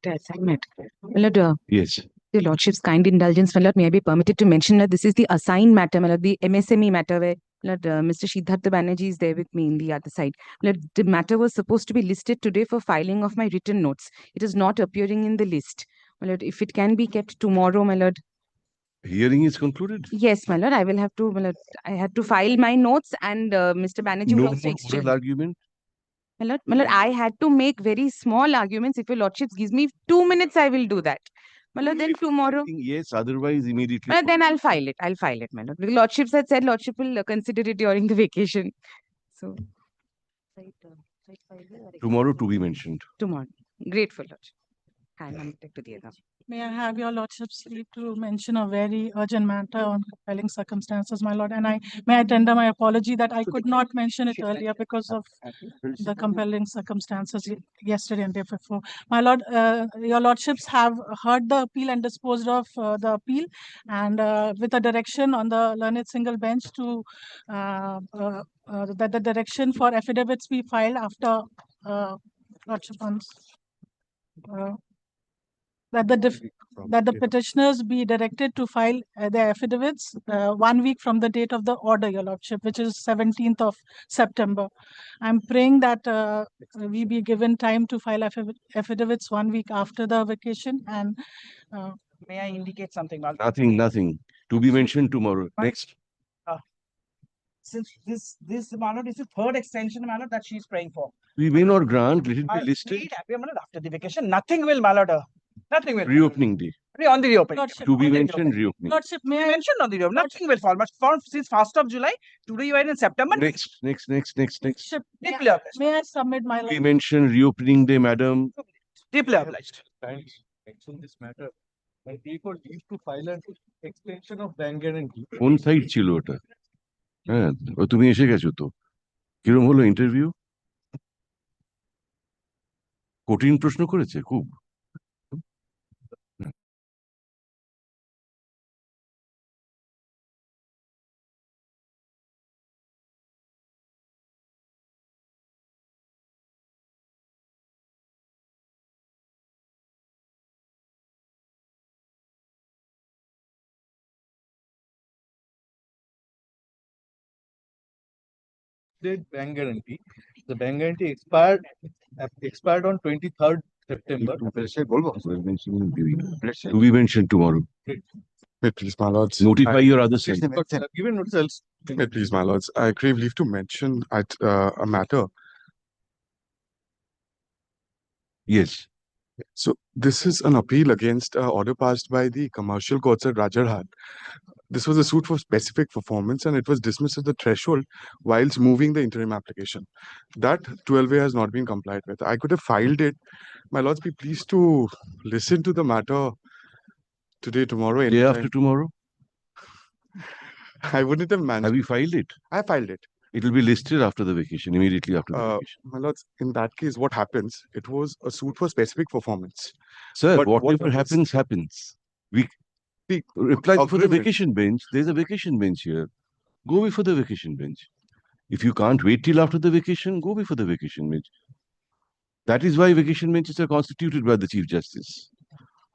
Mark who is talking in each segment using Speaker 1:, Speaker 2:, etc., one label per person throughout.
Speaker 1: Assignment. My lord,
Speaker 2: Yes.
Speaker 1: Your Lordship's kind indulgence, my lord, may I be permitted to mention that this is the assigned matter, my lord, the MSME matter where Mr. Siddhartha Banerjee is there with me in the other side. My lord, the matter was supposed to be listed today for filing of my written notes. It is not appearing in the list. My lord, if it can be kept tomorrow, my lord.
Speaker 2: Hearing is concluded?
Speaker 1: Yes, my lord, I will have to, my lord, I had to file my notes and Mr. Banerjee will
Speaker 2: No
Speaker 1: also
Speaker 2: more
Speaker 1: exchange.
Speaker 2: oral argument?
Speaker 1: My lord, I had to make very small arguments. If your lordship gives me 2 minutes, I will do that. My lord, then tomorrow.
Speaker 2: Yes, otherwise immediately.
Speaker 1: Then I'll file it. I'll file it, my lord. The lordships had said lordship will consider it during the vacation. So
Speaker 2: Tomorrow to be mentioned.
Speaker 1: tomorrow. Grateful, lordship.
Speaker 3: May I have your lordship's leave to mention a very urgent matter on compelling circumstances, my lord, and may I tender my apology that I could not mention it earlier because of the compelling circumstances yesterday and day before. My lord, your lordships have heard the appeal and disposed of the appeal, and with a direction on the learned single bench to that the direction for affidavits be filed after lordship that the petitioners be directed to file their affidavits 1 week from the date of the order, your lordship, which is 17th of September. I'm praying that we be given time to file affidavits 1 week after the vacation. And
Speaker 4: may I indicate something?
Speaker 2: Nothing. To be mentioned tomorrow. Next.
Speaker 4: Since this Manoj is the third extension, Manoj, that she is praying for.
Speaker 2: We may not grant. Let it be listed.
Speaker 4: After the vacation, nothing will, Malad. Nothing will.
Speaker 2: Reopening day.
Speaker 4: On the reopening.
Speaker 3: Lordship,
Speaker 2: To be mentioned, reopening.
Speaker 3: lordship, may I
Speaker 4: mention on the reopening? Nothing will fall. But for since 1st of July, today you are in September.
Speaker 2: Next.
Speaker 3: lordship, may I submit my
Speaker 2: We mentioned reopening day, madam.
Speaker 4: Deeply obliged.
Speaker 5: Mention this matter. And people need to file an extension of bank guarantee.
Speaker 2: কোন side ছিল ওটা? হ্যাঁ, তুমি এসে গেছো তো। কিরম হলো ইন্টারভিউ? কঠিন প্রশ্ন করেছে খুব।
Speaker 5: Bank guarantee. The bank guarantee expired on 23rd September.
Speaker 2: To be mentioned tomorrow.
Speaker 6: Please, my lords.
Speaker 2: Notify your other side.
Speaker 5: Given notice else.
Speaker 6: Please, my lords. I crave leave to mention a matter.
Speaker 2: Yes.
Speaker 6: So this is an appeal against an order passed by the commercial courts at Rajarhat. This was a suit for specific performance and it was dismissed at the threshold whilst moving the interim application. That 12A has not been complied with. I could have filed it. My lords, be pleased to listen to the matter today, tomorrow, anytime.
Speaker 2: Day after tomorrow?
Speaker 6: I wouldn't have managed.
Speaker 2: Have you filed it?
Speaker 6: I filed it.
Speaker 2: It will be listed after the vacation, immediately after the vacation.
Speaker 6: My lords, in that case, what happens? It was a suit for specific performance.
Speaker 2: Sir, but whatever happens. We reply for the vacation bench. There's a vacation bench here. Go before the vacation bench. If you can't wait till after the vacation, go before the vacation bench. That is why vacation benches are constituted by the Chief Justice.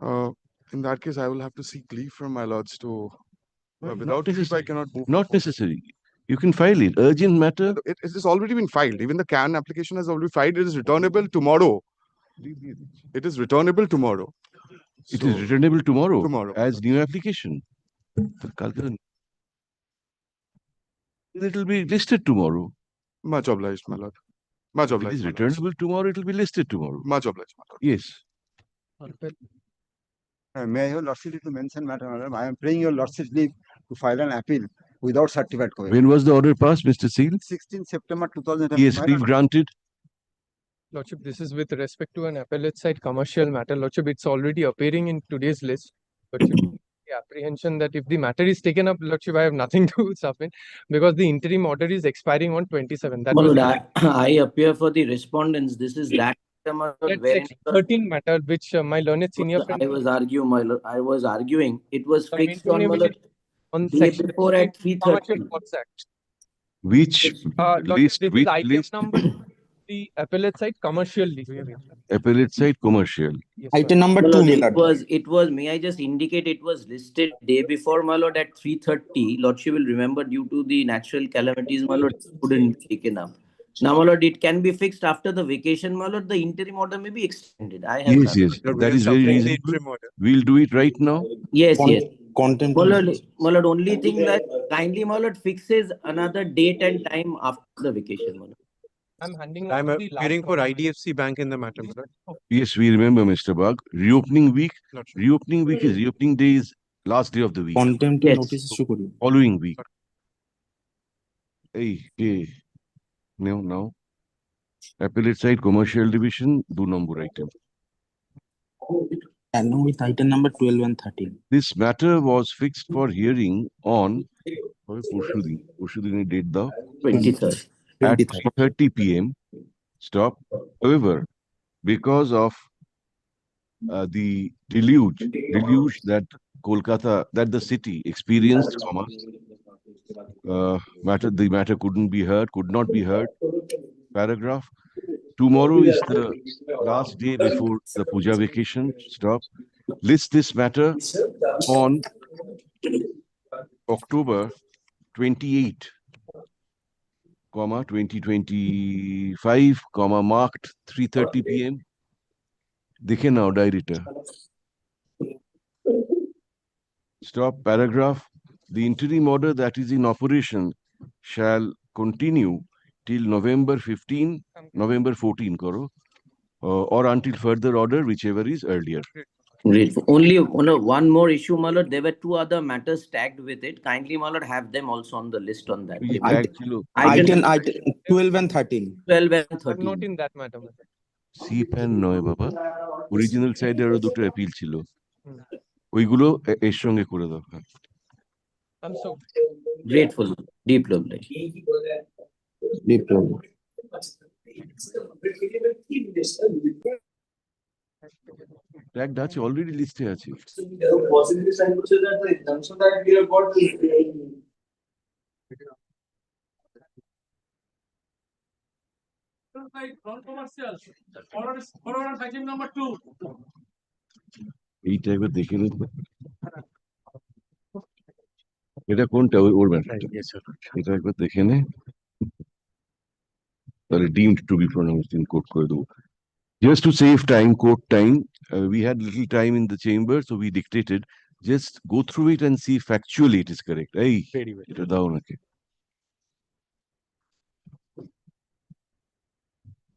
Speaker 6: In that case, I will have to seek leave from my lords to... without leave, I cannot move.
Speaker 2: Not necessary. You can file it. Urgent matter.
Speaker 6: It has already been filed. Even the CAN application has already filed. It is returnable tomorrow. It is returnable tomorrow.
Speaker 2: It is returnable tomorrow.
Speaker 6: Tomorrow.
Speaker 2: As new application. It will be listed tomorrow.
Speaker 6: Much obliged, my lord. Much obliged.
Speaker 2: It is returnable tomorrow. It will be listed tomorrow.
Speaker 6: Much obliged, my lord.
Speaker 2: Yes.
Speaker 7: May I have lordship to mention matter, madam? I am praying your lordship leave to file an appeal without certified copy.
Speaker 2: When was the order passed, Mr. Seal?
Speaker 7: 16 September 2005.
Speaker 2: Yes, leave granted.
Speaker 5: Lordship, this is with respect to an appellate side commercial matter. Lordship, it's already appearing in today's list. Lordship, the apprehension that if the matter is taken up, Lordship, I have nothing to submit because the interim order is expiring on 27. That was
Speaker 8: I appear for the respondents. This is that
Speaker 5: 13 matter which my learned senior friend.
Speaker 8: I was arguing. It was fixed
Speaker 5: on section
Speaker 8: before at 3:30.
Speaker 2: Which list?
Speaker 5: Which list?
Speaker 2: List?
Speaker 5: Number The appellate side commercial lease.
Speaker 2: Appellate side commercial.
Speaker 5: Yes, my
Speaker 9: Item number
Speaker 8: My
Speaker 9: 2,
Speaker 8: lord,
Speaker 9: my
Speaker 8: it
Speaker 9: lord.
Speaker 8: was, may I just indicate it was listed day before, my lord, at 3:30. Lordship will remember due to the natural calamities, my lord, it couldn't be taken up. Now, my lord, it can be fixed after the vacation, my lord. The interim order may be extended. I have
Speaker 2: Yes,
Speaker 8: none.
Speaker 2: yes. That is very reasonable. We'll do it right now.
Speaker 8: Yes, yes.
Speaker 9: Content.
Speaker 8: My lord, only thing that kindly, my lord, fixes another date and time after the vacation, my lord.
Speaker 5: I'm handing over the last
Speaker 10: for IDFC Bank in the matter, my lord.
Speaker 2: Yes, we remember, Mr. Bag. Reopening week.
Speaker 10: Lordship.
Speaker 2: Reopening week is reopening day is last day of the week.
Speaker 9: Content
Speaker 8: Yes.
Speaker 9: notice issue করি।
Speaker 2: Following week. Hey. Now. Appellate side commercial division, 2 number item.
Speaker 9: And with item number 12 and 13.
Speaker 2: This matter was fixed for hearing on Pursuing date the
Speaker 8: 23rd.
Speaker 2: at
Speaker 9: 23rd.
Speaker 2: 30 p.m. Stop. However, because of the deluge that Kolkata, that the city experienced, the matter could not be heard. Paragraph. Tomorrow is the last day before the puja vacation. Stop. List this matter on October 28, 2025, marked 3:30 p.m. देखे now डायरीटा. Stop. Paragraph. The interim order that is in operation shall continue till November 14 karo, or until further order, whichever is earlier.
Speaker 8: Great. Only one more issue, my lord. There were 2 other matters tagged with it. Kindly, my lord, have them also on the list on that.
Speaker 2: ये tag chilo.
Speaker 8: Item
Speaker 9: Item 12 and 13.
Speaker 8: 12 and
Speaker 5: I'm
Speaker 8: 13.
Speaker 5: not in that matter, my lord.
Speaker 2: C-pen নয় বাবা, original side এর দুটো appeal ছিল, ওইগুলো এর সঙ্গে করে দাও.
Speaker 5: I'm so
Speaker 8: Grateful. Deep lovely.
Speaker 9: Deep problem.
Speaker 2: Tagged আছে, already লিস্টে আছে. এইটা একবার দেখে নিন. এটা কোনটা ওর ব্যাপারটা? এটা একবার দেখে নে, তাহলে deemed to be pronounced in court করে দেবো. Just to save time, court time, we had little time in the chamber, so we dictated. Just go through it and see factually it is correct. Hey, এটা দাও নাকি.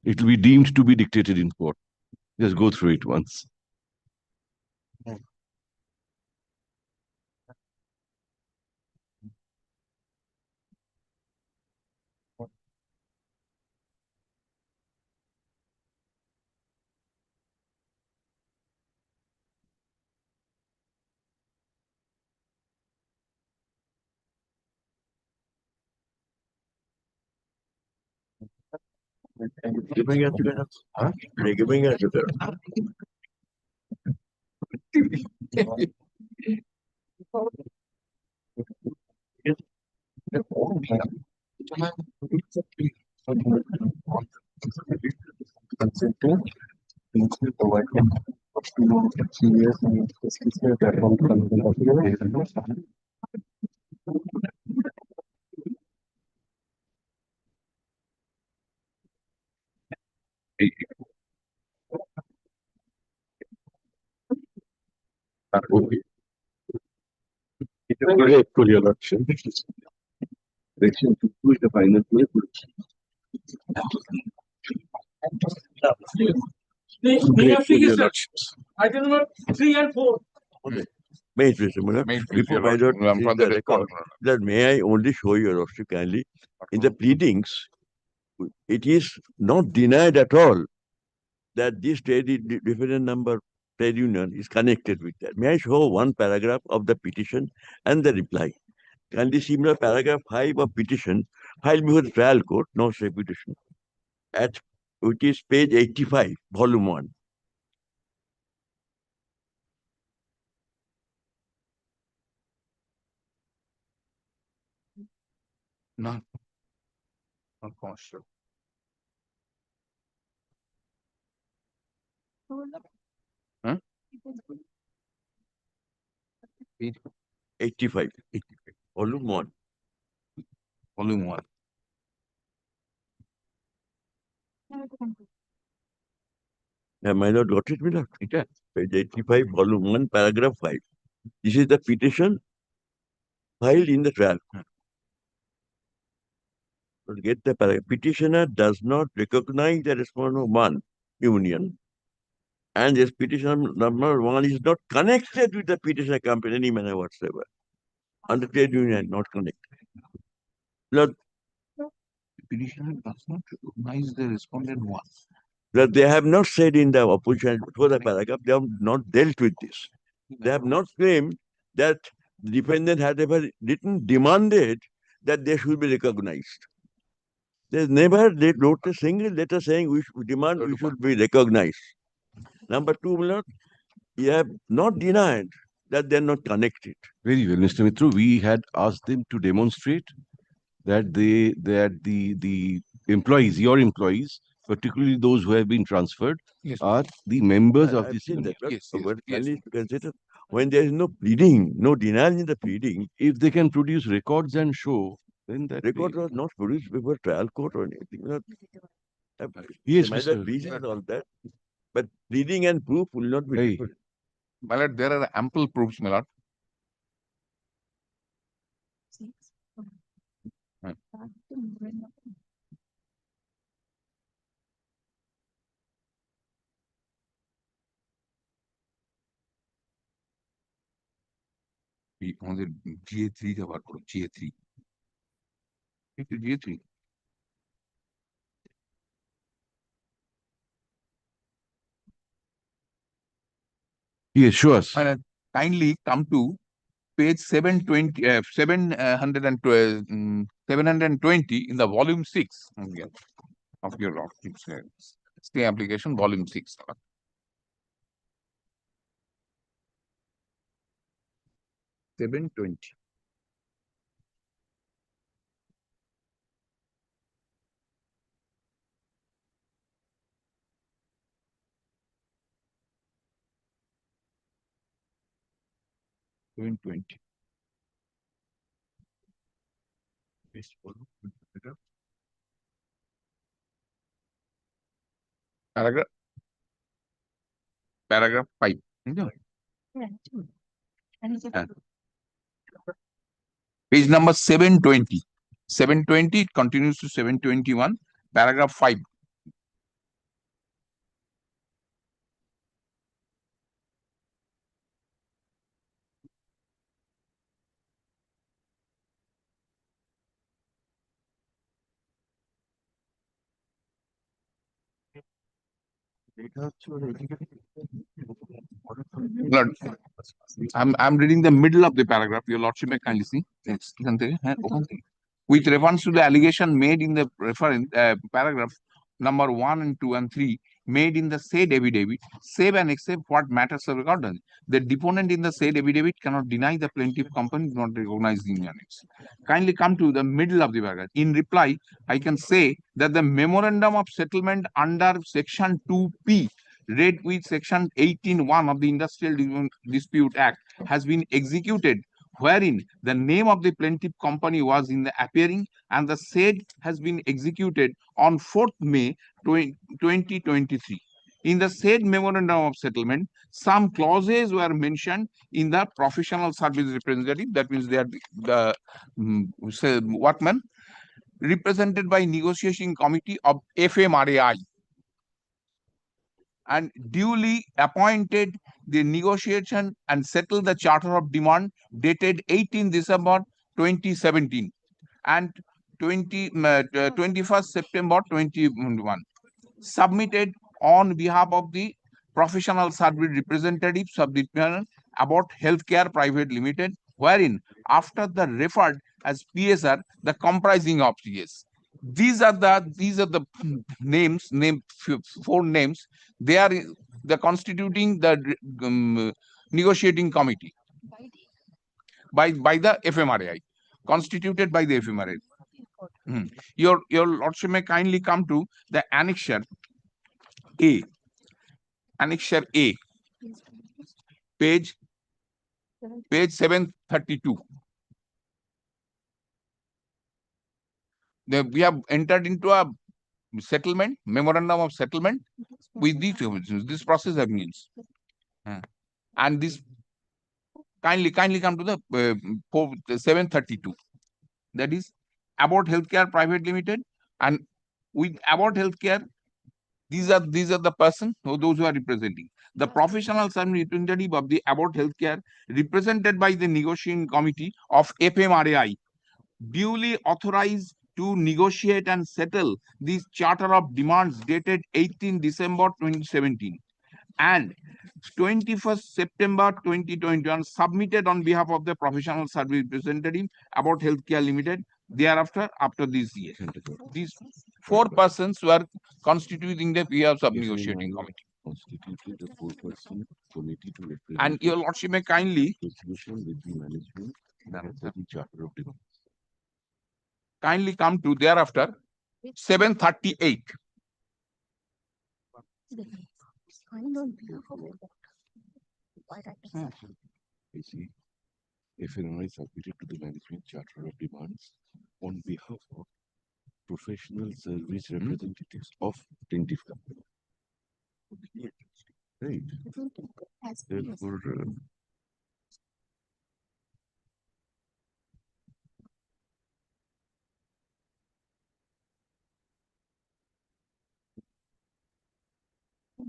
Speaker 2: It will be deemed to be dictated in court. Just go through it once. Okay. For your election. Section 2 is the final play.
Speaker 3: Item number 3 and 4.
Speaker 11: May it please, before my lord sees the record, that may I only show you, Roshi, kindly, in the pleadings, it is not denied at all that this different number trade union is connected with that. May I show one paragraph of the petition and the reply? Kindly see the paragraph 5 of petition filed before the trial court, no say petition, which is page 85, volume 1.
Speaker 10: Not conscious.
Speaker 11: Huh? 85. Volume 1.
Speaker 10: Volume 1.
Speaker 11: Am I not got it, Mila? Page 85, volume 1, paragraph 5. This is the petition filed in the trial. Get the paragraph. Petitioner does not recognize the respondent 1 union. And this petition number 1 is not connected with the petitioner company in any manner whatsoever. Under trade union, not connected. Blood,
Speaker 10: The petitioner does not recognize the respondent 1.
Speaker 11: that they have not said in the opposition for the paragraph, they have not dealt with this. They have not claimed that the defendant had ever demanded that they should be recognized. They never they wrote a single letter saying we should be recognized. Number 2, Milord, you have not denied that they are not connected.
Speaker 2: Very well, Mr. Mitru. We had asked them to demonstrate that the employees, your employees, particularly those who have been transferred,
Speaker 10: Yes.
Speaker 2: are the members of
Speaker 11: I've
Speaker 2: this
Speaker 11: seen
Speaker 2: union.
Speaker 11: that.
Speaker 10: Yes,
Speaker 11: But
Speaker 10: yes.
Speaker 11: can you consider when there is no pleading, no denial in the pleading,
Speaker 2: If they can produce records and show, then that
Speaker 11: record
Speaker 2: may-
Speaker 11: was not produced before trial court or anything.
Speaker 2: Yes,
Speaker 11: They might have
Speaker 2: Mr.
Speaker 11: reason and all that, but pleading and proof will not be
Speaker 2: Hey.
Speaker 11: different.
Speaker 10: My lord, there are ample proofs, my lord. আমাদের GA3 টা বার করো, GA3. একটু GA3.
Speaker 2: Yes, sure.
Speaker 10: Kindly come to page 720, 720 in the volume 6 again, of your lordship's stay application, volume 6. 720. Paragraph 5. Page number 720. 720, it continues to 721, paragraph 5. Lord, I'm reading the middle of the paragraph. Your lordship may kindly see. With reference to the allegation made in the reference paragraph number 1 and 2 and 3 made in the said affidavit, save and except what matters are recorded. The deponent in the said affidavit cannot deny the plaintiff company not recognize the units. Kindly come to the middle of the paragraph. In reply, I can say that the memorandum of settlement under section 2P read with section 18(1) of the Industrial Dispute Act has been executed, wherein the name of the plaintiff company was in the appearing, and the said has been executed on 4th May 2023. In the said memorandum of settlement, some clauses were mentioned in the professional service representative, that means they are the workmen, represented by negotiating committee of FMRAI, and duly appointed the negotiation and settle the charter of demand dated 18 December 2017 and 21st September 2021, submitted on behalf of the professional service representatives of the about Healthcare Private Limited, wherein after the referred as PSR, the comprising of PS. These are the names, 4 names. They are the constituting the negotiating committee by the FMRAI, constituted by the FMRAI. Your lordship may kindly come to the annexure A. Annexure A, page 732. We have entered into a settlement, memorandum of settlement with these provisions. This process begins. And this kindly come to the 732. That is Abbott Healthcare Private Limited, and with Abbott Healthcare, these are the person who those who are representing the professional service representative of the Abbott Healthcare, represented by the negotiating committee of FMRAI, duly authorized to negotiate and settle this charter of demands dated 18 December 2017 and 21st September 2021, submitted on behalf of the professional service representative Abbott Healthcare Limited. Thereafter, after this year, these 4 persons were constituting the peers of negotiating committee.
Speaker 2: Constituted the 4-person committee to represent.
Speaker 10: And your lordship may kindly
Speaker 2: Negotiation with the management and the charter of demands.
Speaker 10: kindly come to thereafter 738.
Speaker 2: You see, FNI submitted to the management charter of demands on behalf of professional service representatives of plaintiff company. Right. Therefore,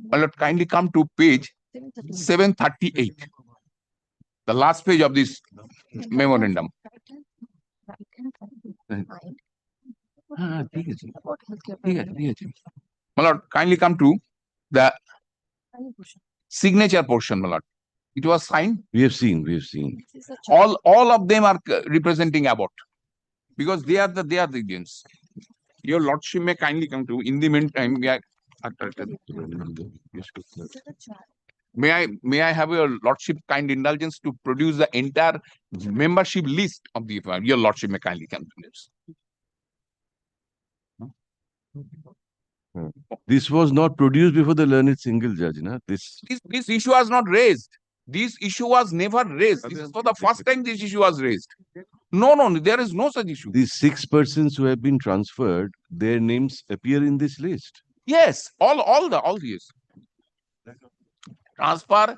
Speaker 10: Well, kindly come to page 738, the last page of this memorandum. My lord, kindly come to the signature portion, my lord. It was signed.
Speaker 2: we have seen.
Speaker 10: All of them are representing Abbott because they are the agents. Your lordship may kindly come to. In the meantime, may I have your lordship kind indulgence to produce the entire membership list of the firm? Your lordship may kindly come to this.
Speaker 2: This was not produced before the learned single judge, na? This
Speaker 10: issue was not raised. This issue was never raised. This is for the first time this issue was raised. No, there is no such issue.
Speaker 2: these 6 persons who have been transferred, their names appear in this list.
Speaker 10: Yes, all these. Transfer.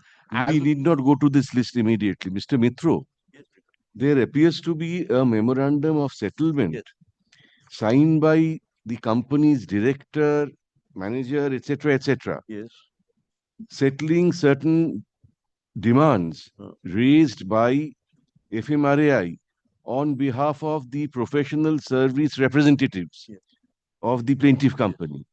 Speaker 2: We need not go to this list immediately. Mr. Mitro, there appears to be a memorandum of settlement signed by the company's director, manager, etc.,
Speaker 11: Yes.
Speaker 2: settling certain demands raised by FMRAI on behalf of the professional service representatives of the plaintiff company.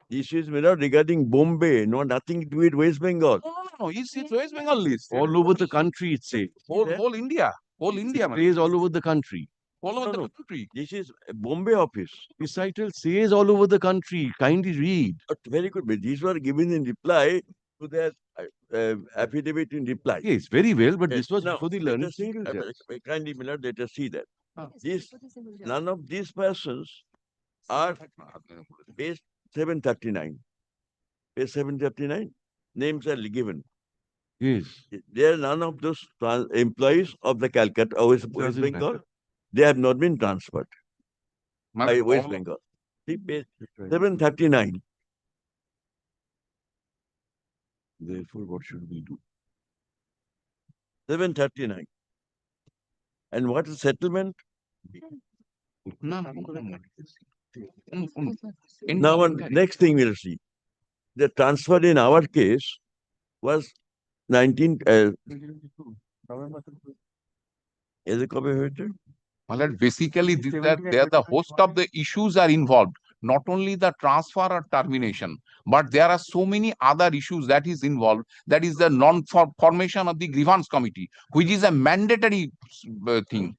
Speaker 11: This is regarding Bombay, nothing to do with West Bengal.
Speaker 10: No, it's West Bengal list.
Speaker 2: All over the country, it says.
Speaker 10: Whole India. Whole India.
Speaker 2: It says all over the country.
Speaker 10: All over the country.
Speaker 11: This is Bombay office.
Speaker 2: Recital says all over the country. Kindly read.
Speaker 11: Very good. But these were given in reply to their affidavit in reply.
Speaker 2: Yes, very well, but
Speaker 11: Yes.
Speaker 2: this was
Speaker 11: Now,
Speaker 2: for the
Speaker 11: let
Speaker 2: learned
Speaker 11: us see,
Speaker 2: single judge.
Speaker 11: kindly, let us see that. None of these persons are page 739. Page 739, names are given.
Speaker 2: Yes.
Speaker 11: They are none of those employees of the Calcutta or West
Speaker 2: Doesn't
Speaker 11: Bengal.
Speaker 2: matter.
Speaker 11: They have not been transferred by West
Speaker 10: all-
Speaker 11: Bengal. See page 739.
Speaker 2: Therefore, what should we do?
Speaker 11: 739. And what is settlement?
Speaker 10: No.
Speaker 11: Now, next thing we'll see. The transfer in our case was 19. Is it copy?
Speaker 10: Well, basically, the host of the issues are involved. Not only the transfer or termination, but there are so many other issues that is involved. That is the non-formation of the grievance committee, which is a mandatory thing.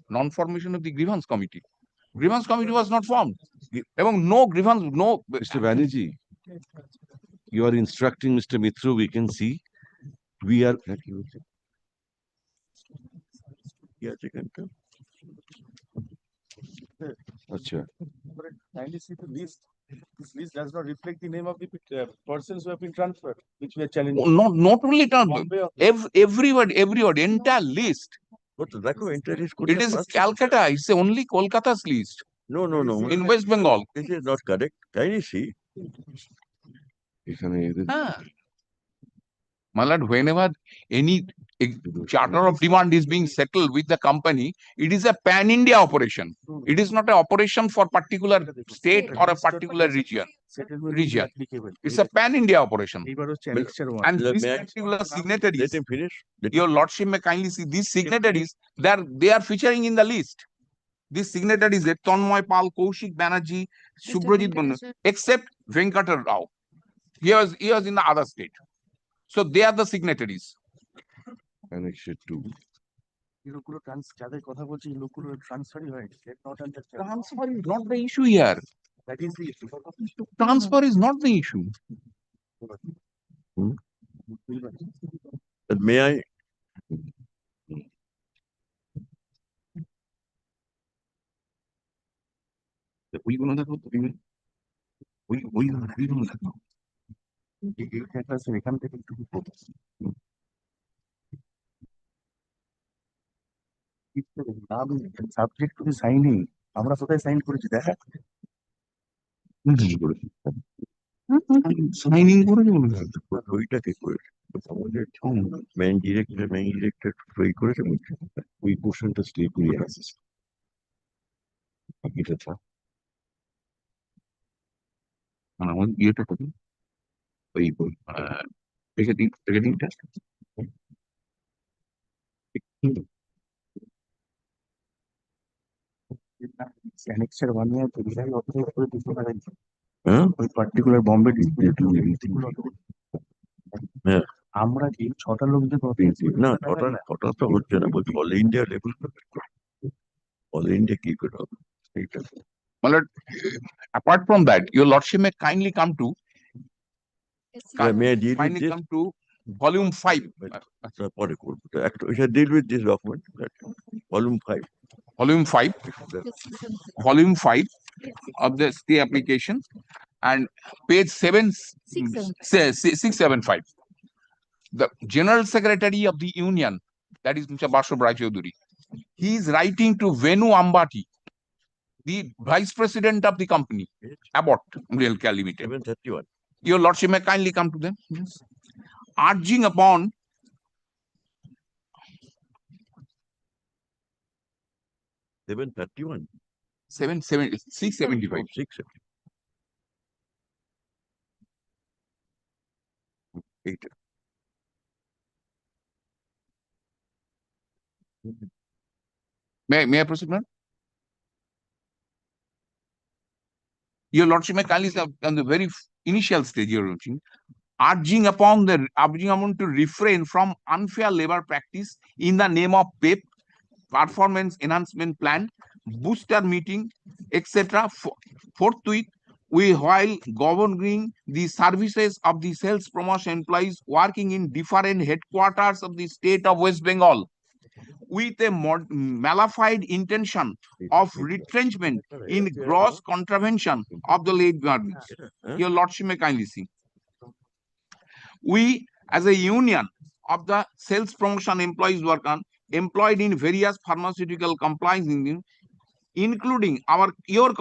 Speaker 10: Non-formation of the grievance committee. Grievance committee was not formed. Among no grievance, no.
Speaker 2: Mr. Banerjee, you are instructing Mr. Mitro, we can see. We are. Achha.
Speaker 4: Kindly see the list.
Speaker 7: This list does not reflect the name of the persons who have been transferred, which we are challenging.
Speaker 10: Not only
Speaker 7: Bombay or-
Speaker 10: everybody, entire list.
Speaker 11: But Rako entry is
Speaker 10: It is Calcutta. It's only Kolkata's list
Speaker 11: No.
Speaker 10: in West Bengal.
Speaker 11: This is not correct. Can you see?
Speaker 10: My lord, whenever any charter of demand is being settled with the company, it is a pan-India operation. It is not an operation for particular state or a particular region. It's a pan-India operation. And these particular signatories,
Speaker 11: Let him finish.
Speaker 10: your lordship may kindly see these signatories, they are featuring in the list. These signatories are Tanmoy Pal, Kaushik Banerjee, Subrajit Banu, except Venkata Rao. He was in the other state. So they are the signatories.
Speaker 2: Annexure 2.
Speaker 7: যাদের কথা বলছি এই লোকগুলো ট্রান্সফারই হয়নি not under
Speaker 10: Transfer is not the issue here.
Speaker 7: that is the issue.
Speaker 10: Transfer is not the issue.
Speaker 11: But may I?
Speaker 10: ওইগুলো দেখো ওইগুলো দেখো
Speaker 7: এখান থেকে একটু সাবজেক্ট টু সাইনিং আমরা কোথায় সাইন করেছি দেখা
Speaker 10: সাইনিং করে
Speaker 11: ওইটাকে করেছে আমাদের ম্যান ডিরেক্টর সই করেছে
Speaker 2: ওই পোর্শনটা স্টে করে আছে বাকিটা থাক
Speaker 10: আমার ইয়েটা কত ওই টিকেটিংটা
Speaker 7: অ্যানেক্সার 1 ইয়ার পরিবারে অথরাইজ করে দিতে পারেন
Speaker 11: হ্যাঁ
Speaker 7: ওই পার্টিকুলার বম্বে ডিস্ট্রিক্ট
Speaker 11: হ্যাঁ
Speaker 7: আমরা যে 6টা লোকদের
Speaker 11: না ওটা তো হচ্ছে না বলছি all India level all India কি করে হবে এইটা
Speaker 10: My lord, apart from that, your lordship may kindly come to
Speaker 11: may I deal with
Speaker 10: kindly
Speaker 11: this?
Speaker 10: come to volume 5.
Speaker 11: পরে করবো we shall deal with this document volume 5
Speaker 10: volume 5 of the stay application and page 675. The General Secretary of the Union, that is Mr. Bashab Rai Chaudhuri, he is writing to Venu Ambati, the Vice President of the company, Abbott Railcar Limited.
Speaker 11: 731
Speaker 10: Your lordship may kindly come to them. Yes. Urging upon
Speaker 11: 731
Speaker 10: 675.
Speaker 11: 670 8
Speaker 10: May I proceed, ma'am? Your lordship may kindly say on the very initial stage, your lordship, urging upon to refrain from unfair labor practice in the name of PEP, performance enhancement plan, booster meeting, etc. Forthwith, while governing the services of the sales promotion employees working in different headquarters of the state of West Bengal, with a malified intention of retrenchment in gross contravention of the late government. Your lordship may kindly see. We, as a union of the sales promotion employees worker employed in various pharmaceutical companies, including your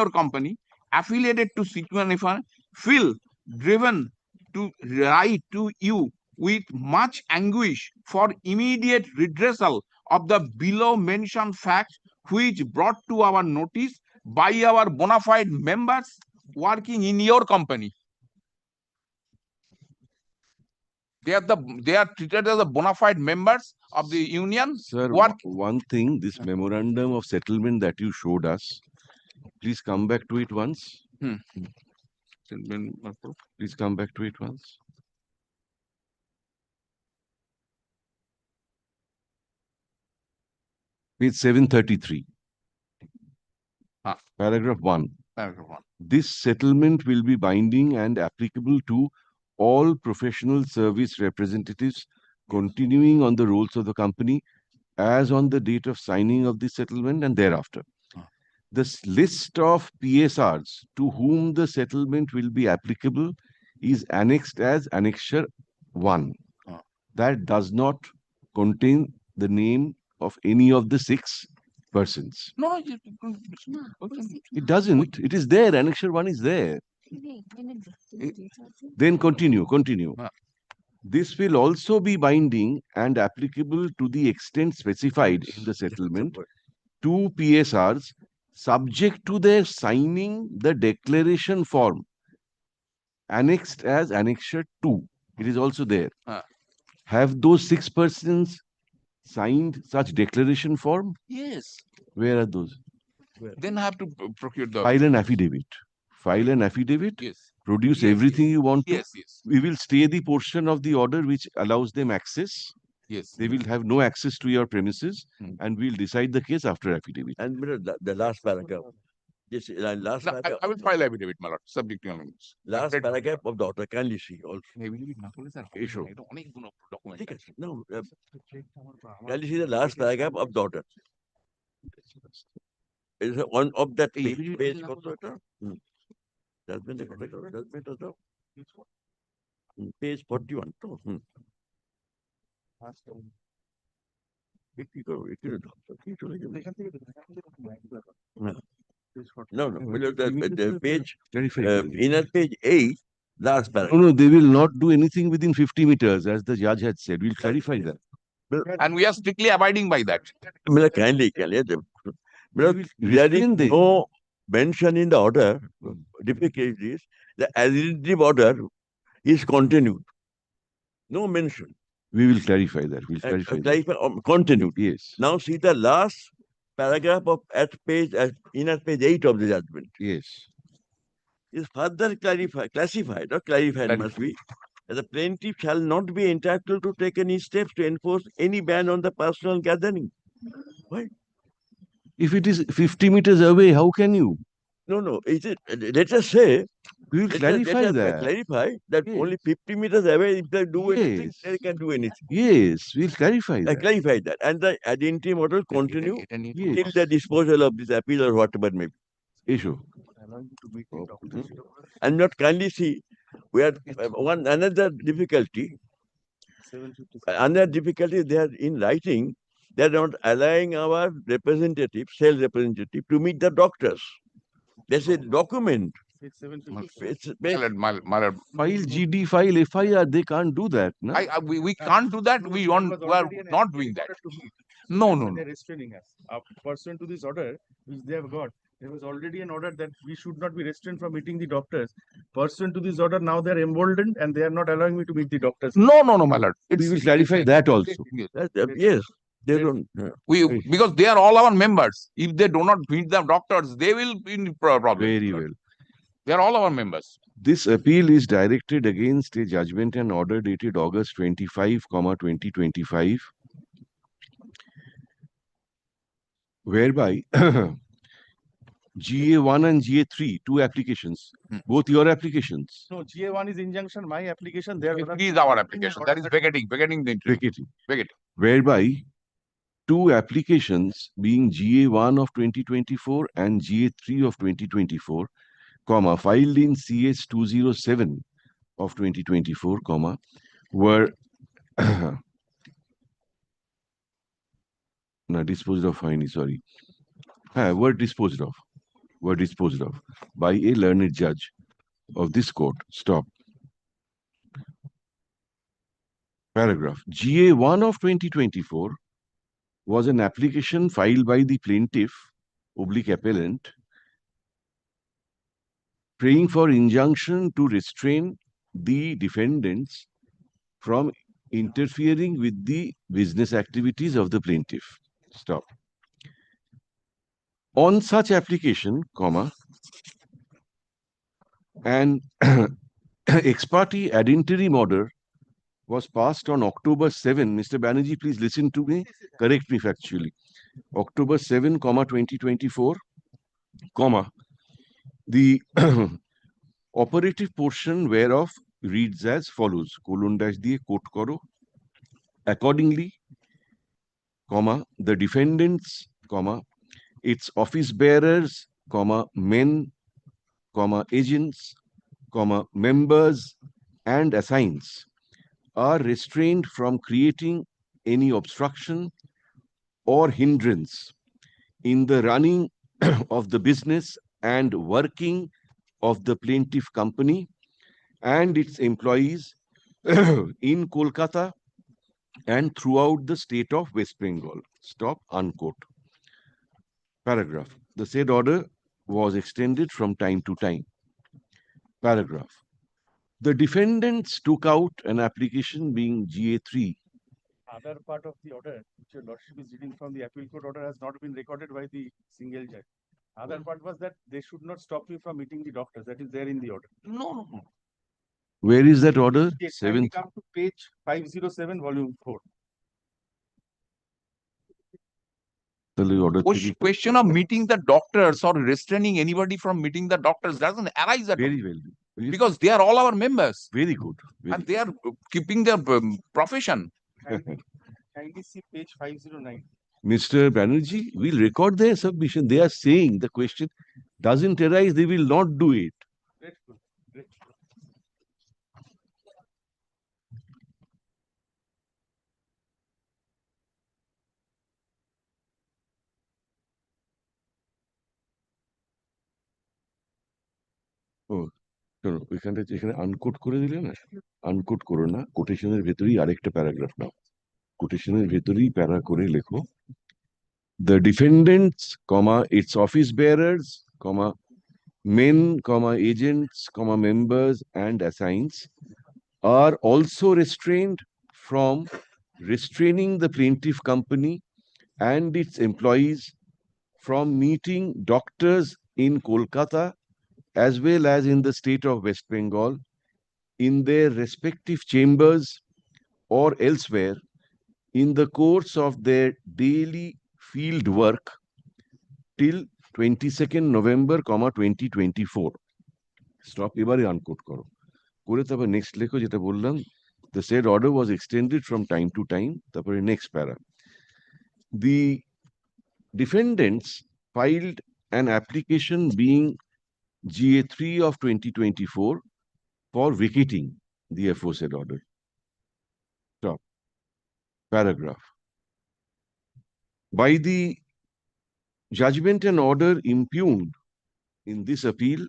Speaker 10: company, affiliated to Sequanifer, feel driven to write to you with much anguish for immediate redressal of the below mentioned facts which brought to our notice by our bona fide members working in your company. They are treated as the bona fide members of the union.
Speaker 2: Sir, one thing, this memorandum of settlement that you showed us, please come back to it once. Please come back to it once. Page 733. Paragraph 1. This settlement will be binding and applicable to all professional service representatives continuing on the rolls of the company as on the date of signing of the settlement and thereafter. this list of PSRs to whom the settlement will be applicable is annexed as Annexure 1. That does not contain the name of any of the 6 persons.
Speaker 10: No,
Speaker 2: It doesn't. It is there. Annexure 1 is there. Then continue. This will also be binding and applicable to the extent specified in the settlement to PSRs subject to their signing the declaration form annexed as Annexure 2. It is also there. Have those 6 persons signed such declaration form?
Speaker 10: yes.
Speaker 2: Where are those?
Speaker 10: Then I have to procure the.
Speaker 2: File an affidavit. File an affidavit.
Speaker 10: Yes.
Speaker 2: Produce
Speaker 10: Yes,
Speaker 2: everything
Speaker 10: yes.
Speaker 2: you want to.
Speaker 10: Yes, yes.
Speaker 2: We will stay the portion of the order which allows them access.
Speaker 10: Yes.
Speaker 2: They will have no access to your premises, and we'll decide the case after affidavit.
Speaker 11: And the last paragraph. Yes, last
Speaker 10: No,
Speaker 11: paragraph.
Speaker 10: I will file affidavit, my lord, subject to your limits.
Speaker 11: Last paragraph of the order, kindly see also.
Speaker 2: Issue.
Speaker 11: No, kindly see the last paragraph of the order. Is one of that page. Judgment of the page 41. No, the page, inner page 8, last paragraph.
Speaker 2: No, they will not do anything within 50 meters, as the judge had said. We'll clarify that.
Speaker 10: And we are strictly abiding by that.
Speaker 11: Kindly. There is no mention in the order, difficult is the administrative order is continued. No mention.
Speaker 2: We will clarify that. We'll clarify that.
Speaker 11: Continued.
Speaker 2: Yes.
Speaker 11: Now see the last paragraph of inner page 8 of the judgment.
Speaker 2: Yes.
Speaker 11: Is further classified must be that the plaintiff shall not be entitled to take any steps to enforce any ban on the personal gathering. Why?
Speaker 2: If it is 50 meters away, how can you?
Speaker 11: No. Is it? Let us say.
Speaker 2: We will clarify that.
Speaker 11: Clarify that only 50 meters away, if they do anything, they can do anything.
Speaker 2: Yes, we'll clarify that.
Speaker 11: Clarify that. And the ad interim order continue
Speaker 2: Yes.
Speaker 11: till the disposal of this appeal or whatever may be.
Speaker 2: Issue.
Speaker 11: And not kindly see, we have another difficulty. Another difficulty they are in writing, they are not allowing our representative, sales representative, to meet the doctors. There's a document.
Speaker 10: My lord.
Speaker 2: File GD, file FIR, they can't do that. No?
Speaker 10: We can't do that. We are not doing that. No.
Speaker 12: They're restraining us. Pursuant to this order, which they have got, there was already an order that we should not be restrained from meeting the doctors. Pursuant to this order, now they're emboldened and they are not allowing me to meet the doctors.
Speaker 10: No, my lord.
Speaker 2: We will clarify that also.
Speaker 11: Yes. They don't.
Speaker 10: Because they are all our members. If they do not meet the doctors, they will be in problem.
Speaker 2: Very well.
Speaker 10: They are all our members.
Speaker 2: This appeal is directed against a judgment and order dated August 25, 2025, whereby GA1 and GA3, 2 applications, both your applications.
Speaker 12: No, GA1 is injunction, my application. There
Speaker 10: is our application. That is vacating the interest. Vacating.
Speaker 2: Whereby 2 applications being GA1 of 2024 and GA3 of 2024, filed in CS 207 of 2024, were disposed of, were disposed of by a learned judge of this court. Stop. Paragraph. GA1 of 2024 was an application filed by the plaintiff, appellant, praying for injunction to restrain the defendants from interfering with the business activities of the plaintiff. Stop. On such application, an ex parte ad interim order was passed on October 7. Mr. Banerjee, please listen to me. Correct me factually. October 7, 2024, the operative portion whereof reads as follows, : diye quote karo. Accordingly, the defendants, its office bearers, men, agents, members, and assigns are restrained from creating any obstruction or hindrance in the running of the business and working of the plaintiff company and its employees in Kolkata and throughout the state of West Bengal. Stop, unquote. Paragraph. The said order was extended from time to time. Paragraph. The defendants took out an application being GA3.
Speaker 12: Other part of the order, which your lordship is reading from the appeal court order, has not been recorded by the single judge. Other part was that they should not stop me from meeting the doctors. That is there in the order.
Speaker 10: No.
Speaker 2: Where is that order?
Speaker 12: Yes,
Speaker 2: Seventh.
Speaker 12: come to page 507, volume 4.
Speaker 2: Order
Speaker 10: Question of meeting the doctors or restraining anybody from meeting the doctors doesn't arise at all.
Speaker 2: Very well.
Speaker 10: Because they are all our members.
Speaker 2: Very good.
Speaker 10: And they are keeping their profession.
Speaker 12: Kindly see page 509.
Speaker 2: Mr. Banerjee, we'll record their submission. They are saying the question doesn't arise, they will not do it.
Speaker 12: Grateful. Grateful.
Speaker 2: Oh, শোনো এখানে unquote করে দিলে না, unquote করো না, কোটেশনের ভেতরেই আরেকটা paragraph নাও, কোটেশনের ভেতরেই প্যারা করে লেখো, the defendants, its office bearers, men, agents, members and assigns are also restrained from restraining the plaintiff company and its employees from meeting doctors in Kolkata as well as in the state of West Bengal in their respective chambers or elsewhere in the course of their daily field work till 22nd November, 2024. Stop. এবারে unquote করো, করে তারপর next লেখো যেটা বললাম, the said order was extended from time to time. তারপরে next para. The defendants filed an application being GA3 of 2024 for vacating the aforesaid order. Stop. Paragraph. By the judgment and order impugned in this appeal,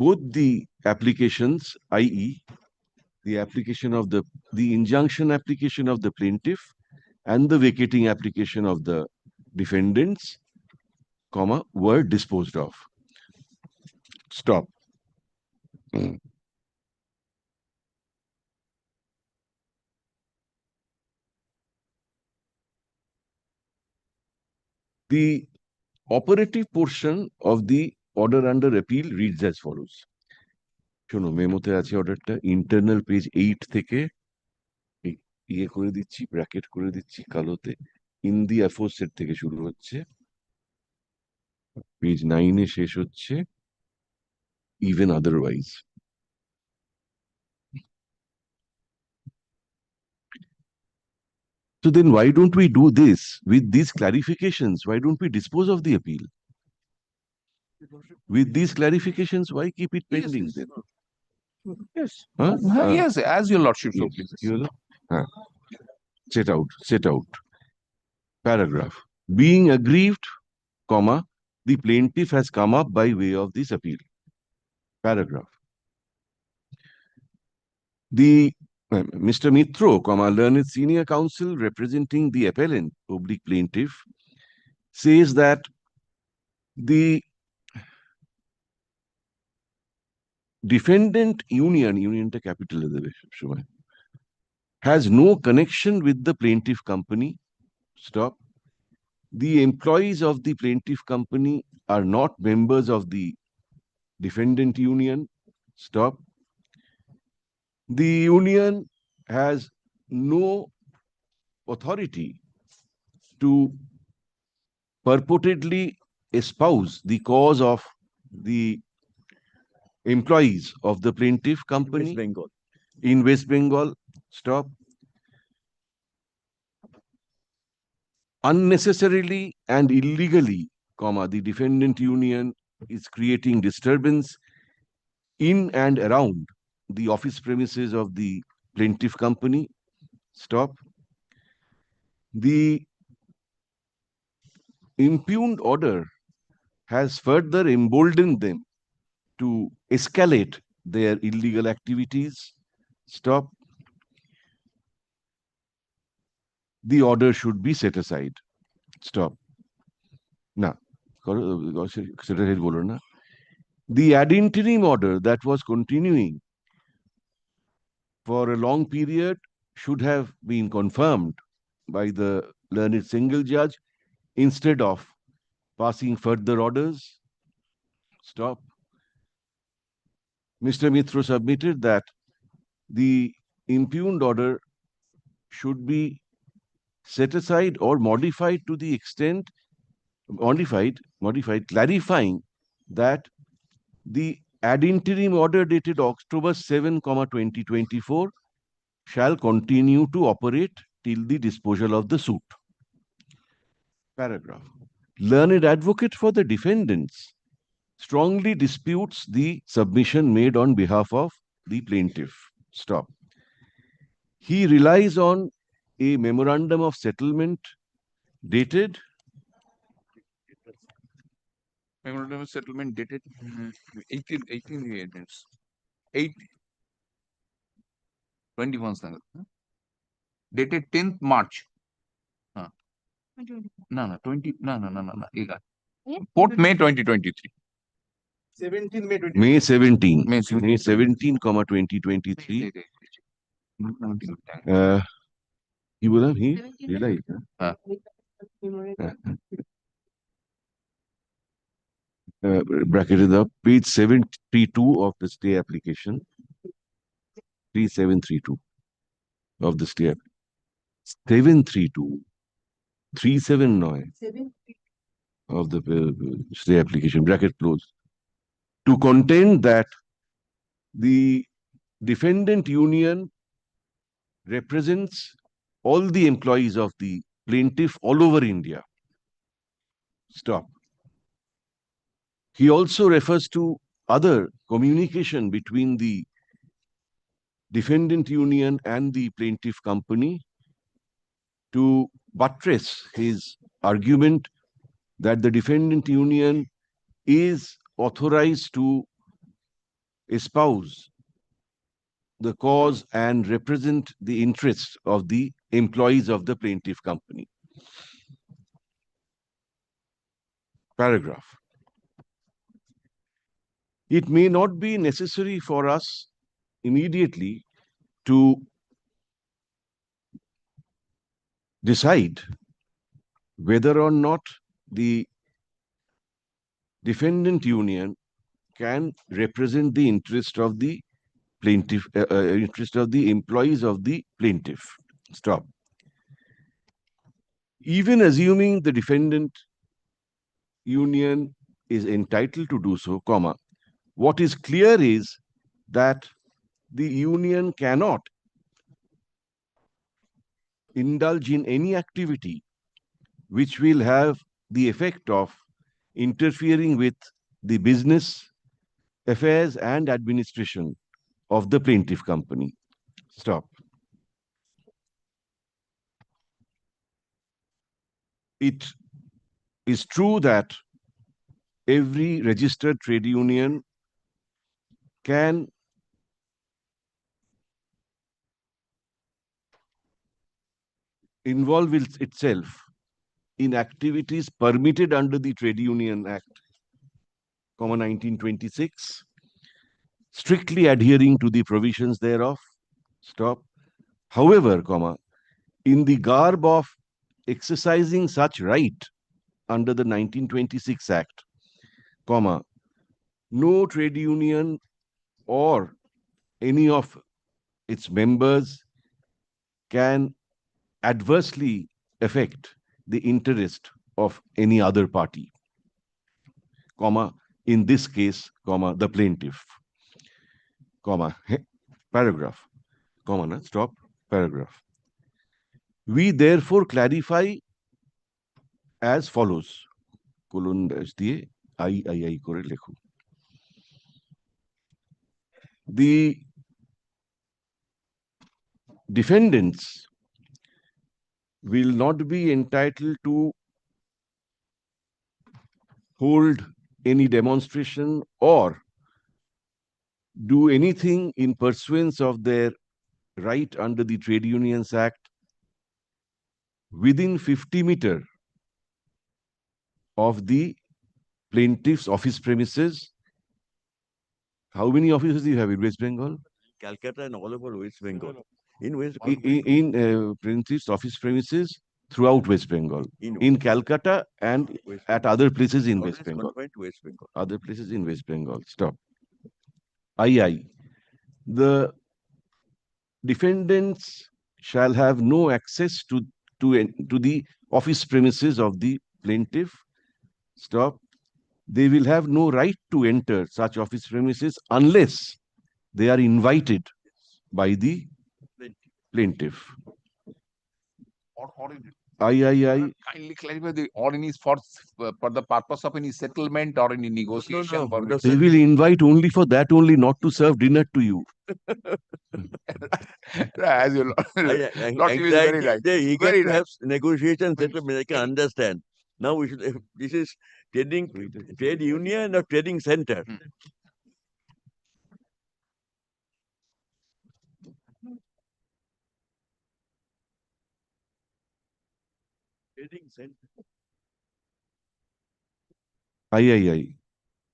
Speaker 2: both the applications, i.e., the application of the injunction application of the plaintiff and the vacating application of the defendants, were disposed of. Stop. The operative portion of the order under appeal reads as follows. শোনো, মেমোতে আছে অর্ডারটা, internal page 8 থেকে ইয়ে করে দিচ্ছি, bracket করে দিচ্ছি কালোতে, in the aforesaid থেকে শুরু হচ্ছে, পেজ 9 এ শেষ হচ্ছে, even otherwise. So then why don't we do this with these clarifications? Why don't we dispose of the appeal? With these clarifications, why keep it pending then?
Speaker 10: Yes.
Speaker 2: Huh?
Speaker 10: Yes, as your lordship so pleases.
Speaker 2: Set out. Paragraph. Being aggrieved, the plaintiff has come up by way of this appeal. Paragraph. The Mr. Mitro, learned senior counsel representing the appellant, plaintiff, says that the defendant union to capital has no connection with the plaintiff company. Stop. The employees of the plaintiff company are not members of the defendant union. Stop. The union has no authority to purportedly espouse the cause of the employees of the plaintiff company in West Bengal. Stop. unnecessarily and illegally, comma, the defendant union is creating disturbance in and around the office premises of the plaintiff company. Stop. The impugned order has further emboldened them to escalate their illegal activities. Stop. The order should be set aside. Stop. Now, the ad interim order that was continuing for a long period should have been confirmed by the learned single judge instead of passing further orders. Stop. Mr. Mitra submitted that the impugned order should be set aside or modified to the extent, modified, clarifying that the ad interim order dated October 7, 2024 shall continue to operate till the disposal of the suit. Paragraph. Learned advocate for the defendants strongly disputes the submission made on behalf of the plaintiff. Stop. He relies on a memorandum of settlement dated
Speaker 10: Memorandum of settlement dated 21 dated 10th March. No, 20. No. 4th May 2023.
Speaker 12: 17 May 20.
Speaker 2: May 17,
Speaker 10: May
Speaker 2: 17, 2023. He realized. Bracketed up, page 732 of the stay application. 3732 of the stay. 732. 379 of the stay application, bracket closed. To contend that the defendant union represents all the employees of the plaintiff all over India. Stop. He also refers to other communication between the defendant union and the plaintiff company to buttress his argument that the defendant union is authorized to espouse the cause and represent the interests of the employees of the plaintiff company. Paragraph. It may not be necessary for us immediately to decide whether or not the defendant union can represent the interest of the plaintiff, interest of the employees of the plaintiff. Stop. Even assuming the defendant union is entitled to do so, comma, what is clear is that the union cannot indulge in any activity which will have the effect of interfering with the business, affairs, and administration of the plaintiff company. Stop. It is true that every registered trade union can involve itself in activities permitted under the Trade Union Act, 1926, strictly adhering to the provisions thereof. Stop. However, in the garb of exercising such right under the 1926 Act, no trade union or any of its members can adversely affect the interest of any other party, in this case, the plaintiff, paragraph, stop, paragraph. We therefore clarify as follows: colon dash দিয়ে I করে লেখো। The defendants will not be entitled to hold any demonstration or do anything in pursuance of their right under the Trade Unions Act within 50 meters of the plaintiff's office premises. How many offices do you have in West Bengal?
Speaker 11: Calcutta and all over West Bengal. In West
Speaker 2: In plaintiff's office premises throughout West Bengal. In Calcutta and at other places in West Bengal.
Speaker 11: West Bengal.
Speaker 2: Other places in West Bengal. Stop. II. The defendants shall have no access to the office premises of the plaintiff. Stop. They will have no right to enter such office premises unless they are invited by the plaintiff.
Speaker 10: Or in
Speaker 2: III.
Speaker 10: kindly clarify the or in is for the purpose of any settlement or any negotiation.
Speaker 11: No,
Speaker 2: They will invite only for that only, not to serve dinner to you.
Speaker 10: As you Lordship is very right.
Speaker 11: They
Speaker 10: Very
Speaker 11: eager to
Speaker 10: right.
Speaker 11: have negotiations settlement. I can understand. Now we should. This is trade union or trading center. Trading center.
Speaker 2: III.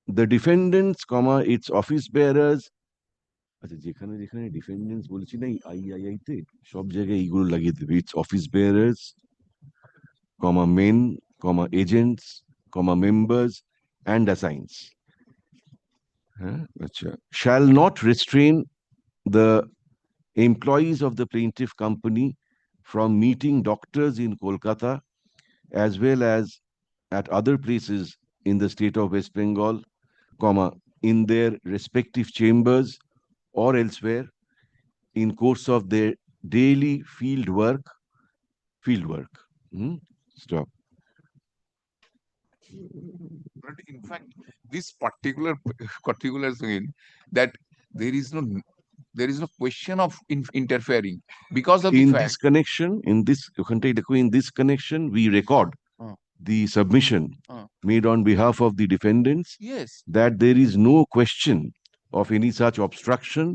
Speaker 2: The defendants, its office bearers. আচ্ছা যেখানে যেখানে ডিফেন্ডেন্টস বলেছি না I তে সব জায়গায় এইগুলো লাগিয়ে দেবে। It's office বেয়ারার্স, men, agents, members and assigns. Shall not restrain the employees of the plaintiff company from meeting doctors in Kolkata as well as at other places in the state of West Bengal, in their respective chambers or elsewhere in course of their daily field work. Stop.
Speaker 10: But in fact, this particular thing that there is no question of interfering because of the fact.
Speaker 2: In this connection, we record the submission made on behalf of the defendants.
Speaker 10: Yes.
Speaker 2: That there is no question of any such obstruction,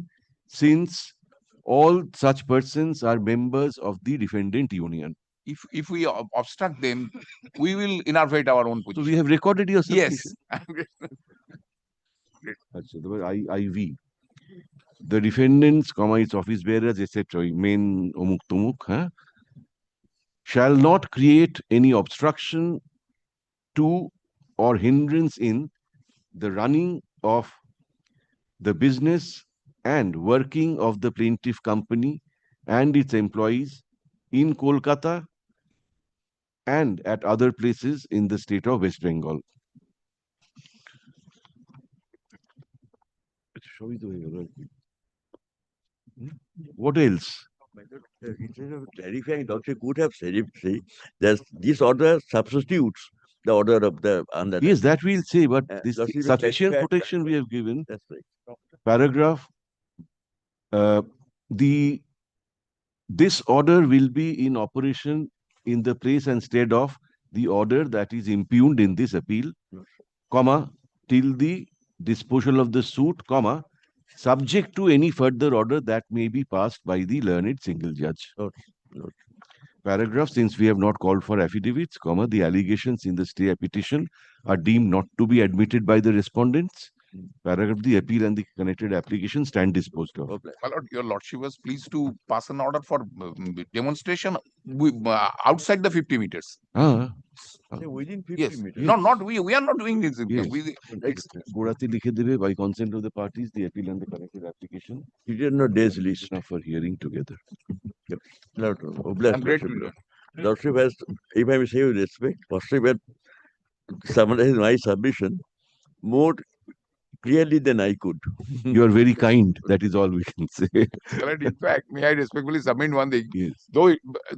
Speaker 2: since all such persons are members of the defendant union.
Speaker 10: If we obstruct them, we will innervate our own position.
Speaker 2: So we have recorded your submission.
Speaker 10: Yes.
Speaker 2: IV. The defendants, its office bearers, etc., men, omuk tomuk, shall not create any obstruction to or hindrance in the running of the business and working of the plaintiff company and its employees in Kolkata and at other places in the state of West Bengal. What else?
Speaker 11: Instead of clarifying, doctor could have said that this order substitutes the order of the under.
Speaker 2: Yes, that we'll say, but this sufficient protection we have given.
Speaker 11: That's right.
Speaker 2: Paragraph. This order will be in operation in the place and stead of the order that is impugned in this appeal, till the disposal of the suit, subject to any further order that may be passed by the learned single judge. Paragraph, since we have not called for affidavits, the allegations in the stay petition are deemed not to be admitted by the respondents. Paragraph, the appeal and the connected application stand disposed of.
Speaker 10: My lord, your lordship was pleased to pass an order for demonstration outside the 50 meters.
Speaker 11: Within 50
Speaker 10: Yes.
Speaker 11: meters.
Speaker 10: Not we are not doing this.
Speaker 2: Yes.
Speaker 10: We,
Speaker 2: By consent of the parties, the appeal and the connected application.
Speaker 11: He did not days list.
Speaker 2: For hearing together.
Speaker 10: I'm grateful.
Speaker 11: Lordship has, if I may say with respect, possibly summarizing my submission, more clearly than I could.
Speaker 2: You are very kind. That is all we can say.
Speaker 10: Correct. In fact, may I respectfully submit one thing?
Speaker 2: Yes.
Speaker 10: Though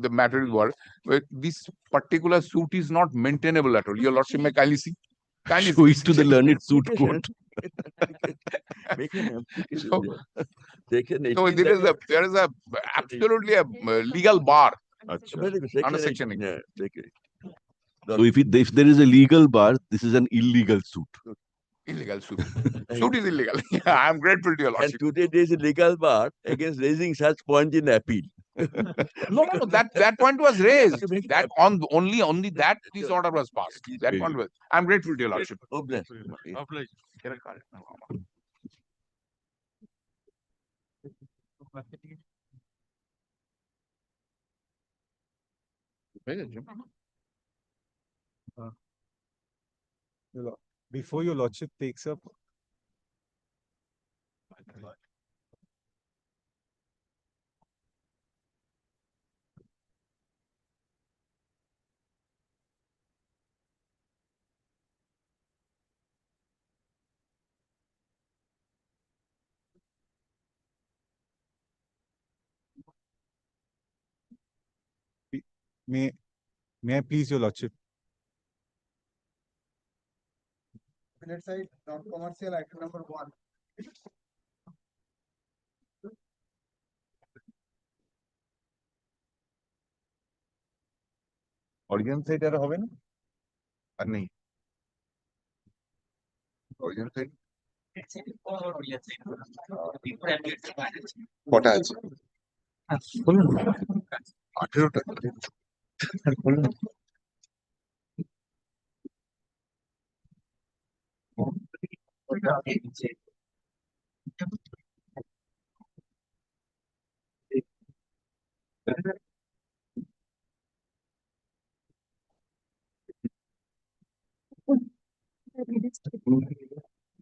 Speaker 10: the matter is what, but this particular suit is not maintainable at all. Your Lordship may kindly see. Kindly
Speaker 2: Show
Speaker 10: see.
Speaker 2: it to the learned suit court.
Speaker 11: Make an application.
Speaker 10: So-
Speaker 11: Section
Speaker 10: So
Speaker 11: 18,
Speaker 10: there is a absolutely a legal bar
Speaker 11: Very good.
Speaker 10: under
Speaker 11: Section
Speaker 10: section
Speaker 11: 18, yeah, section
Speaker 2: So if there is a legal bar, this is an illegal suit.
Speaker 10: illegal suit. Suit is illegal. I am grateful to your
Speaker 11: And
Speaker 10: Lordship.
Speaker 11: today there is a legal bar against raising such point in appeal.
Speaker 10: No, that point was raised. That only that this order was passed. That
Speaker 2: Very
Speaker 10: point was. I'm grateful to your Lordship.
Speaker 11: Obliged.
Speaker 13: Before your Lordship takes up. May I please your Lordship?
Speaker 7: Appellate side, non-commercial, item number 1.
Speaker 12: Origin side আর হবে না? আর নেই। Origin side? কটা আছে? 18টা।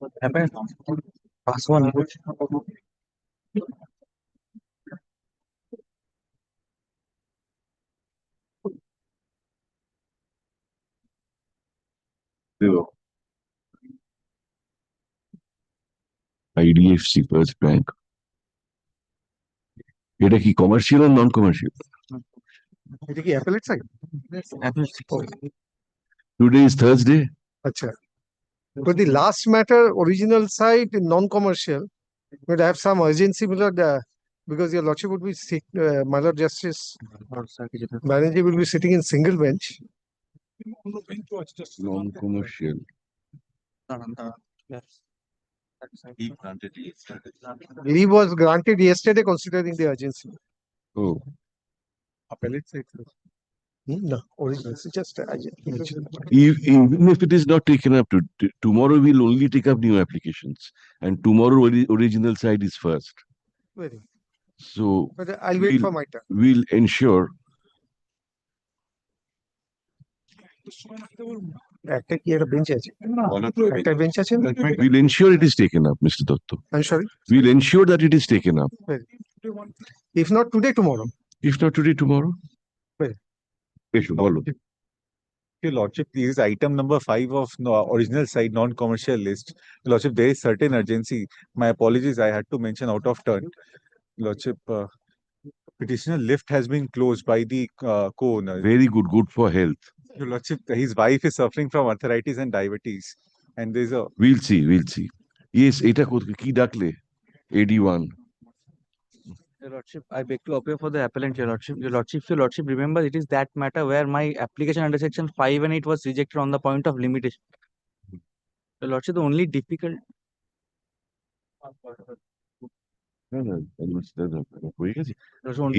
Speaker 4: What happened? Pass one.
Speaker 2: IDFC First Bank. এটা কি commercial আর নন commercial?
Speaker 13: এটা কি appellate side?
Speaker 2: Today is Thursday.
Speaker 13: আচ্ছা। But the last matter, original side, non-commercial, but I have some urgency, my lord, because your Lordship would be sick, my Lord Justice Banerjee will be sitting in single bench.
Speaker 2: Non-commercial.
Speaker 13: Leave was granted yesterday considering the urgency.
Speaker 2: Oh,
Speaker 13: Appellate side. No, original, it's just,
Speaker 2: even if it is not taken up tomorrow, we'll only take up new applications, and tomorrow original side is first.
Speaker 13: very,
Speaker 2: So
Speaker 13: but I'll wait for my turn.
Speaker 2: we'll ensure
Speaker 13: একটা কি একটা bench আছে? একটা bench আছে?
Speaker 2: we'll ensure it is taken up, Mr. Dotto.
Speaker 13: I'm sorry.
Speaker 2: We'll ensure that it is taken up.
Speaker 13: If not today, tomorrow.
Speaker 2: If not today, tomorrow.
Speaker 13: Well.
Speaker 2: Follow.
Speaker 13: Your Lordship, this is item number 5 of original side non-commercial list. Your Lordship, there is certain urgency. My apologies, I had to mention out of turn. Lordship, petitioner lift has been closed by the co-owner.
Speaker 2: Very good, good for health.
Speaker 13: Your Lordship, his wife is suffering from arthritis and diabetes, and there's a.
Speaker 2: We'll see, we'll see. Yes, এটা কি ডাকলে? AD1.
Speaker 4: Your Lordship, I beg to appear for the appellant, Your Lordship. Your Lordship, remember it is that matter where my application under section 5 and 8 was rejected on the point of limitation. Your Lordship, the only difficult.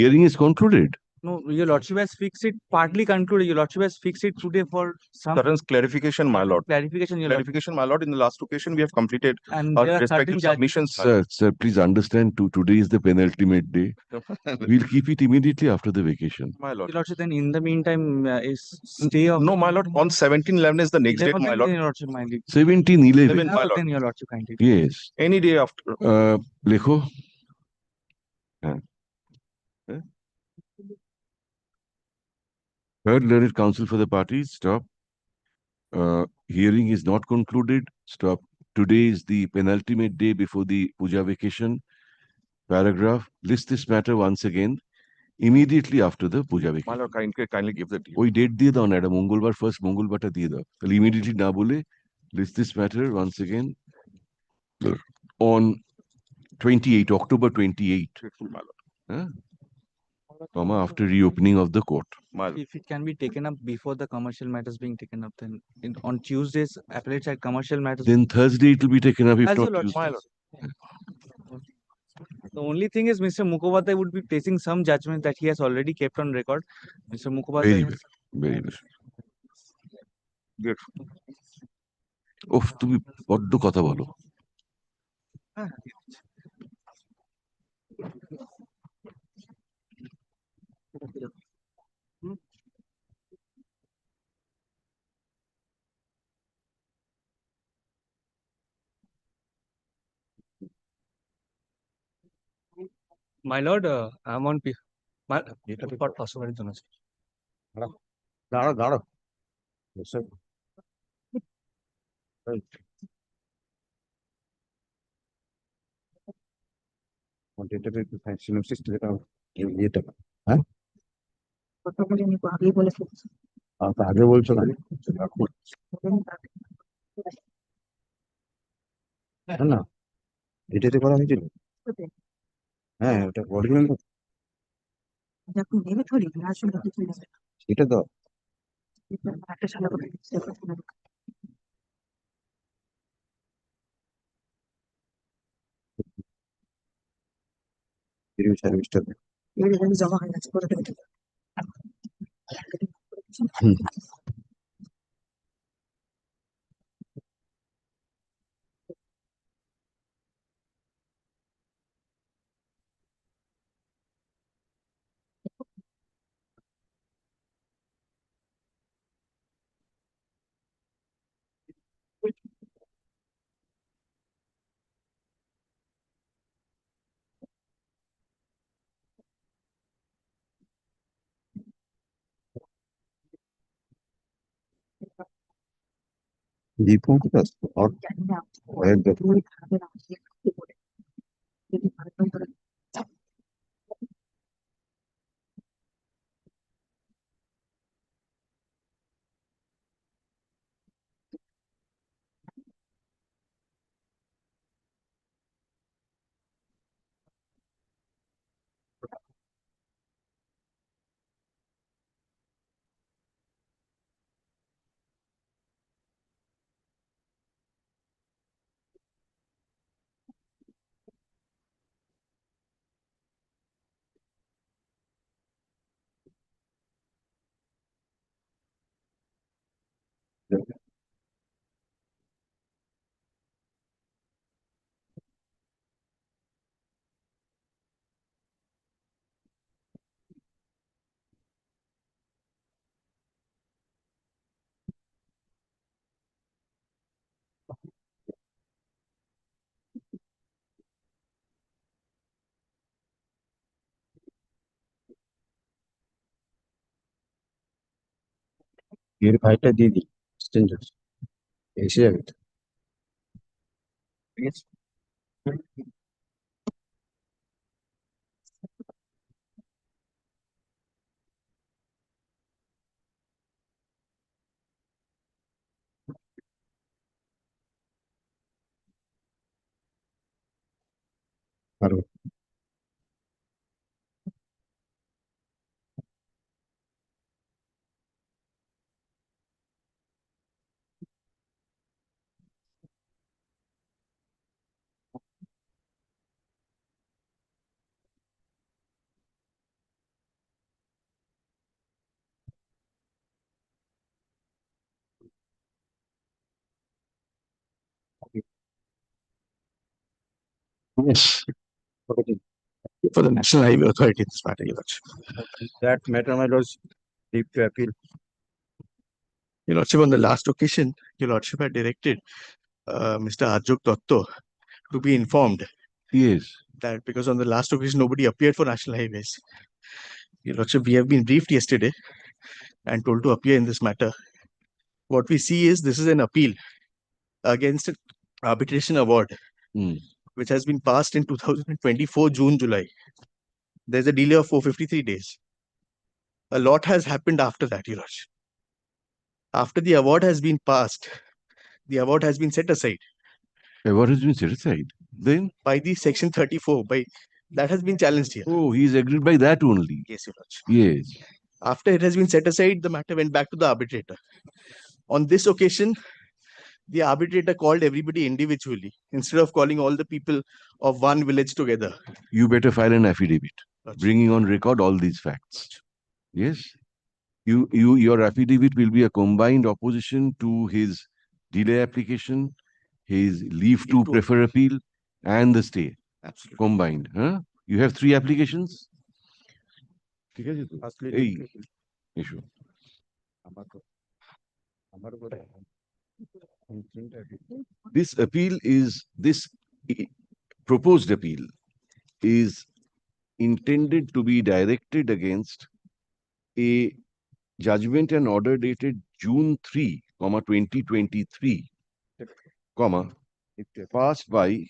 Speaker 2: Hearing is concluded.
Speaker 4: No, Your Lordship has fixed it, partly concluded. Your Lordship has fixed it today for some
Speaker 12: Current clarification, my lord.
Speaker 4: clarification, Your Lordship.
Speaker 12: Clarification, my lord. In the last occasion, we have completed
Speaker 4: And
Speaker 12: our
Speaker 4: there are certain
Speaker 12: respective
Speaker 4: judgments.
Speaker 12: submissions.
Speaker 2: Sir, please understand, today is the penultimate day. We'll keep it immediately after the vacation.
Speaker 12: My lord.
Speaker 4: Your Lordship, then in the meantime, is stay of.
Speaker 12: No, my lord. On 17/11 is the next date,
Speaker 4: 11,
Speaker 12: my lord.
Speaker 4: Your Lordship, kindly.
Speaker 2: 17/11.
Speaker 12: My lord.
Speaker 4: Then Your Lordship, kindly.
Speaker 2: Yes.
Speaker 12: Any day after.
Speaker 2: লেখো। Third learned counsel for the parties, stop. Hearing is not concluded, stop. today is the penultimate day before the puja vacation. Paragraph, list this matter once again immediately after the puja vacation.
Speaker 12: My lord, kindly give the date.
Speaker 2: ওই date দিয়ে দাও না, এটা মঙ্গলবার first মঙ্গলবারটা দিয়ে দাও, তাহলে immediately না বলে list this matter once again on 28 October 28, after reopening of the court.
Speaker 4: If it can be taken up before the commercial matters being taken up, then on Tuesdays, appellate side commercial matters.
Speaker 2: Then Thursday it will be taken up if
Speaker 4: As
Speaker 2: not
Speaker 4: your lordship.
Speaker 2: Tuesday.
Speaker 4: The only thing is Mr. Mukhopadhyay would be placing some judgment that he has already kept on record. Mr. Mukhopadhyay.
Speaker 2: Very well, very well. ওফ, তুমি বড্ড কথা বলো।
Speaker 4: My lord, I'm on my part possible.
Speaker 7: দাঁড়াও আগে বলছো না না এটাতে করা হয়েছিল হ্যাঁ ওটা অরিজিনাল এটা তো সার্ভিসটা
Speaker 1: জমা হয়ে গেছে।
Speaker 7: দীপক और এর ফাইলটা দিয়ে দিই এক্সটেনশন এসে যাবে তো ঠিক আছে পারো Yes. For the National Highway Authority, this matter, Your Lordship. That matter, my lords, leave to appeal. Your Lordship, on the last occasion, Your Lordship had directed Mr. Ajok Dotto to be informed.
Speaker 2: Yes.
Speaker 7: That because on the last occasion, nobody appeared for National Highways. Your Lordship, we have been briefed yesterday and told to appear in this matter. What we see is this is an appeal against arbitration award, which has been passed in 2024 June, July. There's a delay of 453 days. A lot has happened after that, Your Lordship. After the award has been passed, the award has been set aside.
Speaker 2: Award has been set aside. Then?
Speaker 7: By the section 34, that has been challenged here.
Speaker 2: Oh, he is agreed by that only.
Speaker 7: Yes, Your Lordship.
Speaker 2: Yes.
Speaker 7: After it has been set aside, the matter went back to the arbitrator. On this occasion, the arbitrator called everybody individually instead of calling all the people of one village together.
Speaker 2: You better file an affidavit, bringing on record all these facts. Yes. Your affidavit will be a combined opposition to his delay application, his leave to prefer appeal, and the stay.
Speaker 7: Absolutely.
Speaker 2: Combined. Huh? You have 3 applications? Hey, issue. This appeal is, proposed appeal is intended to be directed against a judgment and order dated June 3, 2023, passed by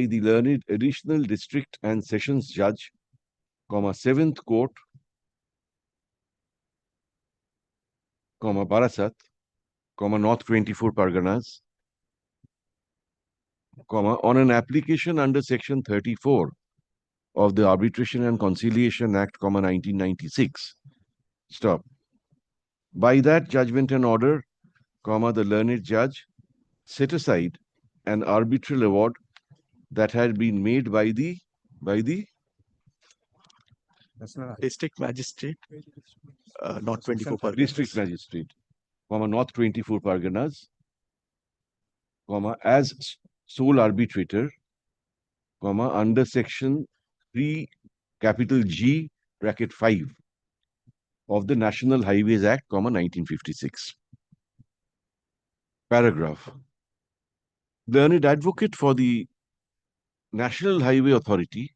Speaker 2: the learned additional district and sessions judge, 7th court, Barasat, North 24 Parganas, on an application under section 34 of the Arbitration and Conciliation Act, 1996. Stop. By that judgment and order, the learned judge set aside an arbitral award that had been made by the
Speaker 7: district magistrate, not 24 Parganas.
Speaker 2: District magistrate, North 24 Parganas, as sole arbitrator, under section 3 capital G bracket 5 of the National Highways Act, 1956. Paragraph. Learned advocate for the National Highway Authority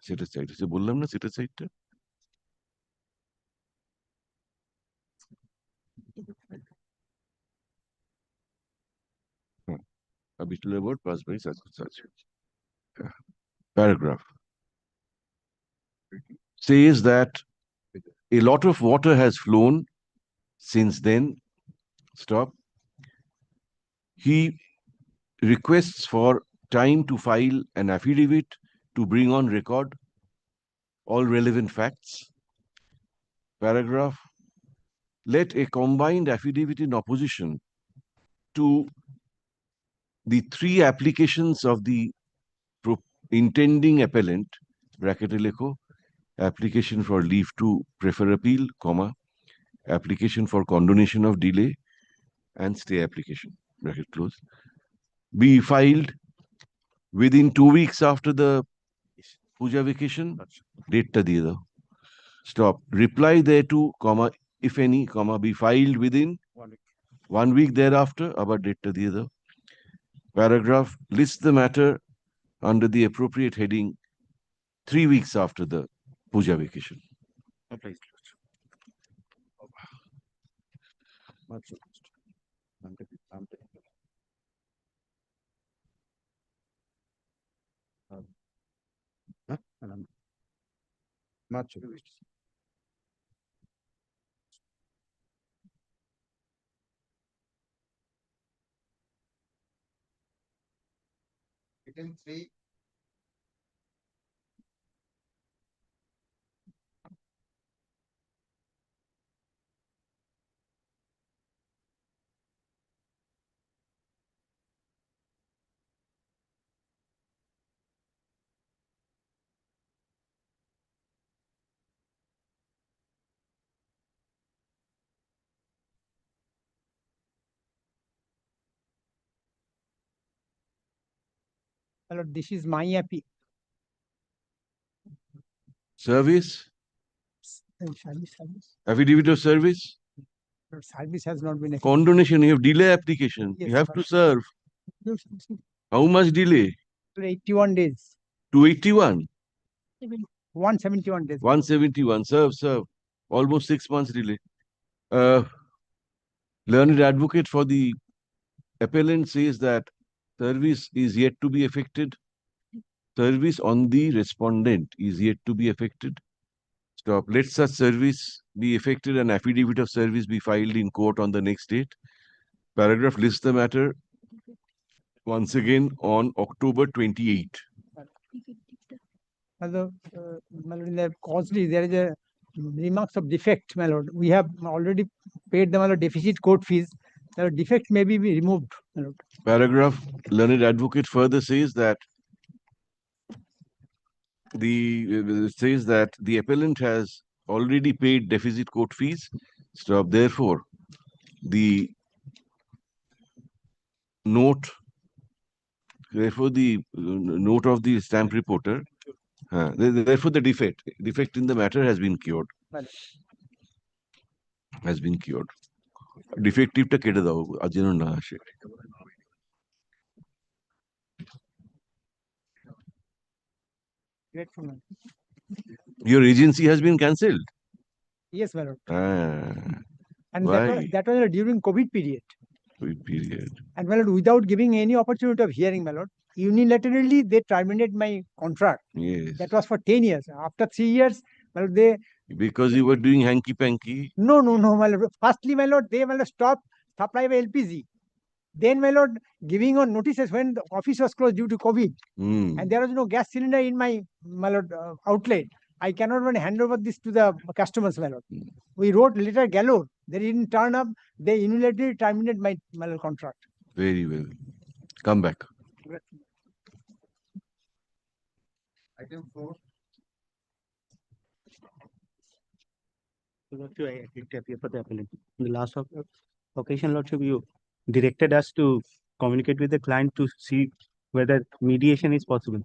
Speaker 2: set aside. বললাম না set aside টা? Arbitral award passed by such and such. Paragraph says that a lot of water has flown since then. Stop. He requests for time to file an affidavit to bring on record all relevant facts. Paragraph. Let a combined affidavit in opposition to the 3 applications of the intending appellant, bracket lekho, application for leave to prefer appeal, application for condonation of delay, and stay application, bracket close, be filed within 2 weeks after the puja vacation, date ta diye dao. Stop. Reply thereto, if any, be filed within 1 week thereafter, abar date ta diye dao. Paragraph. List the matter under the appropriate heading 3 weeks after the puja vacation.
Speaker 14: Hello, this is my appeal.
Speaker 2: Service? Affidavit of service?
Speaker 14: Service has not been.
Speaker 2: Condonation, you have delay application.
Speaker 14: Yes,
Speaker 2: You have to
Speaker 14: but-
Speaker 2: serve. How much delay?
Speaker 14: 81 days,
Speaker 2: 281,
Speaker 14: 171 days.
Speaker 2: 171. Serve. Almost 6 months delay. Learned advocate for the appellant says that service is yet to be effected. Service on the respondent is yet to be effected. Stop. Let such service be effected and affidavit of service be filed in court on the next date. Paragraph lists the matter once again on October 28.
Speaker 14: Although, my lord, in the causally, there is a remarks of defect, my lord. We have already paid them a deficit court fees. The defect may be removed, my lord.
Speaker 2: Paragraph learned advocate further says that the appellant has already paid deficit court fees. Stop. Therefore, the note of the stamp reporter, therefore the defect in the matter has been cured. Defective ta kete dao ajeno na ashe.
Speaker 14: Grateful, my lord.
Speaker 2: Your agency has been cancelled.
Speaker 14: Yes, my lord. And
Speaker 2: Why?
Speaker 14: that was during COVID period.
Speaker 2: Period.
Speaker 14: And my lord, without giving any opportunity of hearing, my lord, unilaterally they terminated my contract.
Speaker 2: Yes.
Speaker 14: That was for 10 years. After 3 years, my lord, they
Speaker 2: Because you were doing hanky panky.
Speaker 14: no, my lord. Firstly, my lord, they stopped supply of LPG. Then, my lord, giving on notices when the office was closed due to COVID, and there was no gas cylinder in my lord outlet. I cannot even hand over this to the customers, my lord. We wrote letter galore. They didn't turn up. They unilaterally terminated my lord contract.
Speaker 2: Very well. Come back.
Speaker 12: Item 4.
Speaker 15: Lordship, I agreed to appear for the appellant. In the last occasion, Lordship, you directed us to communicate with the client to see whether mediation is possible.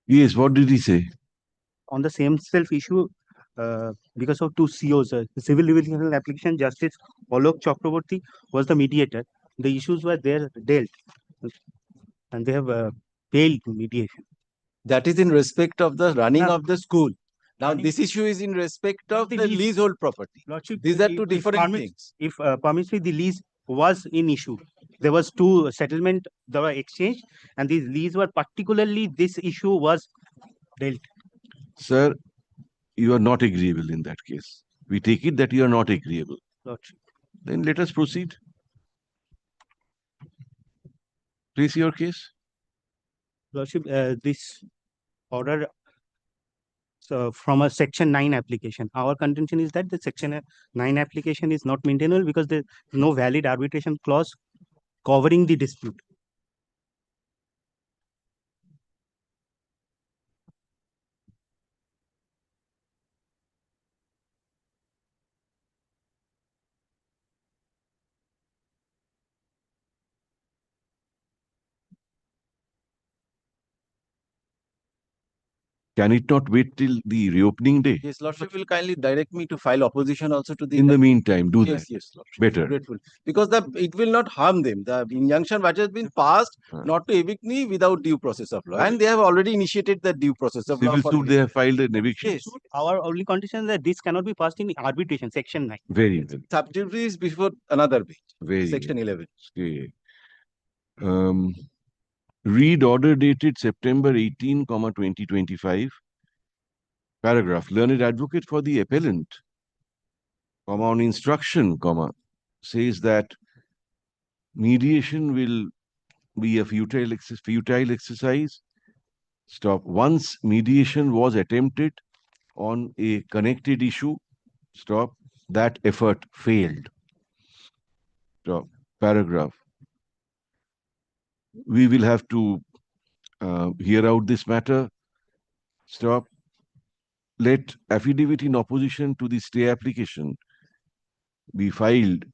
Speaker 2: Yes, what did he say?
Speaker 15: On the same self issue, because of two COs, the Civil Divisional Application Justice Alok Chakraborty was the mediator. The issues were there dealt, and they have failed to mediation.
Speaker 16: That is in respect of the running
Speaker 15: Now-
Speaker 16: of the school. Now,
Speaker 15: Running-
Speaker 16: this issue is in respect of
Speaker 15: The
Speaker 16: the
Speaker 15: lease.
Speaker 16: leasehold property.
Speaker 15: Lordship,
Speaker 16: These are
Speaker 15: if-
Speaker 16: two
Speaker 15: if
Speaker 16: different
Speaker 15: permits-
Speaker 16: things.
Speaker 15: If permits me, the lease was in issue. There was two settlement that were exchanged, and these lease were particularly this issue was dealt.
Speaker 2: Sir, you are not agreeable in that case. We take it that you are not agreeable.
Speaker 15: Lordship.
Speaker 2: Then let us proceed. Please your case.
Speaker 15: Lordship, this order from a Section 9 application. Our contention is that the Section 9 application is not maintainable because there is no valid arbitration clause covering the dispute.
Speaker 2: Can it not wait till the reopening day?
Speaker 16: Yes, Lordship will kindly direct me to file opposition also to the.
Speaker 2: In the meantime, do
Speaker 16: Yes,
Speaker 2: that.
Speaker 16: yes, Lordship.
Speaker 2: Better.
Speaker 16: Grateful. Because it will not harm them. The injunction which has been passed not to evict me without due process of law. And they have already initiated the due process of law.
Speaker 2: Civil suit, they have filed an eviction.
Speaker 16: Yes.
Speaker 15: Our only condition is that this cannot be passed in arbitration, Section 9.
Speaker 2: Very well.
Speaker 16: Subject is before another bench.
Speaker 2: Very
Speaker 16: Section
Speaker 2: well.
Speaker 16: 11.
Speaker 2: Okay. Read order dated September 18, 2025. Paragraph. Learned advocate for the appellant, on instruction, says that mediation will be a futile exercise. Stop. Once mediation was attempted on a connected issue, stop. That effort failed. Stop. Paragraph. We will have to hear out this matter. Stop. Let affidavit in opposition to the stay application be filed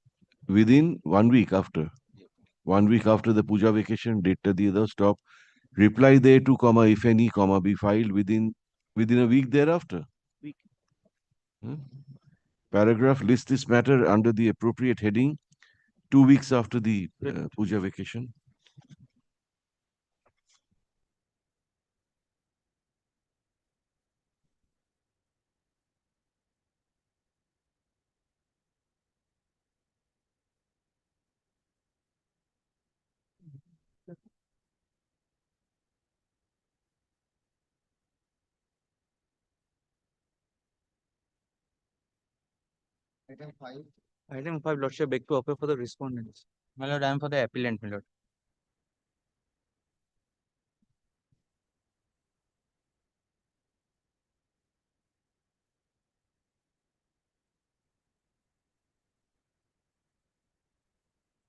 Speaker 2: within 1 week after. 1 week after the puja vacation, date the other stop. Reply thereto, comma, if any, comma, be filed within a week thereafter. Hmm? Paragraph lists this matter under the appropriate heading 2 weeks after the puja vacation.
Speaker 4: Item 5, Lordship, beg to appear for the respondents. My lord, I am for the appellant, my lord.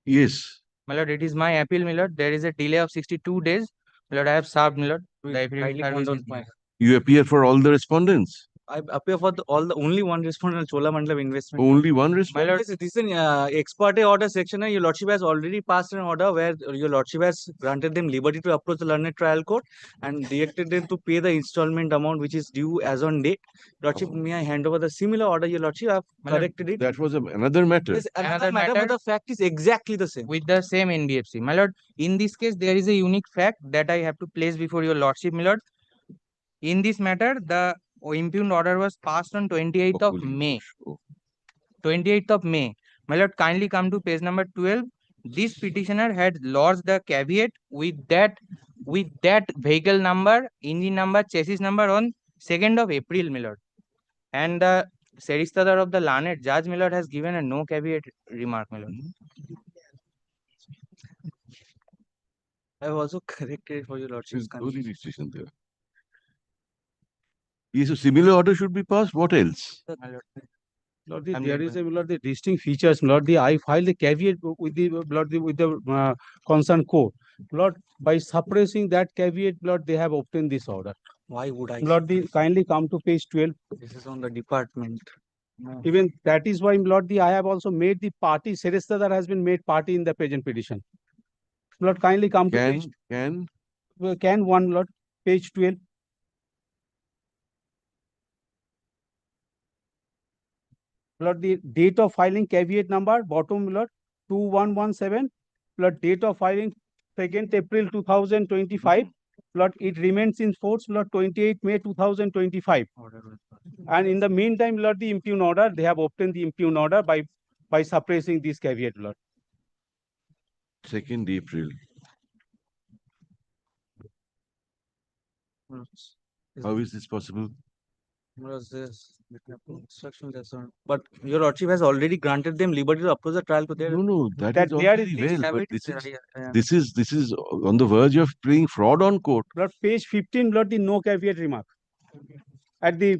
Speaker 2: Yes.
Speaker 4: My lord, it is my appeal, my lord. There is a delay of 62 days. My lord, I have served, my lord. The affidavit service is mine.
Speaker 2: You appear for all the respondents.
Speaker 4: I appear for all the only one respondent, Cholamandalam investment.
Speaker 2: Only one
Speaker 4: My
Speaker 2: respondent.
Speaker 4: lord, this is an ex parte order section. Your lordship has already passed an order where your lordship has granted them liberty to approach the learned trial court and directed them to pay the installment amount which is due as on date. Lordship, may I hand over the similar order? Your lordship have corrected it.
Speaker 2: That was another matter.
Speaker 4: Yes, another matter, but the fact is exactly the same. With the same NBFC. My lord, in this case, there is a unique fact that I have to place before your lordship, my lord. In this matter, the impugned order was passed on 28th of May. 28th of May. My lord, kindly come to page number 12. This petitioner had lodged the caveat with that vehicle number, engine number, chassis number on 2nd of April, my lord. And the Seristadar of the learned judge, my lord, has given a no caveat remark, my lord. I have also corrected for your lordship's
Speaker 2: Registration there. Yes, a similar order should be passed. What else?
Speaker 17: Lord, there is a Lord, the distinct features. Lord, I filed the caveat with the Lord, with the concerned court. Lord, by suppressing that caveat, Lord, they have obtained this order.
Speaker 4: Why would I?
Speaker 17: Lord, kindly come to page 12.
Speaker 4: This is on the department. No.
Speaker 17: Even that is why, Lord, I have also made the party, Seristadar has been made party in the present petition. Lord, kindly come to page. Can one, Lord, page 12. Lord, the date of filing caveat number, bottom, Lord, 2117. Lord, date of filing 2nd April 2025. Lord, it remains in force, Lord, 28 May 2025. And in the meantime, Lord, the impugned order, they have obtained the impugned order by suppressing this caveat, Lord.
Speaker 2: 2nd April. How is this possible?
Speaker 4: But your lordship has already granted them liberty to approach the trial to their.
Speaker 2: No, that is all very well, but this is on the verge of playing fraud on court.
Speaker 17: Lord, page 15, Lord, the no caveat remark at the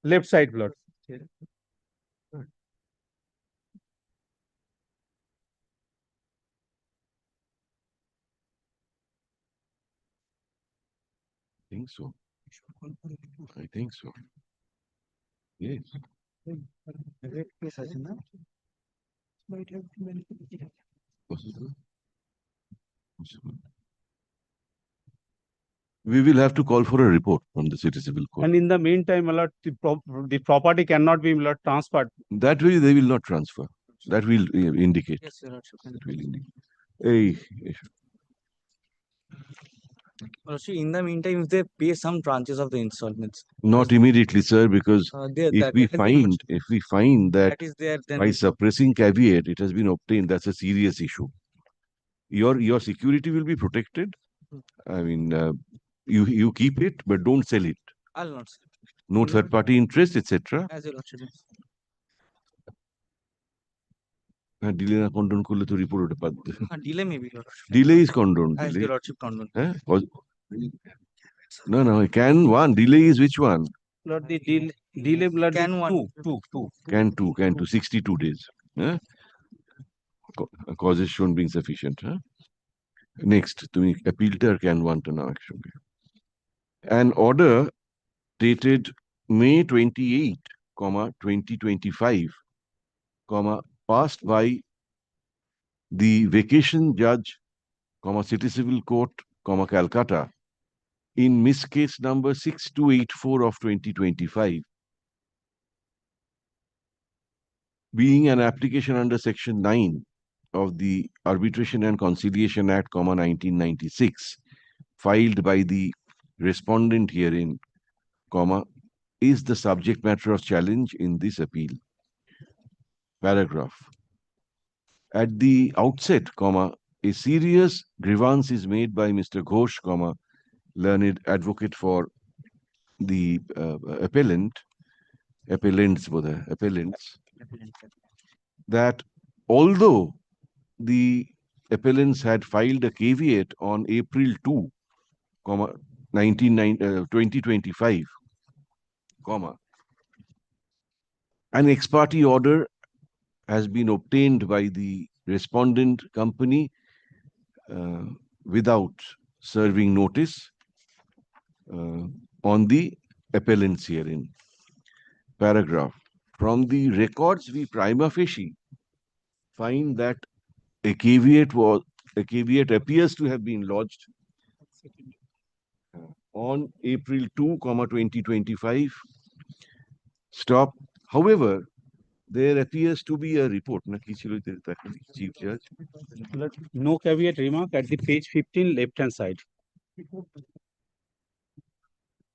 Speaker 17: left side, Lord.
Speaker 2: I think so. I think so. Yes. Possible. Possible. We will have to call for a report from the city civil court.
Speaker 17: And in the meantime, Lord, the property cannot be, Lord, transferred.
Speaker 2: That way they will not transfer. That will indicate.
Speaker 4: Yes, your lordship.
Speaker 2: That will indicate.
Speaker 4: In the meantime, if they pay some tranches of the installments.
Speaker 2: Not immediately, sir, because if we find that
Speaker 4: is there, then
Speaker 2: by suppressing caveat it has been obtained, that's a serious issue. Your security will be protected. I mean, you keep it, but don't sell it.
Speaker 4: I'll not sell it.
Speaker 2: No third party interest, etc.
Speaker 4: As your lordship.
Speaker 2: Delay na condone korle to report
Speaker 4: Delay maybe, your lordship.
Speaker 2: Delay is condoned.
Speaker 4: As your lordship condone.
Speaker 2: No, can one. Delay is which one?
Speaker 17: Lord, the delay, Lord,
Speaker 4: can one.
Speaker 2: Can two, 62 days. Causes shown being sufficient. Next, to appeal to can one to now action. An order dated May 28, 2025, passed by the vacation judge, city civil court Calcutta, in miss case number 6284 of 2025, being an application under section 9 of the Arbitration and Conciliation Act, 1996, filed by the respondent herein, is the subject matter of challenge in this appeal. Paragraph. At the outset, a serious grievance is made by Mr. Ghosh, learned advocate for the appellants, that although the appellants had filed a caveat on April 2, 2025, an ex parte order has been obtained by the respondent company without serving notice on the appellants herein. Paragraph. From the records, we prima facie find that a caveat appears to have been lodged on April 2, 2025. Stop. However, there appears to be a report. Chief Judge.
Speaker 17: No caveat remark at the page 15 left hand side.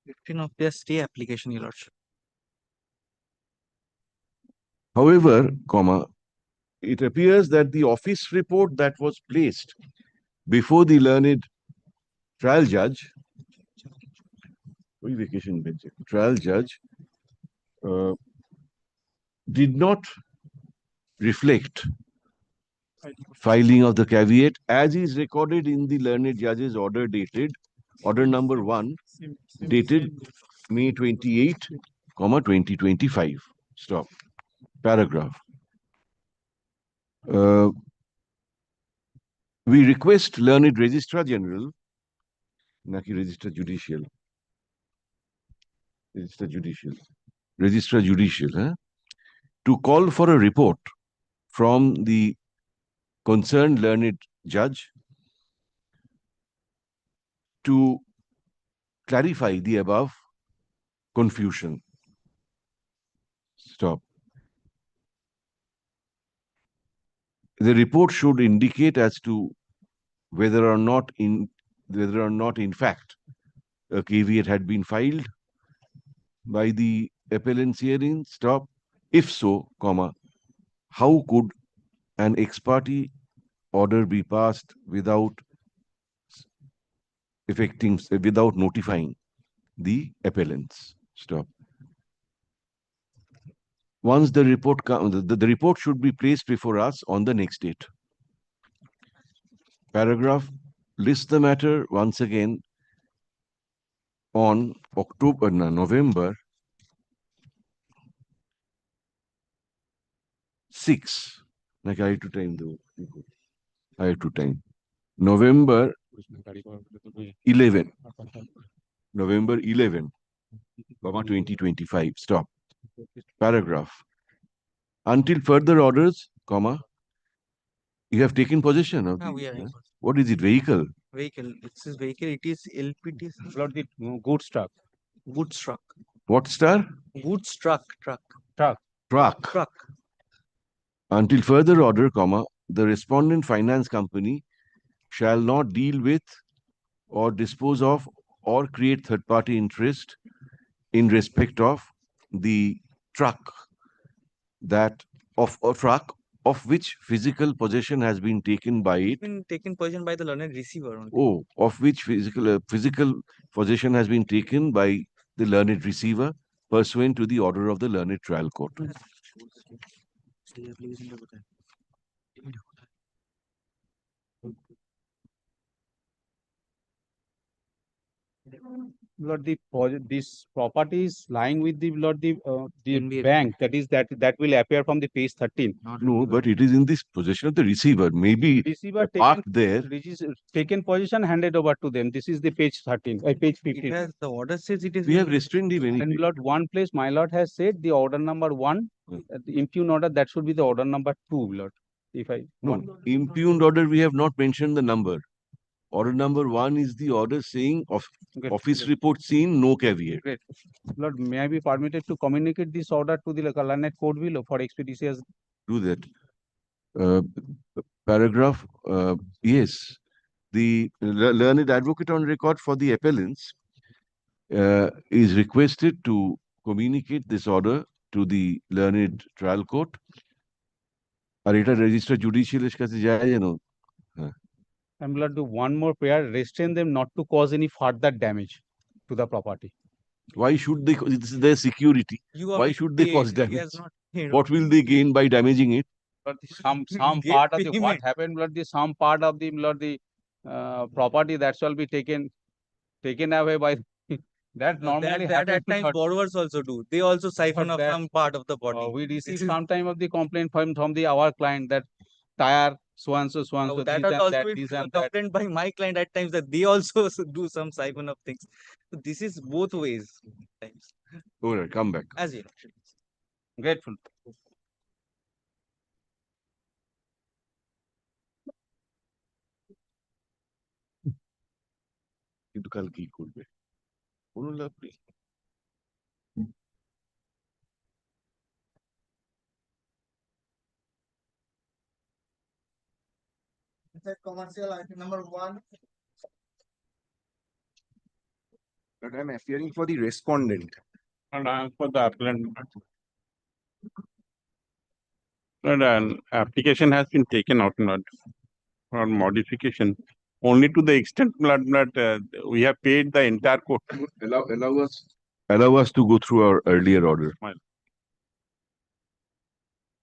Speaker 4: 15 of their stay application, Your Lordship.
Speaker 2: However, it appears that the office report that was placed before the learned trial judge, did not reflect filing of the caveat as is recorded in the learned judge's order dated, order number 1, dated May 28, 2025. Stop. Paragraph. We request learned Registrar General, Registrar Judicial, to call for a report from the concerned learned judge to clarify the above confusion. Stop. The report should indicate as to whether or not in fact a caveat had been filed by the appellants herein. Stop. If so, how could an ex parte order be passed without notifying the appellants? Stop. Once the report comes, the report should be placed before us on the next date. Paragraph. List the matter once again on November 6. Like I have to time though. I have to time. November 11. November 11, 2025. Stop. Paragraph. Until further orders, you have taken possession of what is it? Vehicle?
Speaker 4: Vehicle. It says vehicle. It is LPT.
Speaker 17: Lord, the goods truck.
Speaker 4: Goods truck.
Speaker 2: What star?
Speaker 4: Goods truck.
Speaker 2: Truck. Until further order, the respondent finance company shall not deal with or dispose of or create third-party interest in respect of the truck of which physical possession has been taken by it.
Speaker 4: Been taken possession by the learned receiver only.
Speaker 2: Oh, of which physical possession has been taken by the learned receiver pursuant to the order of the learned trial court.
Speaker 17: Lord, this property is lying with the bank. That will appear from the page 13.
Speaker 2: No, but it is in this possession of the receiver. Maybe
Speaker 17: Receiver
Speaker 2: parked there.
Speaker 17: Taken possession, handed over to them. This is the page 13, page 15.
Speaker 4: The order says it is.
Speaker 2: We have restrained him anyway.
Speaker 17: And Lord, one place, my Lord has said the order number 1, the impugned order, that should be the order number 2, Lord. If I
Speaker 2: impugned order, we have not mentioned the number Order number 1 is the order saying of
Speaker 17: Great,
Speaker 2: office
Speaker 17: great.
Speaker 2: report seen, no caveat.
Speaker 17: Great. Lord, may I be permitted to communicate this order to the learned court below for expeditious?
Speaker 2: Do that. Paragraph, yes. The learned advocate on record for the appellants is requested to communicate this order to the learned trial court. আর এটা registered judicial এর কাছে যায় যেন।
Speaker 17: And Lord, do one more prayer, restrain them not to cause any further damage to the property.
Speaker 2: Why should they? This is their security. Why should they cause damage? What will they gain by damaging it?
Speaker 17: But some part of the what happened, Lord, some part of the Lord, the property that shall be taken away by that normally
Speaker 4: that
Speaker 17: happens
Speaker 4: at times borrowers also do. They also siphon off some part of the body.
Speaker 17: We receive some time of the complaint from the our client that tire so and so.
Speaker 4: That has also been complained by my client at times that they also do some siphon of things. So this is both ways.
Speaker 2: All right, come back.
Speaker 4: As you
Speaker 17: grateful.
Speaker 2: কিন্তু কাল কি করবে? কোনো লাভ নেই।
Speaker 16: Commercial item number 1.
Speaker 18: But I'm appearing for the respondent.
Speaker 19: And I'm for the appellant. But an application has been taken out not for modification only to the extent that we have paid the entire court.
Speaker 2: Allow us to go through our earlier order.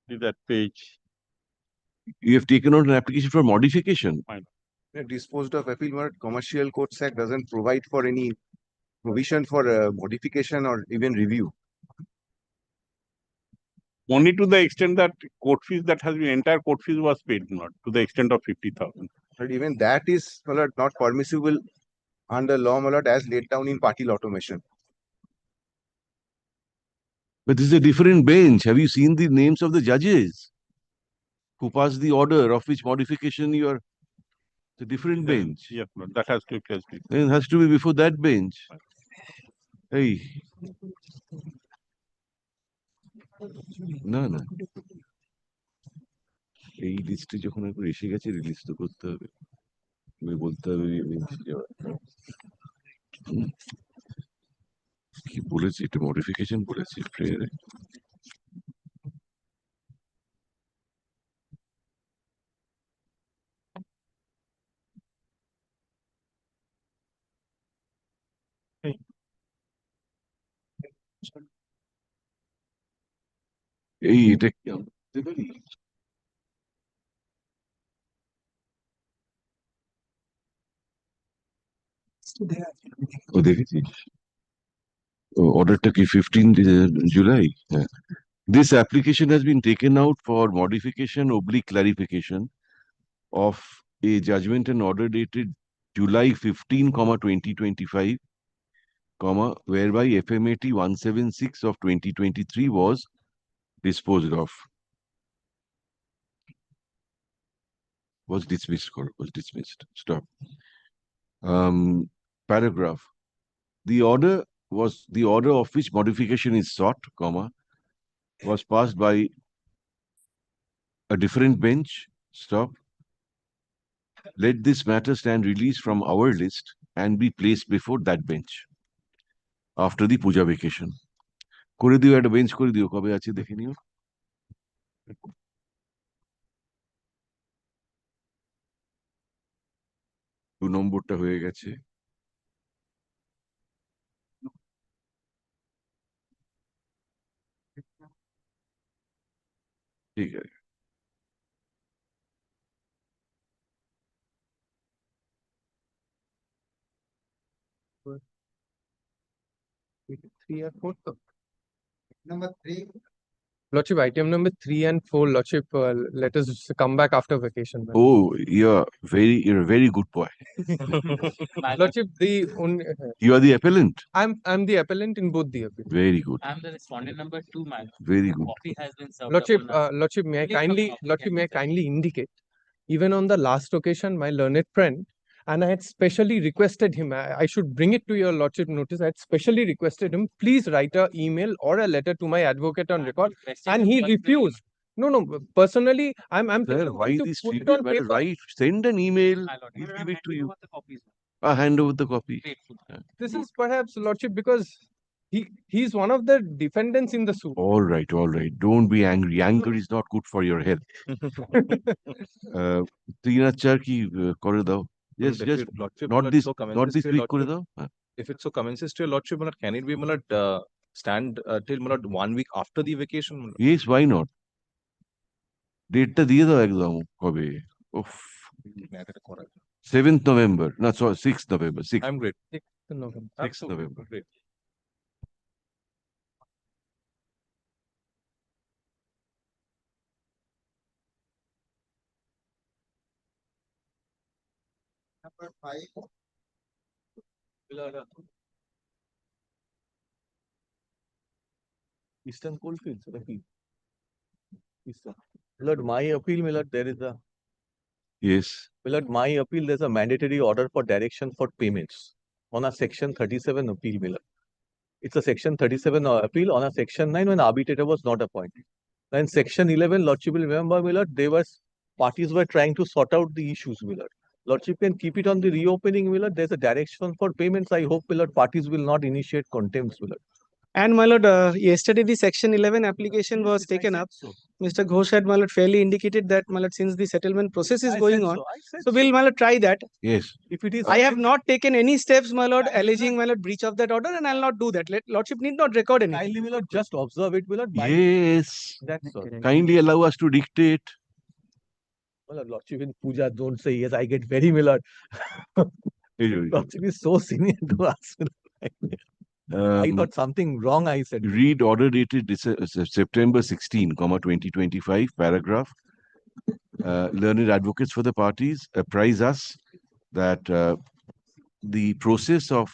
Speaker 19: See that page.
Speaker 2: You have taken out an application for modification.
Speaker 18: Disposed of appeal, but Commercial Courts Act doesn't provide for any provision for modification or even review.
Speaker 19: Only to the extent that court fees that has been entire court fees was paid, not to the extent of 50,000.
Speaker 18: But even that is not permissible under law, as laid down in party automation.
Speaker 2: But this is a different bench. Have you seen the names of the judges who passed the order of which modification you are? It's a different bench.
Speaker 19: Yeah, that has to be.
Speaker 2: It has to be before that bench. Hey. না না এই লিস্টে যখন একবার এসে গেছে release তো করতে হবে, বলতে হবে কি বলেছি, এটা মডিফিকেশন বলেছি প্রেয়ারে। এই এটা কি আমরা বুঝতে পারি? ও দেখেছিস অর্ডারটা কি 15 July? হ্যাঁ। This application has been taken out for modification/clarification of a judgment and order dated July 15, 2025, whereby FMAT 176 of 2023 was disposed of. Was dismissed. Stop. Paragraph. The order of which modification is sought, was passed by a different bench. Stop. Let this matter stand released from our list and be placed before that bench after the puja vacation. করে দিও, একটা bench করে দিও, কবে আছে দেখে নিও। 2 নম্বরটা হয়ে গেছে। ঠিক আছে।
Speaker 16: Number 3.
Speaker 5: Lordship, item number 3 and 4, Lordship, let us come back after vacation.
Speaker 2: Oh, you're a very good boy.
Speaker 5: Lordship,
Speaker 2: You are the appellant.
Speaker 5: I'm the appellant in both the appeals.
Speaker 2: Very good.
Speaker 20: I'm the respondent number 2, man.
Speaker 2: Very good.
Speaker 20: Copy has been served.
Speaker 5: Lordship, may I kindly indicate, even on the last occasion, my learned friend and I had specially requested him, I should bring it to your lordship notice, I had specially requested him, please write a email or a letter to my advocate on record, and he refused. No, personally, I'm
Speaker 2: Sir, why this trivial matter? Write, send an email, we'll give it to you. Hand over the copy.
Speaker 5: This is perhaps, lordship, because he's one of the defendants in the suit.
Speaker 2: All right. Don't be angry. Anger is not good for your health. Teenager ki kore dao. Yes, just not this week kore dao.
Speaker 21: If it so commences to your lordship, can it be stand till 1 week after the vacation?
Speaker 2: Yes, why not? Date ta diye dao exam kobe. 7th November. No, sorry, 6th November. 6th.
Speaker 21: I'm great.
Speaker 5: 6th November.
Speaker 2: 6th November.
Speaker 21: Great.
Speaker 7: Number 5.
Speaker 11: Eastern Coalfields, appeal. Eastern. Lord, my appeal, Lord, there is a.
Speaker 2: Yes.
Speaker 11: Lord, my appeal, there's a mandatory order for direction for payments on a section 37 appeal, Lord. It's a section 37 appeal on a section 9 when arbitrator was not appointed. Then section 11, Lordship will remember, Lord, parties were trying to sort out the issues, Lord. Lordship can keep it on the reopening, Lord. There's a direction for payments. I hope, Lord, parties will not initiate contempts, Lord.
Speaker 17: And my lord, yesterday the section 11 application was taken up. Mr. Ghosh had, my lord, fairly indicated that, my lord, since the settlement process is going on, so we'll, my lord, try that.
Speaker 2: Yes.
Speaker 11: If it is,
Speaker 17: I have not taken any steps, my lord, alleging, my lord, breach of that order, and I'll not do that. Lordship need not record anything.
Speaker 11: Kindly, my lord, just observe it, my lord.
Speaker 2: Yes.
Speaker 11: That's all.
Speaker 2: Kindly allow us to dictate.
Speaker 11: Well, Lordship in puja, don't say yes. I get very, my lord. Lordship is so senior to us. I thought something wrong, I said.
Speaker 2: Read order dated September 16, 2025, paragraph. Learned advocates for the parties apprise us that the process of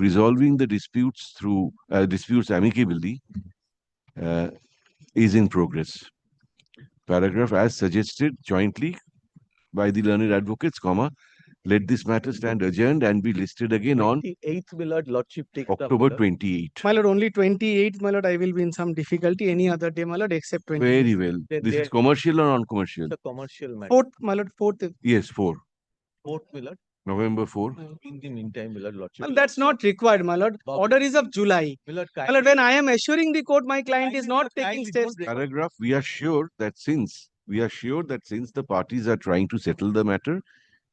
Speaker 2: resolving the disputes through disputes amicably is in progress. Paragraph as suggested jointly by the learned advocates, let this matter stand adjourned and be listed again on
Speaker 11: 28th, my lord, Lordship takes
Speaker 2: October 28th.
Speaker 17: My lord, only 28th, my lord, I will be in some difficulty. Any other day, my lord, except 28th.
Speaker 2: Very well. This is commercial or non-commercial?
Speaker 11: It's a commercial matter.
Speaker 17: 4th, my lord, 4th.
Speaker 2: Yes, 4.
Speaker 11: 4th, my lord.
Speaker 2: November 4.
Speaker 11: In the meantime, my lord, Lordship.
Speaker 17: Well, that's not required, my lord. Order is of July.
Speaker 11: My lord,
Speaker 17: My lord, when I am assuring the court, my client is not taking steps.
Speaker 2: Paragraph, we are sure that since the parties are trying to settle the matter,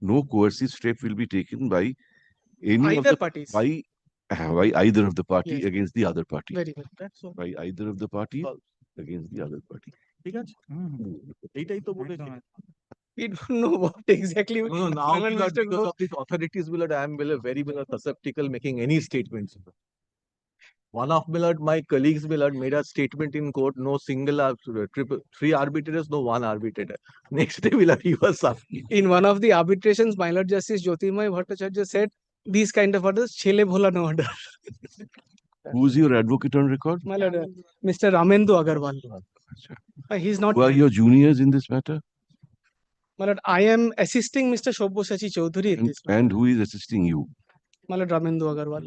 Speaker 2: no coercive step will be taken by any
Speaker 17: Either
Speaker 2: of the
Speaker 17: parties.
Speaker 2: by either of the party
Speaker 17: Yes.
Speaker 2: against the other party.
Speaker 17: Very well.
Speaker 11: That's all.
Speaker 2: By either of the party against the other party.
Speaker 11: ঠিক আছে এইটাই তো বলেছি
Speaker 17: We don't know what exactly.
Speaker 11: no now
Speaker 17: My lord,
Speaker 11: because
Speaker 17: Mr.
Speaker 11: of these authorities will I am very susceptible making any statements. One of my colleagues made a statement in court, no single three arbitrators, no one arbitrator. Next day he was up.
Speaker 17: In one of the arbitrations, my lord Justice Jyotirmoy Bhattacharya said these kind of orders, chele bhola no order.
Speaker 2: Who's your advocate on record?
Speaker 17: My lord, Mr. Ramendu Agarwal. He's not.
Speaker 2: Who are your juniors in this matter?
Speaker 17: My lord, I am assisting Mr. Shobhoshachi Chaudhary in this matter.
Speaker 2: And who is assisting you?
Speaker 17: My lord, Ramendu Agarwal.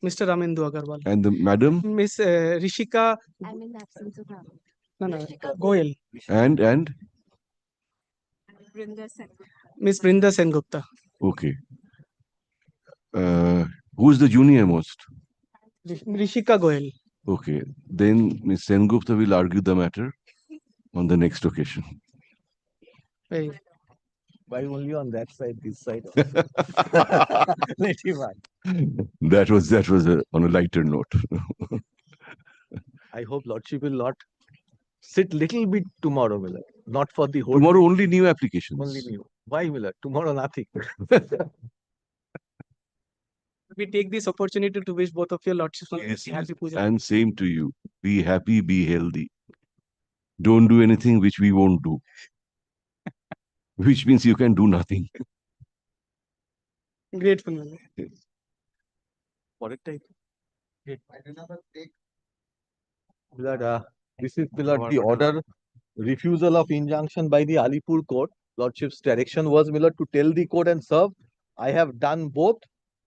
Speaker 17: Mr. Ramendu Agarwal.
Speaker 2: And the madam?
Speaker 17: Miss Rishika.
Speaker 22: I'm in the absence of
Speaker 17: No, Goyal.
Speaker 2: And
Speaker 17: Miss Brinda Sengupta.
Speaker 2: okay. Who's the junior most?
Speaker 17: Rishika Goyal.
Speaker 2: Okay. Then Ms. Sengupta will argue the matter on the next occasion.
Speaker 17: Very.
Speaker 11: Why only on that side, this side? Let him on.
Speaker 2: That was on a lighter note.
Speaker 11: I hope Lordship will not sit little bit tomorrow, Miller. Not for the whole.
Speaker 2: Tomorrow only new applications.
Speaker 11: Only new. Why, Miller? Tomorrow nothing.
Speaker 17: We take this opportunity to wish both of your lordships
Speaker 2: Yes,
Speaker 17: happy puja.
Speaker 2: and same to you. Be happy, be healthy. Don't do anything which we won't do. Which means you can do nothing.
Speaker 17: Grateful.
Speaker 11: Correct type. This is the order refusal of injunction by the Alipur court
Speaker 21: Lordship's direction was, my lord, to tell the court and serve. I have done both.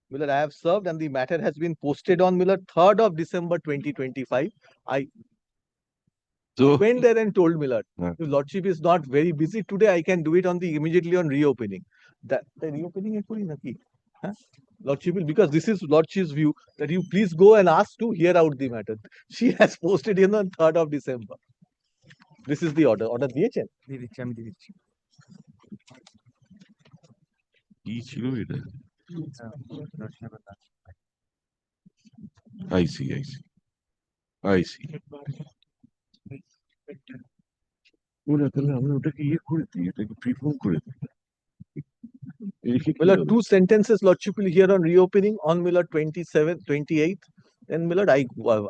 Speaker 21: My lord, I have served and the matter has been posted on, my lord, 3rd of December 2025. I went there and told, my lord, if Lordship is not very busy today, I can do it on the immediately on reopening. That the reopening is putting key. Lordship will, because this is Lordship's view that you please go and ask to hear out the matter. She has posted in on 3rd of December. This is the order. Order দিয়েছেন?
Speaker 4: আমি দিয়ে দিচ্ছি।
Speaker 2: কি ছিল এটা? I see, I see. I see. ওরা তাহলে আমরা ওটাকে ইয়ে করে দিই, এটাকে প্রিফর্ম করে দিই।
Speaker 21: My lord, 2 sentences Lordship will hear on reopening on, my lord, 27th, 28th. Then, my lord,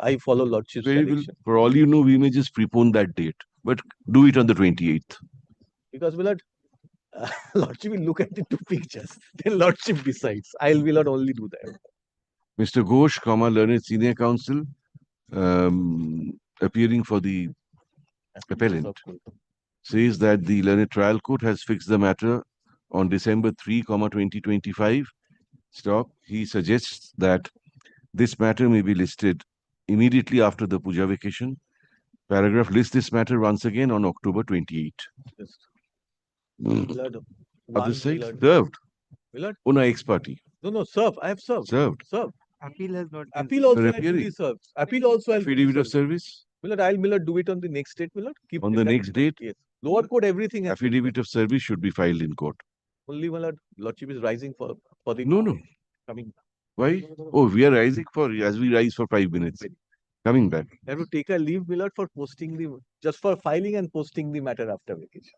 Speaker 21: I follow Lordship's
Speaker 2: Very well.
Speaker 21: direction.
Speaker 2: For all you know, we may just prepone that date, but do it on the 28th.
Speaker 21: Because, my lord, Lordship will look at the 2 pictures. Then Lordship decides. Will not only do that.
Speaker 2: Mr. Ghosh, learned senior counsel, appearing for the appellant, says that the learned trial court has fixed the matter on December 3, 2025. Stop. He suggests that this matter may be listed immediately after the Puja vacation. Paragraph lists this matter once again on October 28.
Speaker 21: Yes.
Speaker 2: Other
Speaker 21: One,
Speaker 2: side,
Speaker 21: my lord.
Speaker 2: served.
Speaker 21: My lord.
Speaker 2: Una ex party.
Speaker 21: No, serve. I have served.
Speaker 2: Served.
Speaker 21: Served.
Speaker 4: Appeal has not been.
Speaker 21: Appeal also
Speaker 2: But
Speaker 21: has to be
Speaker 2: appearing.
Speaker 21: served. Appeal also has to be
Speaker 2: Affidavit of
Speaker 21: served.
Speaker 2: service.
Speaker 21: My lord, my lord, do it on the next date, my lord. Keep
Speaker 2: On
Speaker 21: it
Speaker 2: the
Speaker 21: that-
Speaker 2: next date,
Speaker 21: Yes. Lower court, everything has to be
Speaker 2: affidavit of service should be filed in court.
Speaker 21: only, my lord, Lordship is rising for the
Speaker 2: No.
Speaker 21: coming.
Speaker 2: Why? Oh, we are rising for, as we rise for 5 minutes. Coming back.
Speaker 21: I have to take a leave, my lord, for posting just for filing and posting the matter after vacation.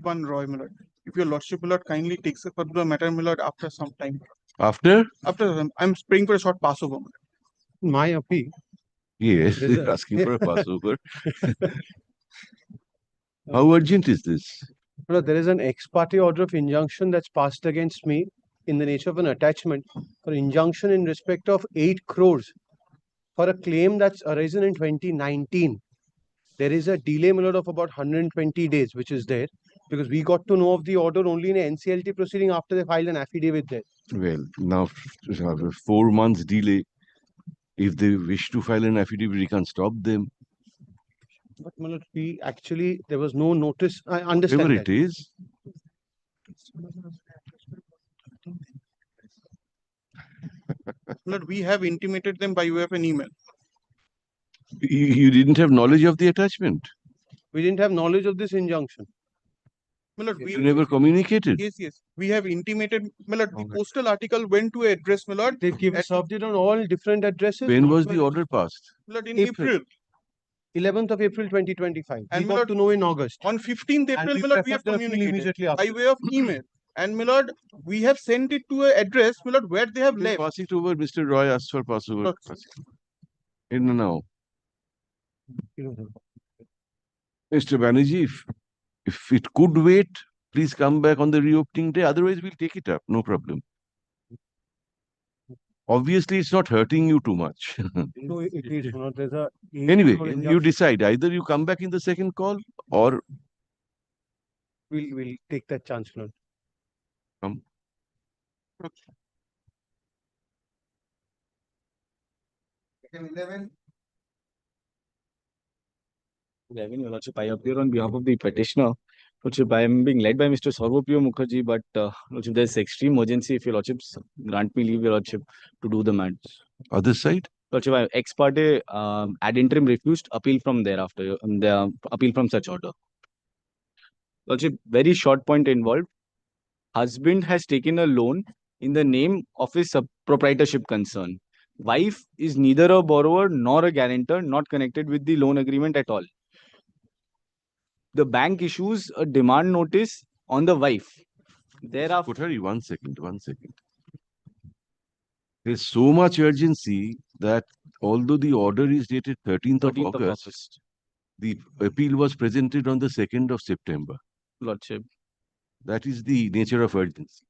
Speaker 6: One Roy, my lord. If your lordship, my lord, kindly takes a particular matter, my lord, after some time.
Speaker 2: After?
Speaker 6: I'm praying for a short Passover.
Speaker 17: My appeal.
Speaker 2: Yes,
Speaker 17: There's
Speaker 2: you're
Speaker 17: a-
Speaker 2: asking for a Passover. How urgent is this?
Speaker 17: No, there is an ex parte order of injunction that's passed against me in the nature of an attachment for injunction in respect of 8 crores for a claim that's arisen in 2019. There is a delay, my lord, of about 120 days, which is there, because we got to know of the order only in a NCLT proceeding after they filed an affidavit there.
Speaker 2: Well, now 4 months delay. If they wish to file an affidavit, we can stop them.
Speaker 17: But my lord, there was no notice. I understand
Speaker 2: Whatever
Speaker 17: that.
Speaker 2: it is.
Speaker 6: Lord, we have intimated them by way of an email.
Speaker 2: You didn't have knowledge of the attachment.
Speaker 17: We didn't have knowledge of this injunction.
Speaker 6: My lord,
Speaker 2: You never communicated.
Speaker 6: Yes. We have intimated, my lord, the postal article went to address, my lord.
Speaker 17: They've served it on all different addresses.
Speaker 2: When was the order passed?
Speaker 6: My lord, in April.
Speaker 17: 11th of April 2025.
Speaker 6: And
Speaker 17: We
Speaker 6: my
Speaker 17: got
Speaker 6: lord,
Speaker 17: to know in August.
Speaker 6: On 15th April,
Speaker 17: we
Speaker 6: my lord, we have
Speaker 17: preferred the appeal
Speaker 6: communicated
Speaker 17: immediately
Speaker 6: by
Speaker 17: after.
Speaker 6: way of email. And my lord, we have sent it to an address, my lord, where they have
Speaker 2: We'll
Speaker 6: left.
Speaker 2: pass it over. Mr. Roy asked for Passover. In now. Mr. Banerjee, if it could wait, please come back on the reopening day. Otherwise, we'll take it up. No problem. Obviously, it's not hurting you too much.
Speaker 17: No, it is not. There's a
Speaker 2: Anyway, you decide. Either you come back in the second call or
Speaker 17: we'll take that chance, Lord.
Speaker 2: come.
Speaker 18: Item 11.
Speaker 4: 11, Your Lordship, I appear on behalf of the petitioner. Lordship, I am being led by Mr. Sarvopriya Mukherjee, but Lordship, there is extreme urgency. If Your Lordship grant me leave, Your Lordship, to do the matters.
Speaker 2: Other side?
Speaker 4: Lordship, I ex parte ad interim refused appeal from thereafter, the appeal from such order. Lordship, very short point involved. Husband has taken a loan in the name of his proprietorship concern. Wife is neither a borrower nor a guarantor, not connected with the loan agreement at all. The bank issues a demand notice on the wife. Thereafter,
Speaker 2: Kothari, one second. There's so much urgency that although the order is dated 13th of August, the appeal was presented on the 2nd of September.
Speaker 4: Lordship.
Speaker 2: That is the nature of urgency.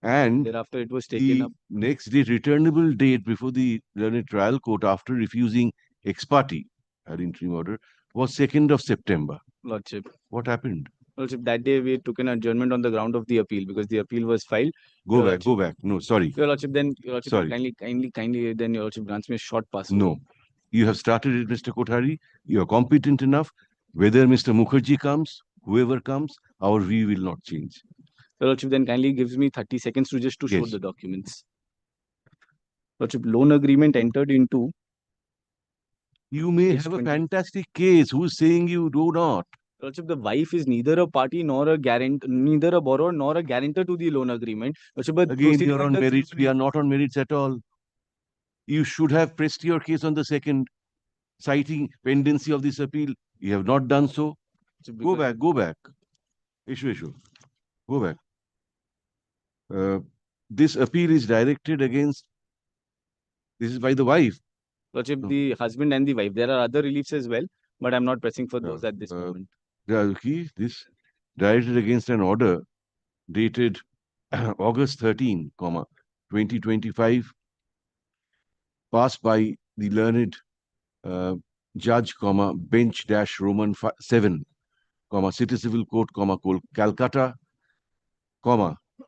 Speaker 2: And
Speaker 4: thereafter it was taken up.
Speaker 2: Next day, returnable date before the learned trial court after refusing ex parte, ad interim order, was 2nd of September.
Speaker 4: Lordship.
Speaker 2: What happened?
Speaker 4: Lordship, that day we took an adjournment on the ground of the appeal because the appeal was filed.
Speaker 2: Go back. No, sorry.
Speaker 4: Your Lordship, then Your Lordship,
Speaker 2: Sorry.
Speaker 4: kindly, then Your Lordship grants me a short pass.
Speaker 2: No. You have started it, Mr. Kothari. You are competent enough. Whether Mr. Mukherjee comes, whoever comes, our view will not change.
Speaker 4: Your Lordship, then kindly gives me 30 seconds to just show the documents. Lordship, loan agreement entered into.
Speaker 2: You may have a fantastic case. Who's saying you do not?
Speaker 4: Lordship, the wife is neither a party nor a guarantor, neither a borrower nor a guarantor to the loan agreement. Lordship, but
Speaker 2: again, you're on merits. We are not on merits at all. You should have pressed your case on the 2nd, citing pendency of this appeal. You have not done so. Go back. Issue. Go back. This appeal is directed against. This is by the wife.
Speaker 4: Lordship, the husband and the wife. There are other reliefs as well, but I'm not pressing for those at this moment.
Speaker 2: This directed against an order dated August 13, 2025, passed by the learned judge, bench Roman 7, City Civil Court, Calcutta,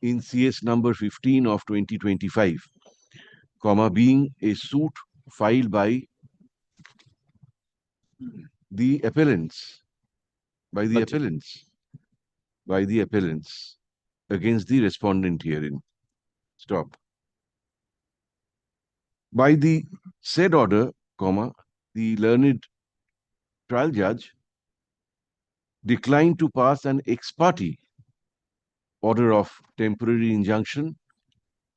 Speaker 2: in CS number 15 of 2025, being a suit filed by the appellants, against the respondent herein. Stop. By the said order, the learned trial judge declined to pass an ex parte order of temporary injunction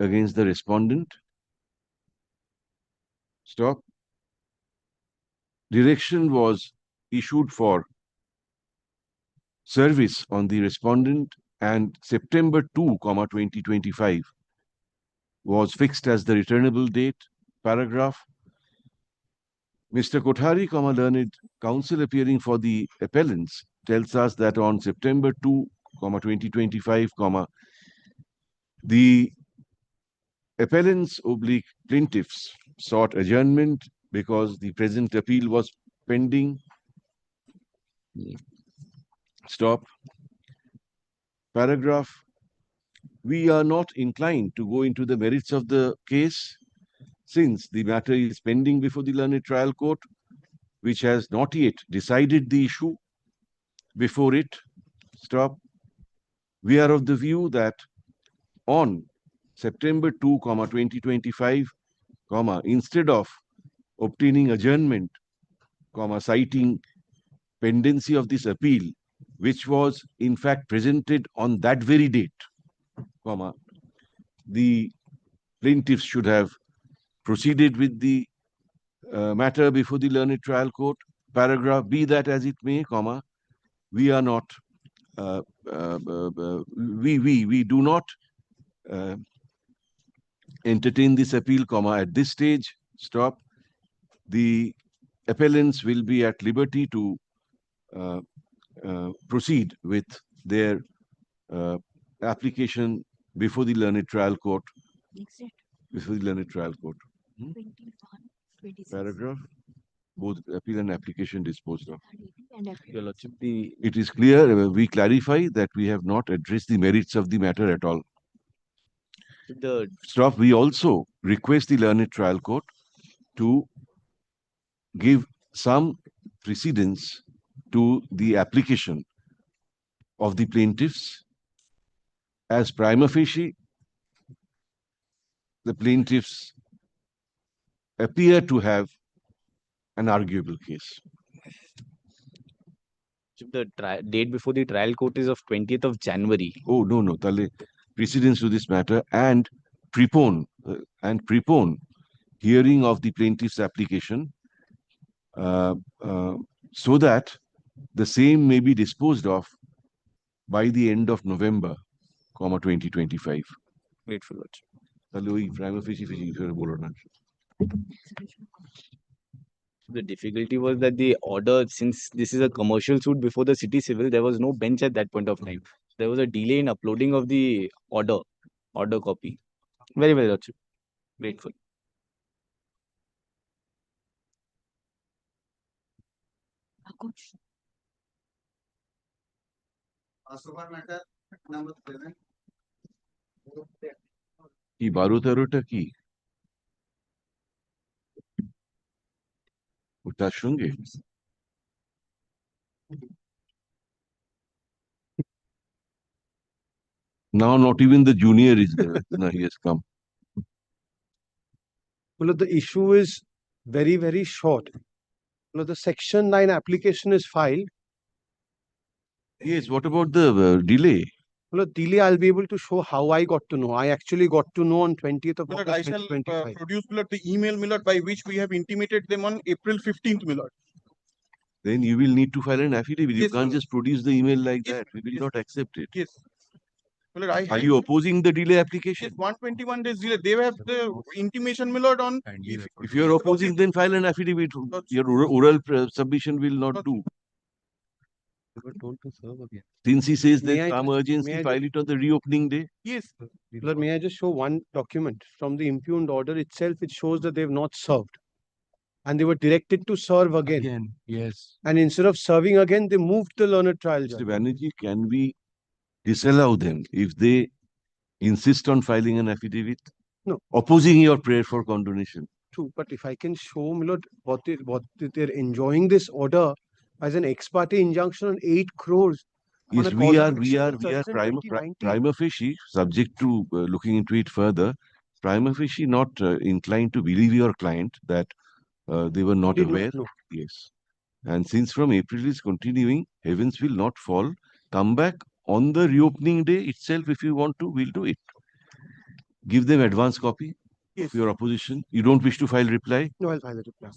Speaker 2: against the respondent. Stop. Direction was issued for service on the respondent, and September 2, 2025 was fixed as the returnable date. Paragraph. Mr. Kothari, learned counsel appearing for the appellants tells us that on September 2, 2025, the appellants / plaintiffs sought adjournment because the present appeal was pending. Stop. Paragraph. We are not inclined to go into the merits of the case since the matter is pending before the learned trial court, which has not yet decided the issue before it. Stop. We are of the view that on September 2, 2025, instead of obtaining adjournment, citing pendency of this appeal, which was in fact presented on that very date, the plaintiffs should have proceeded with the matter before the learned trial court. Paragraph. Be that as it may, we are not, we do not entertain this appeal, at this stage. Stop. The appellants will be at liberty to proceed with their application before the learned trial court. Before the learned trial court. Paragraph. Both appeal and application disposed of.
Speaker 4: Your Lordship,
Speaker 2: It is clear, we clarify that we have not addressed the merits of the matter at all. Stop. We also request the learned trial court to give some precedence to the application of the plaintiffs, as prima facie the plaintiffs appear to have an arguable case.
Speaker 4: The date before the trial court is of 20th of January.
Speaker 2: Oh, no. Tale precedence to this matter and prepone hearing of the plaintiff's application so that the same may be disposed of by the end of November, 2025.
Speaker 4: Grateful, Lordship.
Speaker 2: Prima facie bolo na.
Speaker 4: The difficulty was that the order, since this is a commercial suit before the city civil, there was no bench at that point of time. There was a delay in uploading of the order copy. Very well, Lordship. Grateful.
Speaker 2: কি 12-13টা কি ওটার সঙ্গে now not even the junior is there. No, he has come.
Speaker 8: Well, the issue is very, very short. The Section 9 application is filed.
Speaker 2: Yes, what about the delay?
Speaker 8: Well, delay, I'll be able to show how I got to know. I actually got to know on 20th of
Speaker 6: Millard,
Speaker 8: August
Speaker 6: I shall
Speaker 8: 2025.
Speaker 6: produce Millard, the email Millard, by which we have intimated them on April 15th, Millard.
Speaker 2: Then you will need to file an affidavit. You
Speaker 6: Yes,
Speaker 2: can't
Speaker 6: sir.
Speaker 2: just produce the email like
Speaker 6: Yes,
Speaker 2: that. We will
Speaker 6: yes.
Speaker 2: not accept it.
Speaker 6: Yes. Millard,
Speaker 2: Are you opposing the delay application?
Speaker 6: Yes, 121 days delay. They have the intimation, Millard, on.
Speaker 2: If you are opposing, then file an affidavit. Your oral submission will not do.
Speaker 8: Told to serve again.
Speaker 2: Since he says
Speaker 8: May
Speaker 2: there's
Speaker 8: I
Speaker 2: some
Speaker 8: just-
Speaker 2: urgency,
Speaker 8: may I
Speaker 2: file it on the reopening day.
Speaker 6: Yes.
Speaker 8: Lord, may I just show one document from the impugned order itself? It shows that they have not served. And they were directed to serve again.
Speaker 2: Yes.
Speaker 8: And instead of serving again, they moved the learned trial
Speaker 2: Mr.
Speaker 8: judge.
Speaker 2: Banerjee, can we disallow them if they insist on filing an affidavit?
Speaker 8: No.
Speaker 2: Opposing your prayer for condonation.
Speaker 8: True, but if I can show, Milord, what they're enjoying this order as an ex parte injunction on 8 crores. on
Speaker 2: Yes,
Speaker 8: a
Speaker 2: we
Speaker 8: cause
Speaker 2: are
Speaker 8: of action judged in
Speaker 2: prima
Speaker 8: 2019.
Speaker 2: prima facie, subject to looking into it further, prima facie not inclined to believe your client that they were not
Speaker 8: Did not
Speaker 2: aware.
Speaker 8: know.
Speaker 2: Yes. And since from April is continuing, heavens will not fall. Come back on the reopening day itself if you want to, we'll do it. Give them advance copy
Speaker 8: Yes.
Speaker 2: of your opposition. You don't wish to file reply?
Speaker 8: No, I'll file a reply.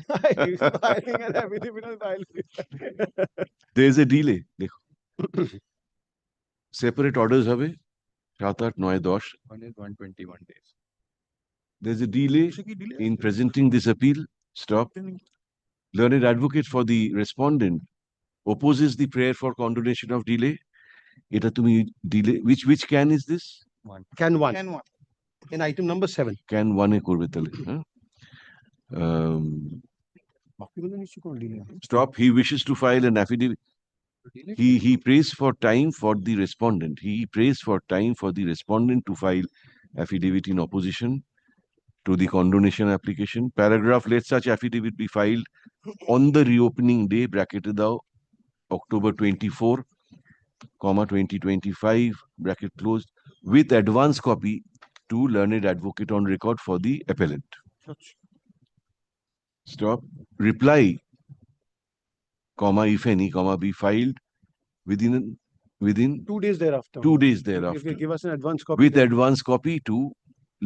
Speaker 8: Filing an affidavit and file.
Speaker 2: There is a delay. দেখো separate orders হবে 7, 8, 9, 10.
Speaker 18: 121 days.
Speaker 2: There's a delay in presenting this appeal. Stop. Learned advocate for the respondent opposes the prayer for condonation of delay. এটা তুমি delay. Which can is this?
Speaker 8: Can one. In item number 7.
Speaker 2: Can 1 এ করবে তাহলে, হ্যাঁ? Stop. He wishes to file an affidavit. He prays for time for the respondent. He prays for time for the respondent to file affidavit in opposition to the condonation application. Paragraph, let such affidavit be filed on the reopening day, bracketed thou, October 24, 2025, bracket closed, with advance copy to learned advocate on record for the appellant. Stop. Reply, if any, be filed within
Speaker 8: 2 days thereafter.
Speaker 2: 2 days
Speaker 8: If
Speaker 2: thereafter.
Speaker 8: they give us an advance copy.
Speaker 2: With advance copy to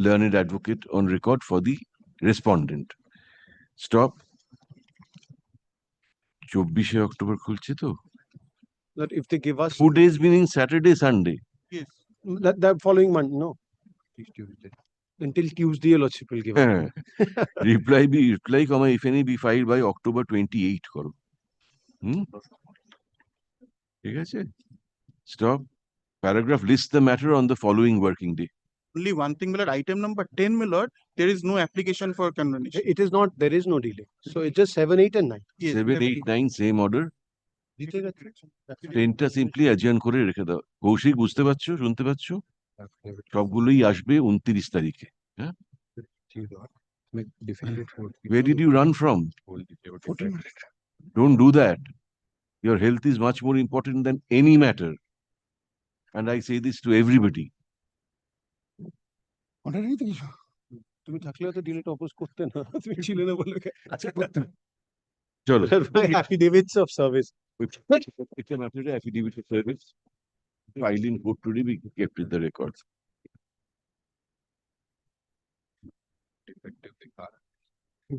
Speaker 2: learned advocate on record for the respondent. Stop. 24 October খুলছে তো?
Speaker 8: That if they give us
Speaker 2: 2 days meaning Saturday, Sunday.
Speaker 8: yes, that following month, no. Until Tuesday, your lordship will give us.
Speaker 2: Reply, if any, be filed by October 28 করো। ঠিক আছে? Stop. Paragraph lists the matter on the following working day.
Speaker 6: Only one thing, my lord, item number 10, my lord, there is no application for condonation.
Speaker 8: It is not, there is no delay. So it's just 7, 8 and 9.
Speaker 6: Yes,
Speaker 2: 7, 8, 9 same order.
Speaker 8: দিতে গেছে।
Speaker 2: 10টা simply adjourn করে রেখে দাও। কৌশিক বুঝতে পারছো, শুনতে পাচ্ছো? সবগুলোই আসবে 29 তারিখে। হ্যাঁ? Where did you run from?
Speaker 8: 14 minutes.
Speaker 2: Don't do that. Your health is much more important than any matter. And I say this to everybody.
Speaker 8: Order নিতে কিছু তুমি থাকলেও তো ডিলেট অপোজ করতে না, তুমি ছিলে না বলে আচ্ছা করতে
Speaker 2: চলো।
Speaker 8: affidavits of service.
Speaker 2: It's an affidavit of service. Filed in court today, we kept in the records.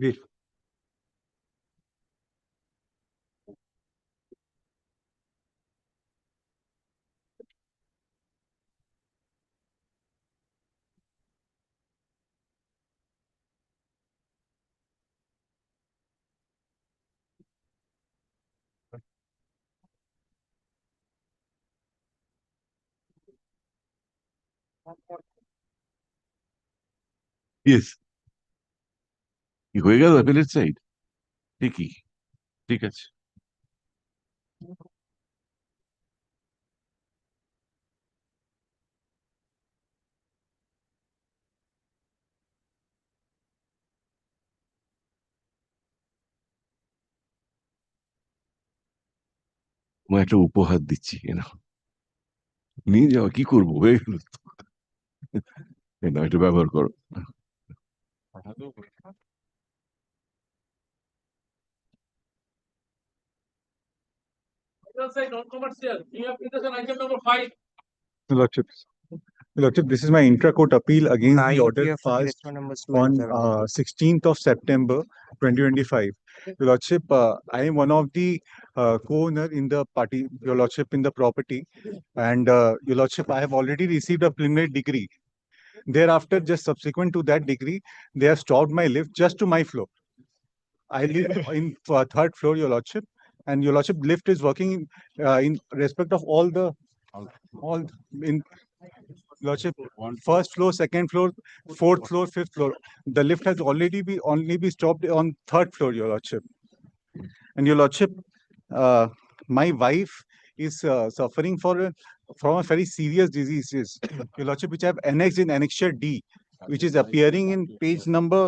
Speaker 8: Good.
Speaker 2: Yes. কি হয়ে গেল অ্যাপেলেট সাইড? ঠিকই, ঠিক আছে। আমি একটা উপহার দিচ্ছি, নিয়ে যাও, কি করবো, হয়ে গেল না, এটা ব্যবহার করো।
Speaker 13: Lordship, this is my intra-court appeal against the order passed on 16th of September 2025. Your Lordship, I am one of the co-owner in the party, Your Lordship, in the property, and Your Lordship, I have already received a preliminary degree. Thereafter, just subsequent to that degree, they have stopped my lift just to my floor. I live in 3rd floor, Your Lordship, and Your Lordship, lift is working in respect of all in Lordship, 1st floor, 2nd floor, 4th floor, 5th floor. The lift has only be stopped on 3rd floor, Your Lordship. And Your Lordship, my wife is suffering from a very serious disease, Your Lordship, which I have annexed in Annexure D, which is appearing in page number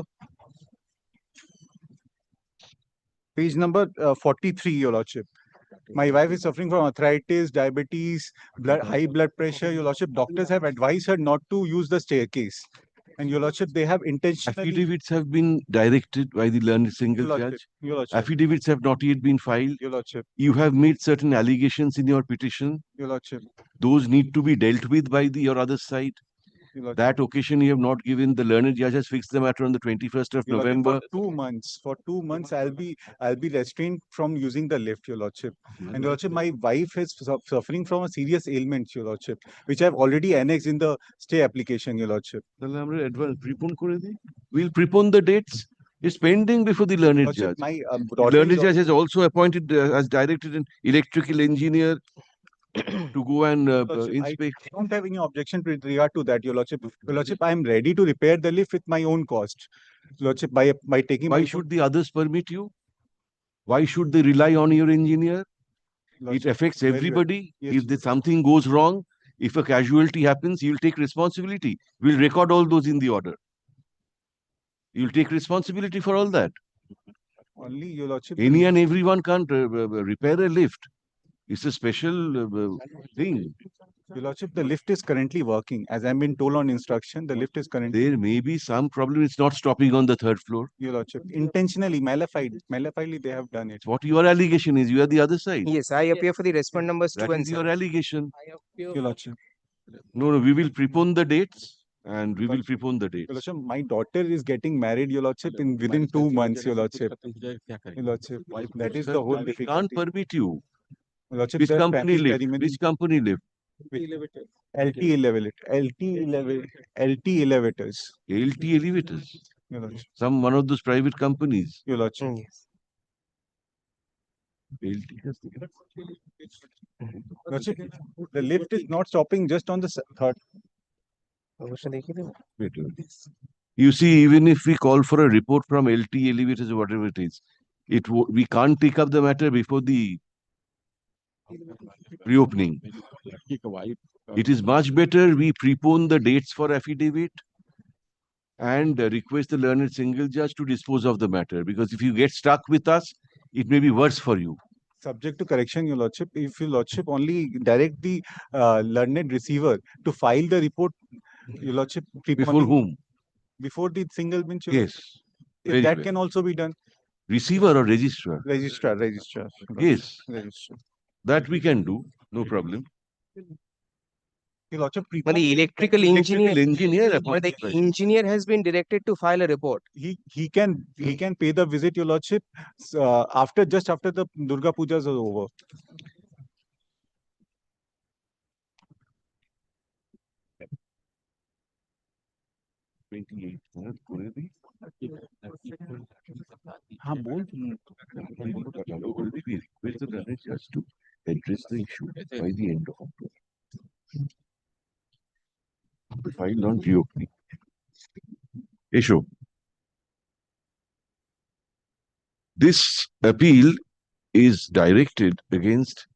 Speaker 13: 43, Your Lordship. My wife is suffering from arthritis, diabetes, high blood pressure. Your Lordship, doctors have advised her not to use the staircase. And Your Lordship, they have intentionally...
Speaker 2: Affidavits have been directed by the learned single judge.
Speaker 13: Your Lordship.
Speaker 2: Affidavits have not yet been filed.
Speaker 13: Your Lordship.
Speaker 2: You have made certain allegations in your petition.
Speaker 13: Your Lordship.
Speaker 2: Those need to be dealt with by your other side. That occasion you have not given. The learned judge has fixed the matter on the 21st of
Speaker 13: Your Lordship,
Speaker 2: November.
Speaker 13: for 2 months, I'll be restrained from using the lift, Your Lordship. And Your Lordship, my wife is suffering from a serious ailment, Your Lordship, which I've already annexed in the stay application, Your Lordship.
Speaker 2: We'll prepone the dates. It's pending before the learned
Speaker 13: Lordship,
Speaker 2: judge.
Speaker 13: my
Speaker 2: The
Speaker 13: daughter
Speaker 2: learned
Speaker 13: is
Speaker 2: judge has also appointed, has directed an electrical engineer to go and
Speaker 13: Lordship,
Speaker 2: inspect.
Speaker 13: I don't have any objection with regard to that, Your Lordship. Your Lordship, I am ready to repair the lift with my own cost. Lordship, by taking.
Speaker 2: Why should the others permit you? Why should they rely on your engineer?
Speaker 13: Lordship,
Speaker 2: It affects
Speaker 13: very well.
Speaker 2: everybody.
Speaker 13: Yes,
Speaker 2: If there's something goes wrong, if a casualty happens, you'll take responsibility. We'll record all those in the order. You'll take responsibility for all that.
Speaker 13: Only, Your Lordship.
Speaker 2: Any and everyone can't repair a lift. It's a special thing.
Speaker 13: Your Lordship, the lift is currently working. As I've been told on instruction, the lift is currently.
Speaker 2: There may be some problem. It's not stopping on the third floor.
Speaker 13: Your Lordship, intentionally, malafidely, they have done it.
Speaker 2: What your allegation is, you are the other side.
Speaker 9: Yes, I appear for the respondent numbers
Speaker 2: That
Speaker 9: 2 and
Speaker 2: is your
Speaker 9: 7.
Speaker 2: allegation.
Speaker 13: Your Lordship.
Speaker 2: No, we will prepone the dates and we will prepone the dates.
Speaker 13: Your Lordship, my daughter is getting married, Your Lordship, within 2 months, Your Lordship. Your Lordship, that is the whole
Speaker 2: We
Speaker 13: difficulty.
Speaker 2: can't permit you.
Speaker 13: Your Lordship,
Speaker 2: Which
Speaker 13: the
Speaker 2: company
Speaker 13: family
Speaker 2: lift?
Speaker 13: ceremony-
Speaker 2: Which company lift?
Speaker 13: LT elevators.
Speaker 2: LT elevators.
Speaker 13: Your Lordship.
Speaker 2: One of those private companies.
Speaker 13: Your Lordship.
Speaker 9: Yes.
Speaker 13: Lordship, the lift is not stopping just on the third.
Speaker 2: Wait. You see, even if we call for a report from LT elevators or whatever it is, we can't take up the matter before the reopening. It is much better we prepone the dates for affidavit and request the learned single judge to dispose of the matter. Because if you get stuck with us, it may be worse for you.
Speaker 13: Subject to correction, Your Lordship, if Your Lordship only direct the learned receiver to file the report, Your Lordship.
Speaker 2: Before whom?
Speaker 13: Before the single bench.
Speaker 2: Yes.
Speaker 13: If that can also be done.
Speaker 2: Receiver or registrar?
Speaker 13: Registrar.
Speaker 2: Yes.
Speaker 13: Registrar.
Speaker 2: That we can do, no problem.
Speaker 13: Your Lordship,
Speaker 9: But the electrical engineer
Speaker 2: but
Speaker 9: the engineer has been directed to file a report.
Speaker 13: He can pay the visit, Your Lordship, just after the Durga Pujas are over.
Speaker 2: Just to address the issue by the end of October. Filed on reopening. Issue. This appeal is directed against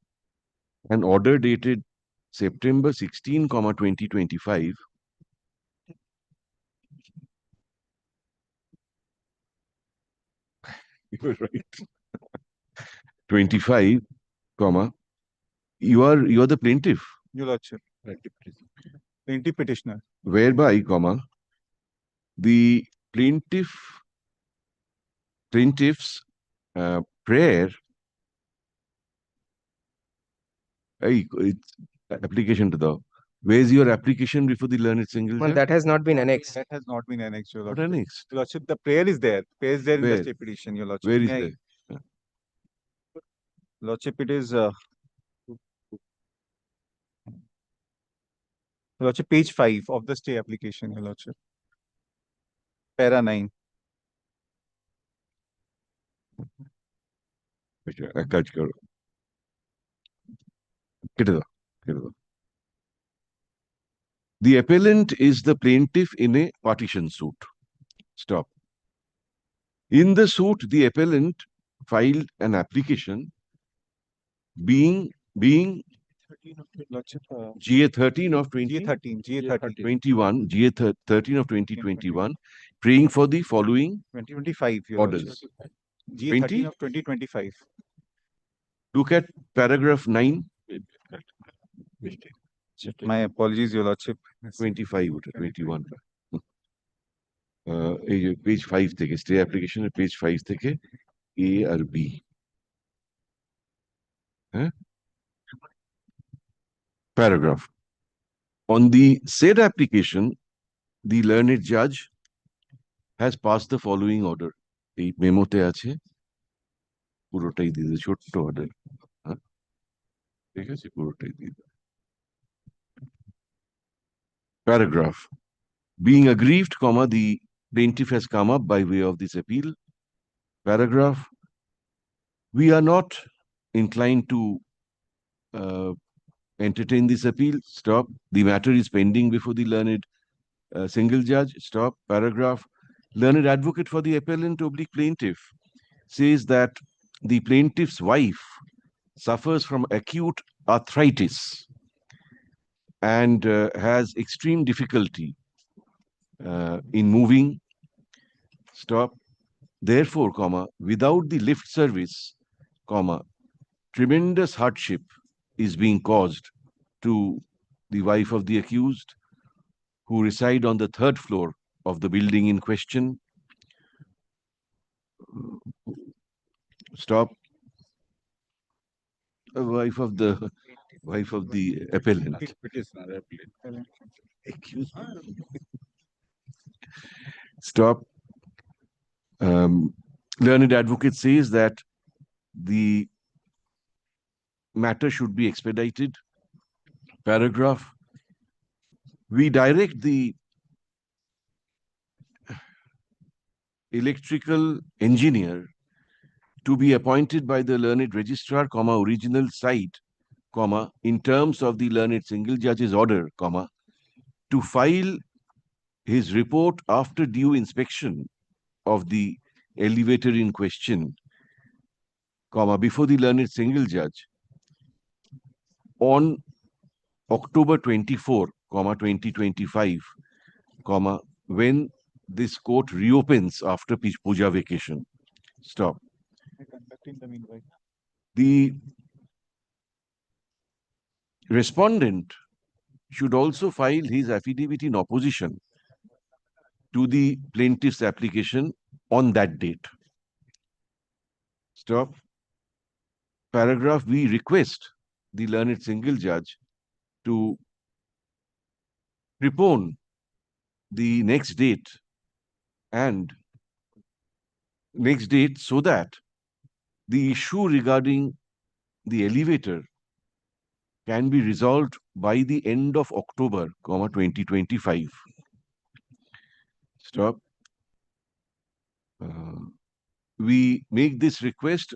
Speaker 2: an order dated September 16, 2025. You were right. 25, you are the plaintiff.
Speaker 13: Your Lordship. Plaintiff petitioner.
Speaker 2: Whereby, the plaintiff's prayer, it's application to the. Where's your application before the learned single
Speaker 9: Well,
Speaker 2: judge?
Speaker 9: that has not been annexed.
Speaker 13: That has not been annexed, Your
Speaker 2: What
Speaker 13: Lordship.
Speaker 2: annexed?
Speaker 13: Your Lordship, the prayer is there. Prayer is there in
Speaker 2: Where?
Speaker 13: the state petition, Your Lordship.
Speaker 2: Where is
Speaker 13: May I-
Speaker 2: that?
Speaker 13: Lordship, it is Lordship, page 5 of the stay application, Your Lordship. Para 9.
Speaker 2: Catch karo. Get it. The appellant is the plaintiff in a partition suit. Stop. In the suit, the appellant filed an application being
Speaker 13: Lordship,
Speaker 2: GA 13 of
Speaker 13: 13.
Speaker 2: 21, GA 13 of 2021, praying for the following
Speaker 13: 2025, Your
Speaker 2: orders.
Speaker 13: Lordship. GA
Speaker 2: 20?
Speaker 13: 13 of 2025.
Speaker 2: Look at paragraph 9.
Speaker 13: My apologies, Your Lordship.
Speaker 2: 25, 21. Page 5 থেকে stay application page 5 থেকে A or B. Paragraph. On the said application, the learned judge has passed the following order. এই মেমোতে আছে, পুরোটাই দিয়ে দিই, ছোট্ট order. ঠিক আছে, পুরোটাই দিয়ে দিই। Paragraph. Being aggrieved, comma, the plaintiff has come up by way of this appeal. Paragraph. We are not inclined to entertain this appeal. Stop. The matter is pending before the learned single judge. Stop. Paragraph. Learned advocate for the appellant oblique plaintiff says that the plaintiff's wife suffers from acute arthritis and has extreme difficulty in moving. Stop. Therefore, comma, without the lift service, comma, tremendous hardship is being caused to the wife of the accused, who reside on the 3rd floor of the building in question. Stop. Wife of the appellant. Accused. Stop. Learned advocate says that the matter should be expedited. Paragraph. We direct the electrical engineer to be appointed by the learned registrar, comma, original site, comma, in terms of the learned single judge's order, comma, to file his report after due inspection of the elevator in question, comma, before the learned single judge on October 24, comma, 2025, comma, when this court reopens after Puja vacation. Stop. The respondent should also file his affidavit in opposition to the plaintiff's application on that date. Stop. Paragraph. We request the learned single judge to prepone the next date so that the issue regarding the elevator can be resolved by the end of October, comma, 2025. Stop. We make this request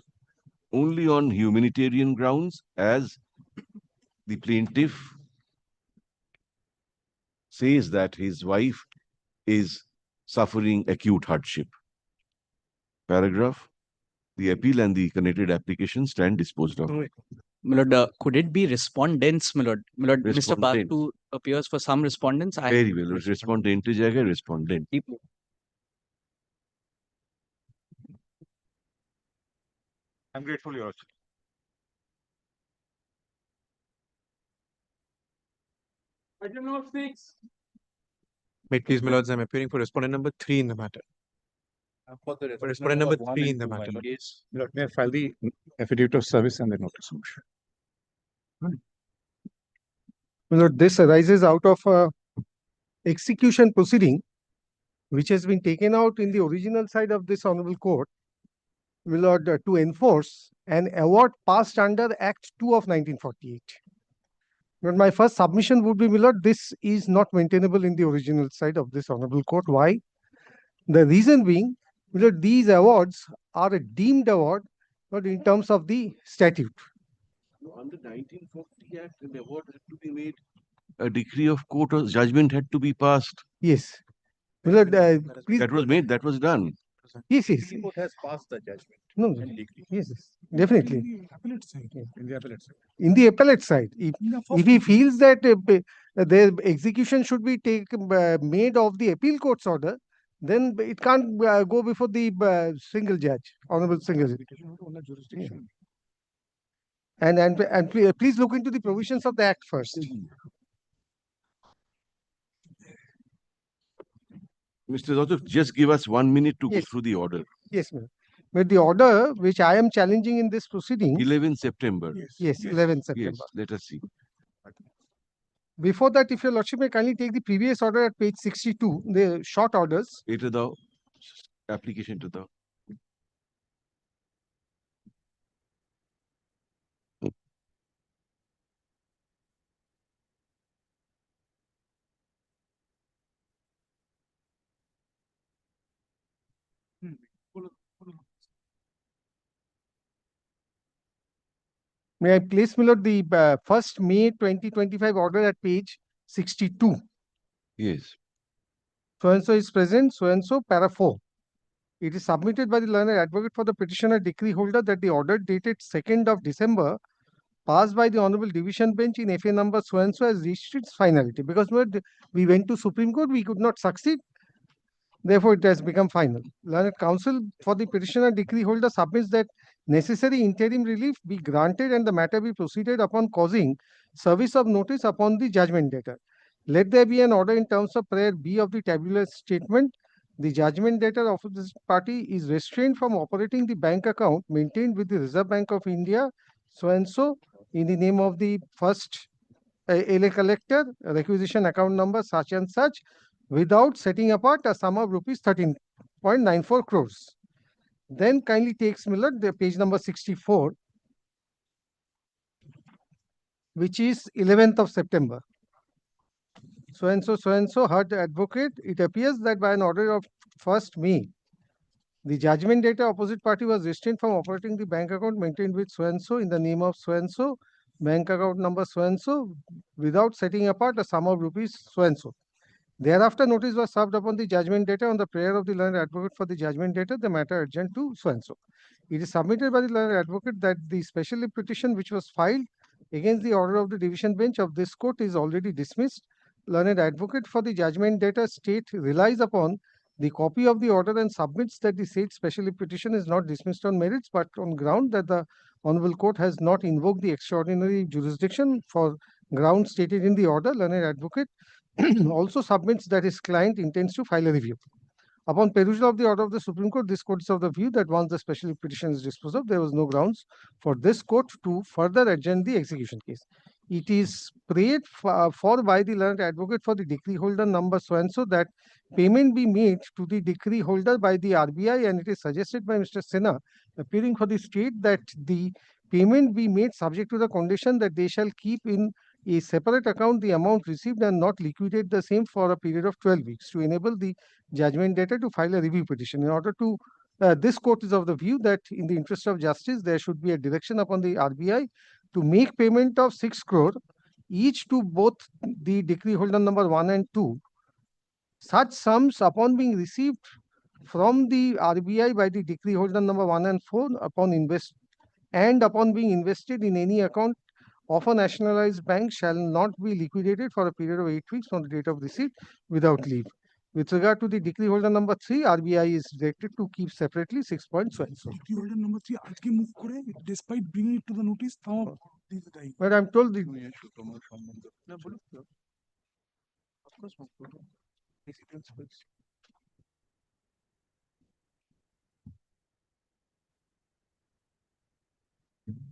Speaker 2: only on humanitarian grounds, as the plaintiff says that his wife is suffering acute hardship. Paragraph. The appeal and the connected application stand disposed of.
Speaker 3: My lord, could it be respondents, my lord? My lord, Mr.
Speaker 2: Respondent.
Speaker 3: Partu appears for some respondents.
Speaker 2: Very well. Respondent is a respondent.
Speaker 13: I'm grateful, Your Lordship.
Speaker 8: Item number 6.
Speaker 5: Wait, please, my lords, I'm appearing for respondent number 3 in the matter.
Speaker 13: For the
Speaker 5: For respondent number 3 in the matter.
Speaker 13: Lord, may I file the affidavit of service and the notice of motion?
Speaker 8: Lord, this arises out of a execution proceeding which has been taken out in the original side of this honorable court, my lord, to enforce an award passed under Act 2 of 1948. But my first submission would be, my lord, this is not maintainable in the original side of this honorable court. Why? The reason being, my lord, these awards are a deemed award, but in terms of the statute.
Speaker 2: Under 1940 Act, an award had to be made. A decree of court or judgment had to be passed.
Speaker 8: Yes. My lord, please.
Speaker 2: That was made, that was done.
Speaker 8: Yes, yes.
Speaker 13: The court has passed the judgment.
Speaker 8: No, yes, yes, definitely.
Speaker 13: In the appellate side.
Speaker 8: In the appellate side, if he feels that the execution should be made of the appeal court's order, then it can't go before the single judge, honorable single judge. And please look into the provisions of the Act first.
Speaker 2: Mr. Dotto, just give us 1 minute to go through the order.
Speaker 8: Yes, ma'am. But the order which I am challenging in this proceeding.
Speaker 2: 11 September.
Speaker 8: Yes, 11 September.
Speaker 2: Yes, let us see.
Speaker 8: Before that, if your lordship may kindly take the previous order at page 62, the short orders.
Speaker 2: It the application to the.
Speaker 8: May I place, my lord, the 1st May 2025 order at page 62.
Speaker 2: Yes.
Speaker 8: So and so is present, so and so, para 4. It is submitted by the learned advocate for the petitioner decree holder that the order dated 2nd of December passed by the Honorable Division Bench in FA number so and so has reached its finality. Because we went to Supreme Court, we could not succeed. Therefore, it has become final. Learned counsel for the petitioner decree holder submits that necessary interim relief be granted and the matter be proceeded upon causing service of notice upon the judgment debtor. Let there be an order in terms of prayer B of the tabular statement. The judgment debtor of this party is restrained from operating the bank account maintained with the Reserve Bank of India, so and so, in the name of the first LA collector, requisition account number such and such, without setting apart a sum of rupees 13.94 crores. Then kindly takes Miller, the page number 64, which is 11th of September. So and so, heard advocate, it appears that by an order of 1st May, the judgment debtor opposite party was restrained from operating the bank account maintained with so and so in the name of so and so, bank account number so and so, without setting apart a sum of rupees so and so. Thereafter, notice was served upon the judgment debtor on the prayer of the learned advocate for the judgment debtor, the matter adjourned to so and so. It is submitted by the learned advocate that the special petition which was filed against the order of the division bench of this court is already dismissed. Learned advocate for the judgment debtor state relies upon the copy of the order and submits that the said special petition is not dismissed on merits but on ground that the Honorable Court has not invoked the extraordinary jurisdiction for grounds stated in the order. Learned advocate also submits that his client intends to file a review. Upon perusal of the order of the Supreme Court, this court is of the view that once the special petition is disposed of, there was no grounds for this court to further adjourn the execution case. It is prayed for by the learned advocate for the decree holder number so and so that payment be made to the decree holder by the RBI, and it is suggested by Mr. Sinha, appearing for the state, that the payment be made subject to the condition that they shall keep in a separate account the amount received and not liquidate the same for a period of 12 weeks to enable the judgment debtor to file a review petition. In order to, this court is of the view that in the interest of justice, there should be a direction upon the RBI to make payment of 6 crore each to both the decree holder number 1 and 2. Such sums upon being received from the RBI by the decree holder number 1 and 4 upon being invested in any account of a nationalized bank shall not be liquidated for a period of 8 weeks from the date of receipt without leave. With regard to the decree holder number 3, RBI is directed to keep separately 6 points.
Speaker 10: Decree holder number 3, আজকে move করে, despite bringing it to the notice,
Speaker 8: but I'm told the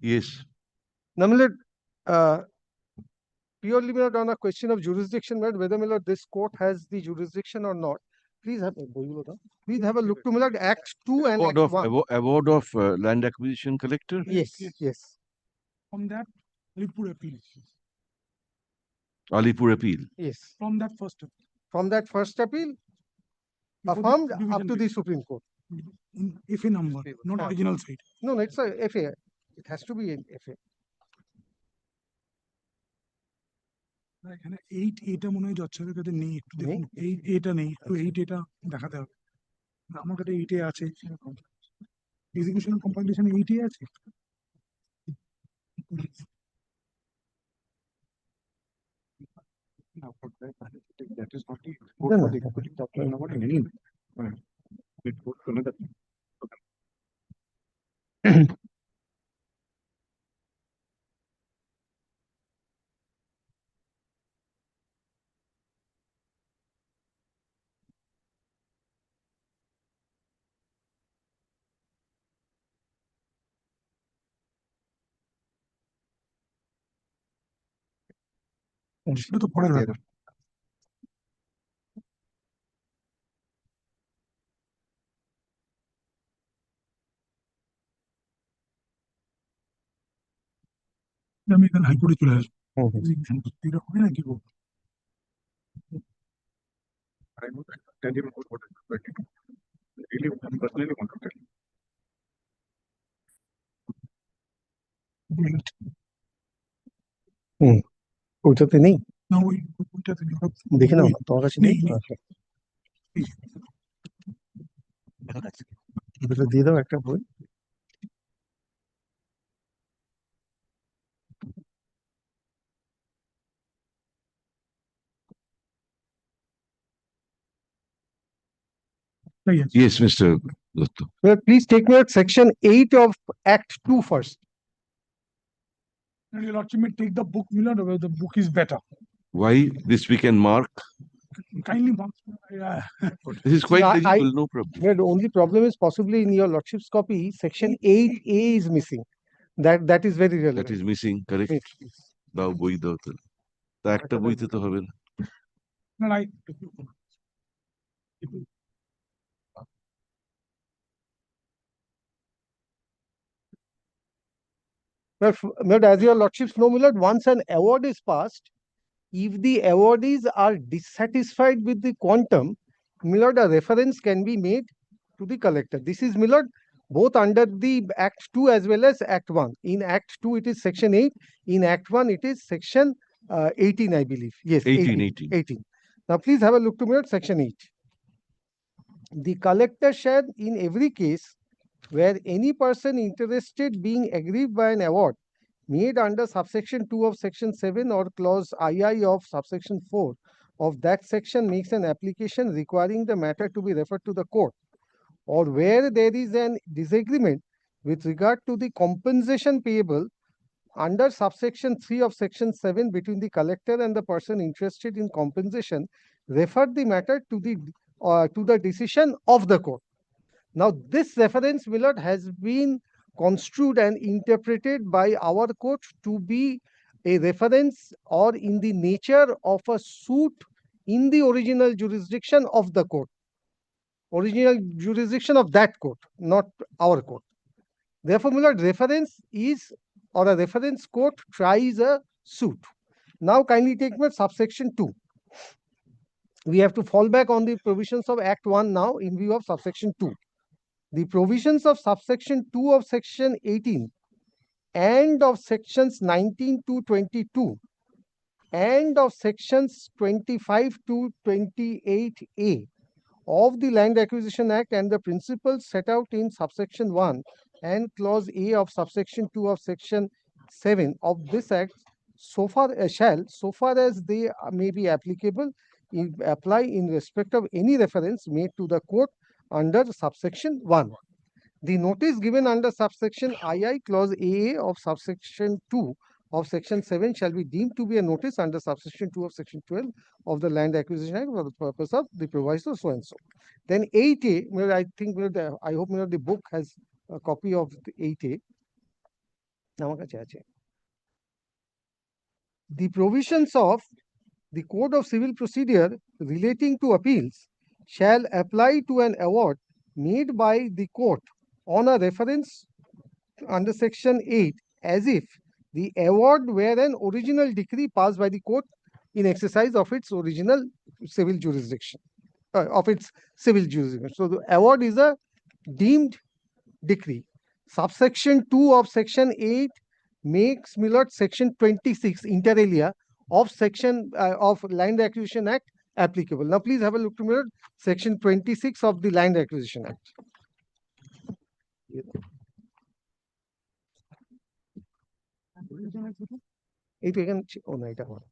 Speaker 2: Yes.
Speaker 8: Now, purely on a question of jurisdiction, whether this court has the jurisdiction or not. Please have a look to Millard Act 2 and
Speaker 2: Award
Speaker 8: Act
Speaker 2: of
Speaker 8: 1.
Speaker 2: award of land acquisition collector.
Speaker 8: Yes.
Speaker 10: From that, Alipur appeal.
Speaker 2: Alipur appeal.
Speaker 8: Yes.
Speaker 10: From that first appeal.
Speaker 8: Affirmed up to the Supreme Court.
Speaker 10: In FA number, not original side.
Speaker 8: No, it's a FA. It has to be in FA.
Speaker 10: এখানে 8 এটা মনে হয় জজের কাছে নেই, একটু দেখুন 8 এটা নেই, একটু 8 এটা দেখাতে হবে। আমার কাছে 8 এ আছে, এক্সিকিউশন কম্পাইলেশন 8 এ আছে। That is not the code for the equity document number in any way. It goes to another. সেটা তো পরের ব্যাপার। আমি এখানে হাইকোর্টে চলে আসবো। এটা হবে নাকি গো?
Speaker 8: ওইটাতে নেই,
Speaker 10: না ওইটাতে নেই,
Speaker 8: দেখে নাও না, তোমার কাছে নেই?
Speaker 10: নেই।
Speaker 8: আচ্ছা, এটা দিয়ে দাও একটা বই।
Speaker 2: Yes, Mr. Dutta.
Speaker 8: Well, please take note section 8 of Act 2 first.
Speaker 10: Your Lordship may take the book, Milord, the book is better.
Speaker 2: Why this we can mark?
Speaker 10: Kindly mark. Yeah.
Speaker 2: This is quite
Speaker 8: I-
Speaker 2: legible, no problem.
Speaker 8: The only problem is possibly in your Lordship's copy, section 8A is missing. That is very relevant.
Speaker 2: That is missing, correct?
Speaker 8: Yes.
Speaker 2: দাও বই দাও তাহলে। তা একটা বইতে তো হবে না।
Speaker 10: No,
Speaker 8: But as your Lordships know, Milord, once an award is passed, if the awardees are dissatisfied with the quantum, Milord, a reference can be made to the collector. This is, Milord, both under the Act 2 as well as Act 1. In Act 2, it is section 8. In Act 1, it is section 18, I believe. Yes, 18. Now, please have a look to Milord, section 8. The collector shall, in every case where any person interested being aggrieved by an award made under subsection 2 of section 7 or clause II of subsection 4 of that section makes an application requiring the matter to be referred to the court, or where there is an disagreement with regard to the compensation payable under subsection 3 of section 7 between the collector and the person interested in compensation, refer the matter to the decision of the court. Now, this reference, Milord, has been construed and interpreted by our court to be a reference or in the nature of a suit in the original jurisdiction of the court. Original jurisdiction of that court, not our court. Therefore, Milord, reference is, or a reference court tries a suit. Now, kindly take note subsection 2. We have to fall back on the provisions of Act 1 now in view of subsection 2. The provisions of subsection 2 of section 18 and of sections 19 to 22 and of sections 25 to 28A of the Land Acquisition Act and the principles set out in subsection 1 and clause A of subsection 2 of section 7 of this Act so far as they may be applicable, apply in respect of any reference made to the court under subsection 1. The notice given under subsection II clause AA of subsection 2 of section 7 shall be deemed to be a notice under subsection 2 of section 12 of the Land Acquisition Act for the purpose of the proviso so and so. Then 8A, I think, I hope the book has a copy of the 8A. The provisions of the Code of Civil Procedure relating to appeals shall apply to an award made by the court on a reference under section 8 as if the award were an original decree passed by the court in exercise of its original civil jurisdiction, So the award is a deemed decree. Subsection 2 of section 8 makes Milord section 26 inter alia of section of Land Acquisition Act applicable. Now please have a look to Milord section 26 of the Land Acquisition Act. এইটা এখানে ও না এটা আমার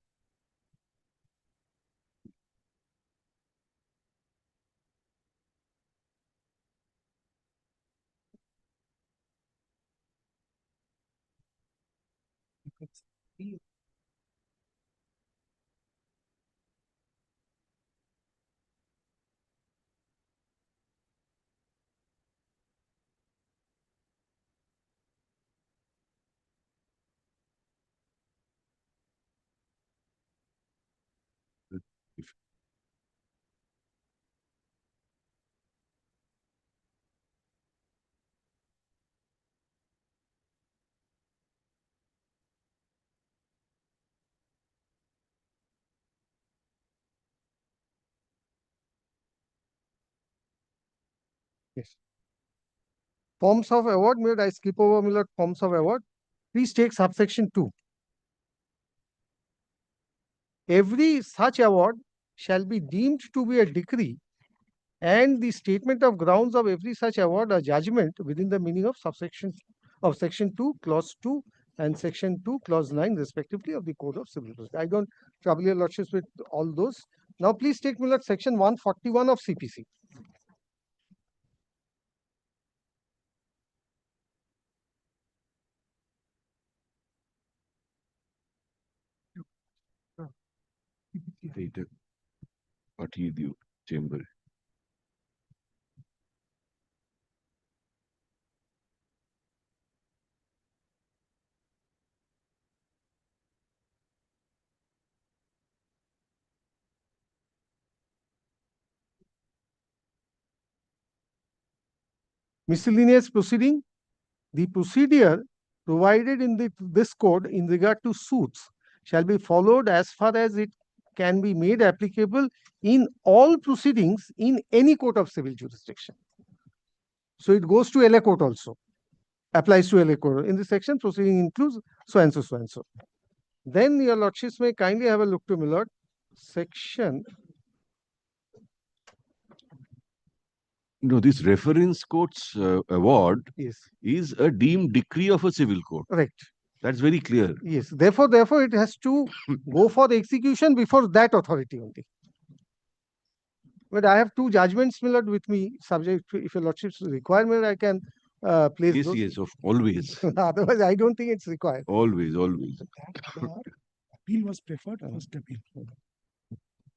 Speaker 8: Yes. Forms of award, my lord, I skip over, my lord, forms of award. Please take subsection 2. Every such award shall be deemed to be a decree, and the statement of grounds of every such award or judgment within the meaning of section 2, clause 2, and section 2, clause 9, respectively, of the Code of Civil Procedure. I don't trouble your lordships with all those. Now, please take, my lord, section 141 of CPC.
Speaker 2: এইটা পাঠিয়ে দিও চেম্বারে।
Speaker 8: Miscellaneous proceeding. The procedure provided in this code in regard to suits shall be followed as far as it can be made applicable in all proceedings in any court of civil jurisdiction. So it goes to LA court also, applies to LA court. In this section, proceeding includes so and so, so and so. Then your lordships may kindly have a look to, my lord, section.
Speaker 2: No, this reference court's award
Speaker 8: Yes.
Speaker 2: is a deemed decree of a civil court.
Speaker 8: Correct.
Speaker 2: That's very clear.
Speaker 8: Yes. Therefore, it has to go for the execution before that authority only. But I have two judgments, my lord, with me, subject to, if your lordship's requirement, I can place
Speaker 2: Yes,
Speaker 8: those.
Speaker 2: yes, always.
Speaker 8: Otherwise, I don't think it's required.
Speaker 2: Always, always.
Speaker 10: Appeal was preferred, first appeal.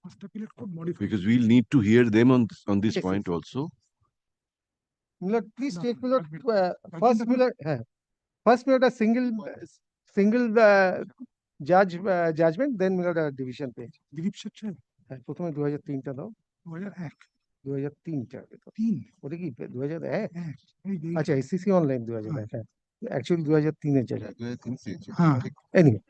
Speaker 10: First appeal it could modify.
Speaker 2: Because we'll need to hear them on this
Speaker 8: Yes,
Speaker 2: point
Speaker 8: yes.
Speaker 2: also.
Speaker 8: My lord, please take, my lord, first, my lord, first, my lord, a single judgment, then, my lord, a division page.
Speaker 10: Dilip Seth সাহেব
Speaker 8: প্রথমে 2003 টা দাও,
Speaker 10: 2001
Speaker 8: 2003 টা,
Speaker 10: 3
Speaker 8: ওটা কি 2001?
Speaker 10: এই যে
Speaker 8: আচ্ছা, এসসিসি অনলাইন 2001, হ্যাঁ, অ্যাকচুয়ালি 2003 এর জায়গায়।
Speaker 10: হ্যাঁ
Speaker 8: Anyway,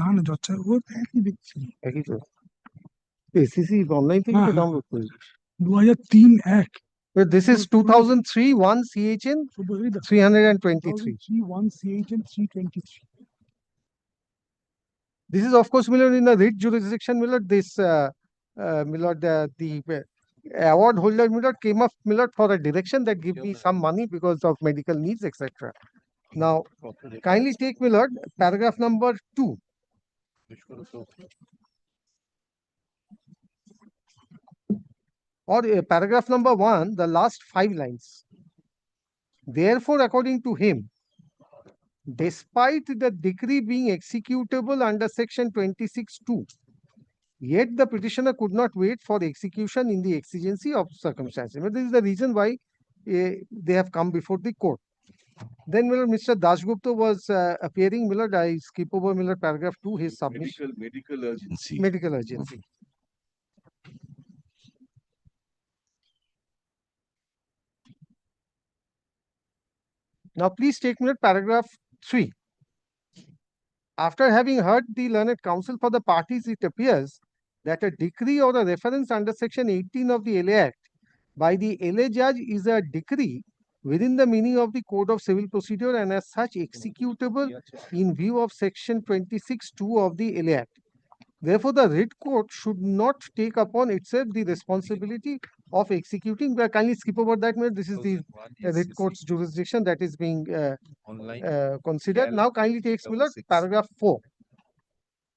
Speaker 10: না না জজ সাহেব ওর একই দেখছি
Speaker 8: একই তো এসসিসি অনলাইন থেকে
Speaker 10: হ্যাঁ,
Speaker 8: তো
Speaker 10: হ্যাঁ।
Speaker 8: ডাউনলোড করি।
Speaker 10: 2003
Speaker 8: But this is 2003 1 CHN 323.
Speaker 10: 1 CHN 323
Speaker 8: This is, of course, my lord, in a writ jurisdiction, my lord, this, my lord, the award holder, my lord, came up, my lord, for a direction that give me some money because of medical needs, etc. Now, kindly take, my lord, paragraph number 2. Or paragraph number 1, the last 5 lines. Therefore, according to him, despite the decree being executable under section 26(2), yet the petitioner could not wait for execution in the exigency of circumstances. But this is the reason why they have come before the court. Then, my lord, Mr. Dasgupta was appearing, my lord, I skip over, my lord, paragraph 2, his submission.
Speaker 2: Medical urgency.
Speaker 8: Medical urgency. Now, please take, my lord, paragraph 3. After having heard the learned counsel for the parties, it appears that a decree or a reference under section 18 of the LA Act by the LA judge is a decree within the meaning of the Code of Civil Procedure and as such executable in view of section 26(2) of the LA Act. Therefore, the writ court should not take upon itself the responsibility of executing. Kindly skip over that, minute. This is the writ court's jurisdiction that is being considered. Now, kindly take, my lord, paragraph 4.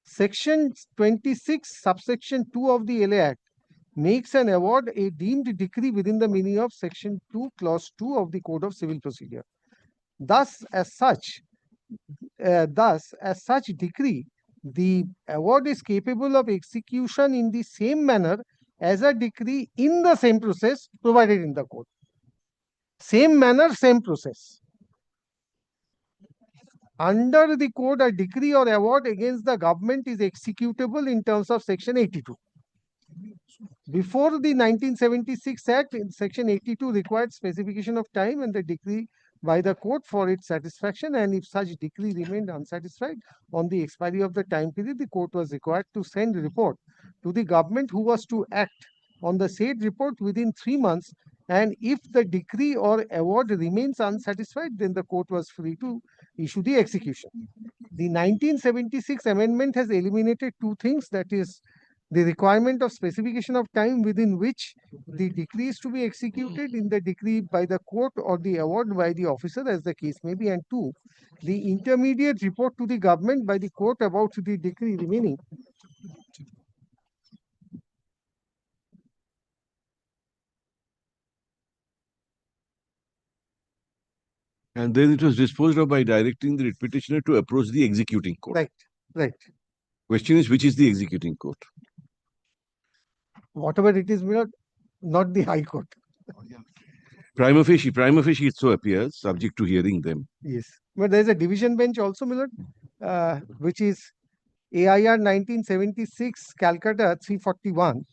Speaker 8: Section 26, subsection 2 of the LA Act makes an award a deemed decree within the meaning of section 2, clause 2 of the Code of Civil Procedure. Thus, as such decree, the award is capable of execution in the same manner as a decree in the same process provided in the code. Same manner, same process. Under the code, a decree or award against the government is executable in terms of section 82. Before the 1976 Act, in section 82 required specification of time and the decree by the court for its satisfaction, and if such decree remained unsatisfied on the expiry of the time period, the court was required to send a report to the government, who was to act on the said report within 3 months, and if the decree or award remains unsatisfied, then the court was free to issue the execution. The 1976 amendment has eliminated two things, that is, the requirement of specification of time within which the decree is to be executed in the decree by the court or the award by the officer, as the case may be, and two, the intermediate report to the government by the court about the decree remaining.
Speaker 2: And then it was disposed of by directing the writ petitioner to approach the executing court.
Speaker 8: Right, right.
Speaker 2: Question is, which is the executing court?
Speaker 8: Whatever it is, not the High Court.
Speaker 2: Prima facie it so appears, subject to hearing them.
Speaker 8: Yes, but there is a division bench also, Millard, which is AIR 1976, Calcutta 341.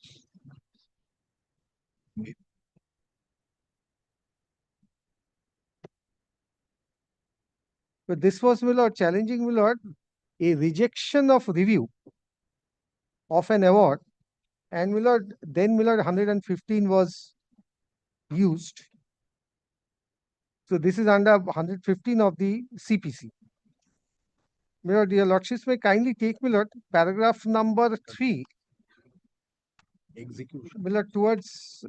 Speaker 8: But this was, Millard, challenging, Millard, a rejection of review of an award, and Millard, then Millard 115 was used. So this is under 115 of the CPC. Millard, dear Lordships, may kindly take, Millard, paragraph number 3.
Speaker 16: Execution.
Speaker 8: Millard, towards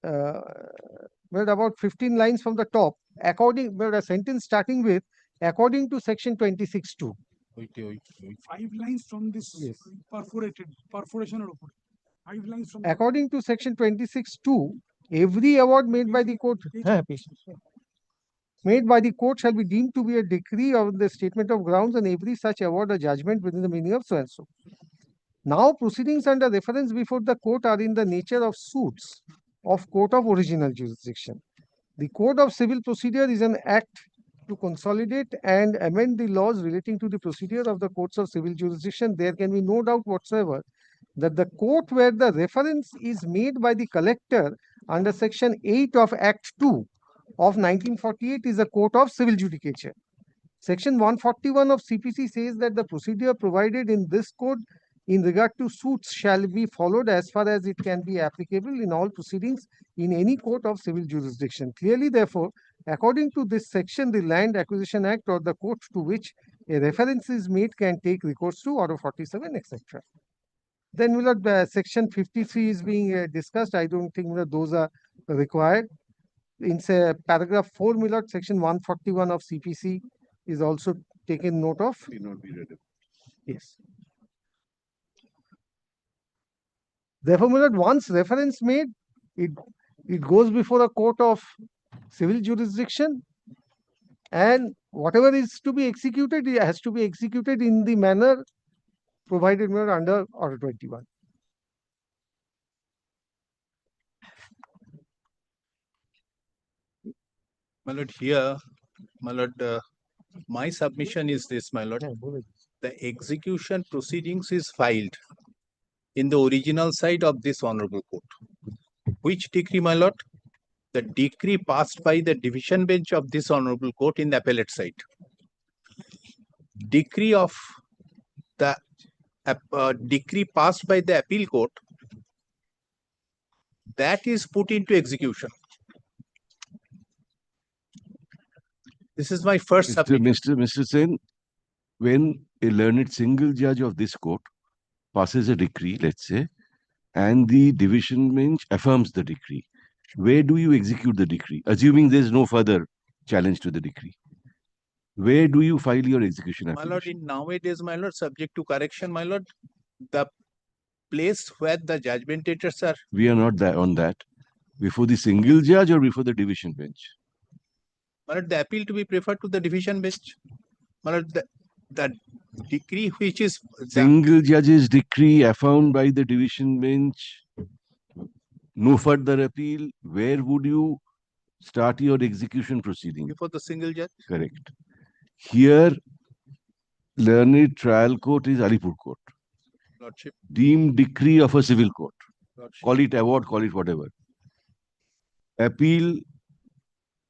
Speaker 8: Millard, about 15 lines from the top, according, Millard, a sentence starting with, according to section 26(2).
Speaker 10: 5 lines from this perforation or 5 lines from
Speaker 8: According to section 26(2), every award made by the court shall be deemed to be a decree of the statement of grounds, and every such award a judgment within the meaning of so and so. Now, proceedings under reference before the court are in the nature of suits of court of original jurisdiction. The Code of Civil Procedure is an act to consolidate and amend the laws relating to the procedure of the courts of civil jurisdiction. There can be no doubt whatsoever that the court where the reference is made by the collector under section 8 of Act 2 of 1948 is a court of civil judicature. Section 141 of CPC says that the procedure provided in this code in regard to suits shall be followed as far as it can be applicable in all proceedings in any court of civil jurisdiction. Clearly, therefore, according to this section, the Land Acquisition Act or the court to which a reference is made can take recourse to Order 47, etc. Then, Millard, section 53 is being discussed. I don't think, Millard, those are required. In say, paragraph 4, Millard, section 141 of CPC is also taken note of. Yes. Therefore, Millard, once reference made, it goes before a court of civil jurisdiction, and whatever is to be executed, it has to be executed in the manner provided, Millard, under Order 21.
Speaker 1: My lord, here, my lord, my submission is this, my lord. The execution proceedings is filed in the original side of this honorable court. Which decree, my lord? The decree passed by the division bench of this honorable court in the appellate side. Decree of the decree passed by the appeal court, that is put into execution. This is my first submission.
Speaker 2: Mr. Sen, when a learned single judge of this court passes a decree, let's say, and the division bench affirms the decree, where do you execute the decree? Assuming there is no further challenge to the decree, where do you file your execution application?
Speaker 1: My lord, in nowadays, my lord, subject to correction, my lord, the place where the judgmentators are.
Speaker 2: We are not on that. Before the single judge or before the division bench?
Speaker 1: My lord, the appeal to be preferred to the division bench. My lord, the decree which is
Speaker 2: single judge's decree affirmed by the division bench, no further appeal, where would you start your execution proceeding?
Speaker 1: Before the single judge?
Speaker 2: Correct. Here, learned trial court is Alipur court.
Speaker 1: Lordship.
Speaker 2: Deemed decree of a civil court.
Speaker 1: Lordship.
Speaker 2: Call it award, call it whatever. Appeal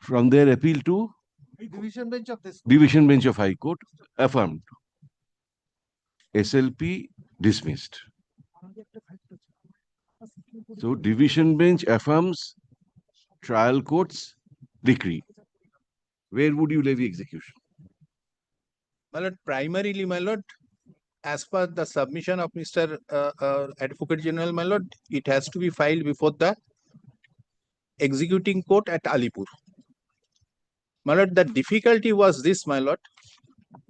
Speaker 2: From their appeal to
Speaker 8: Division bench of this.
Speaker 2: Division Bench of High Court, affirmed. SLP dismissed. So Division Bench affirms trial court's decree. Where would you levy execution?
Speaker 1: My lord, primarily, my lord, as per the submission of Mr. Advocate General, my lord, it has to be filed before the executing court at Alipur. My lord, the difficulty was this, my lord,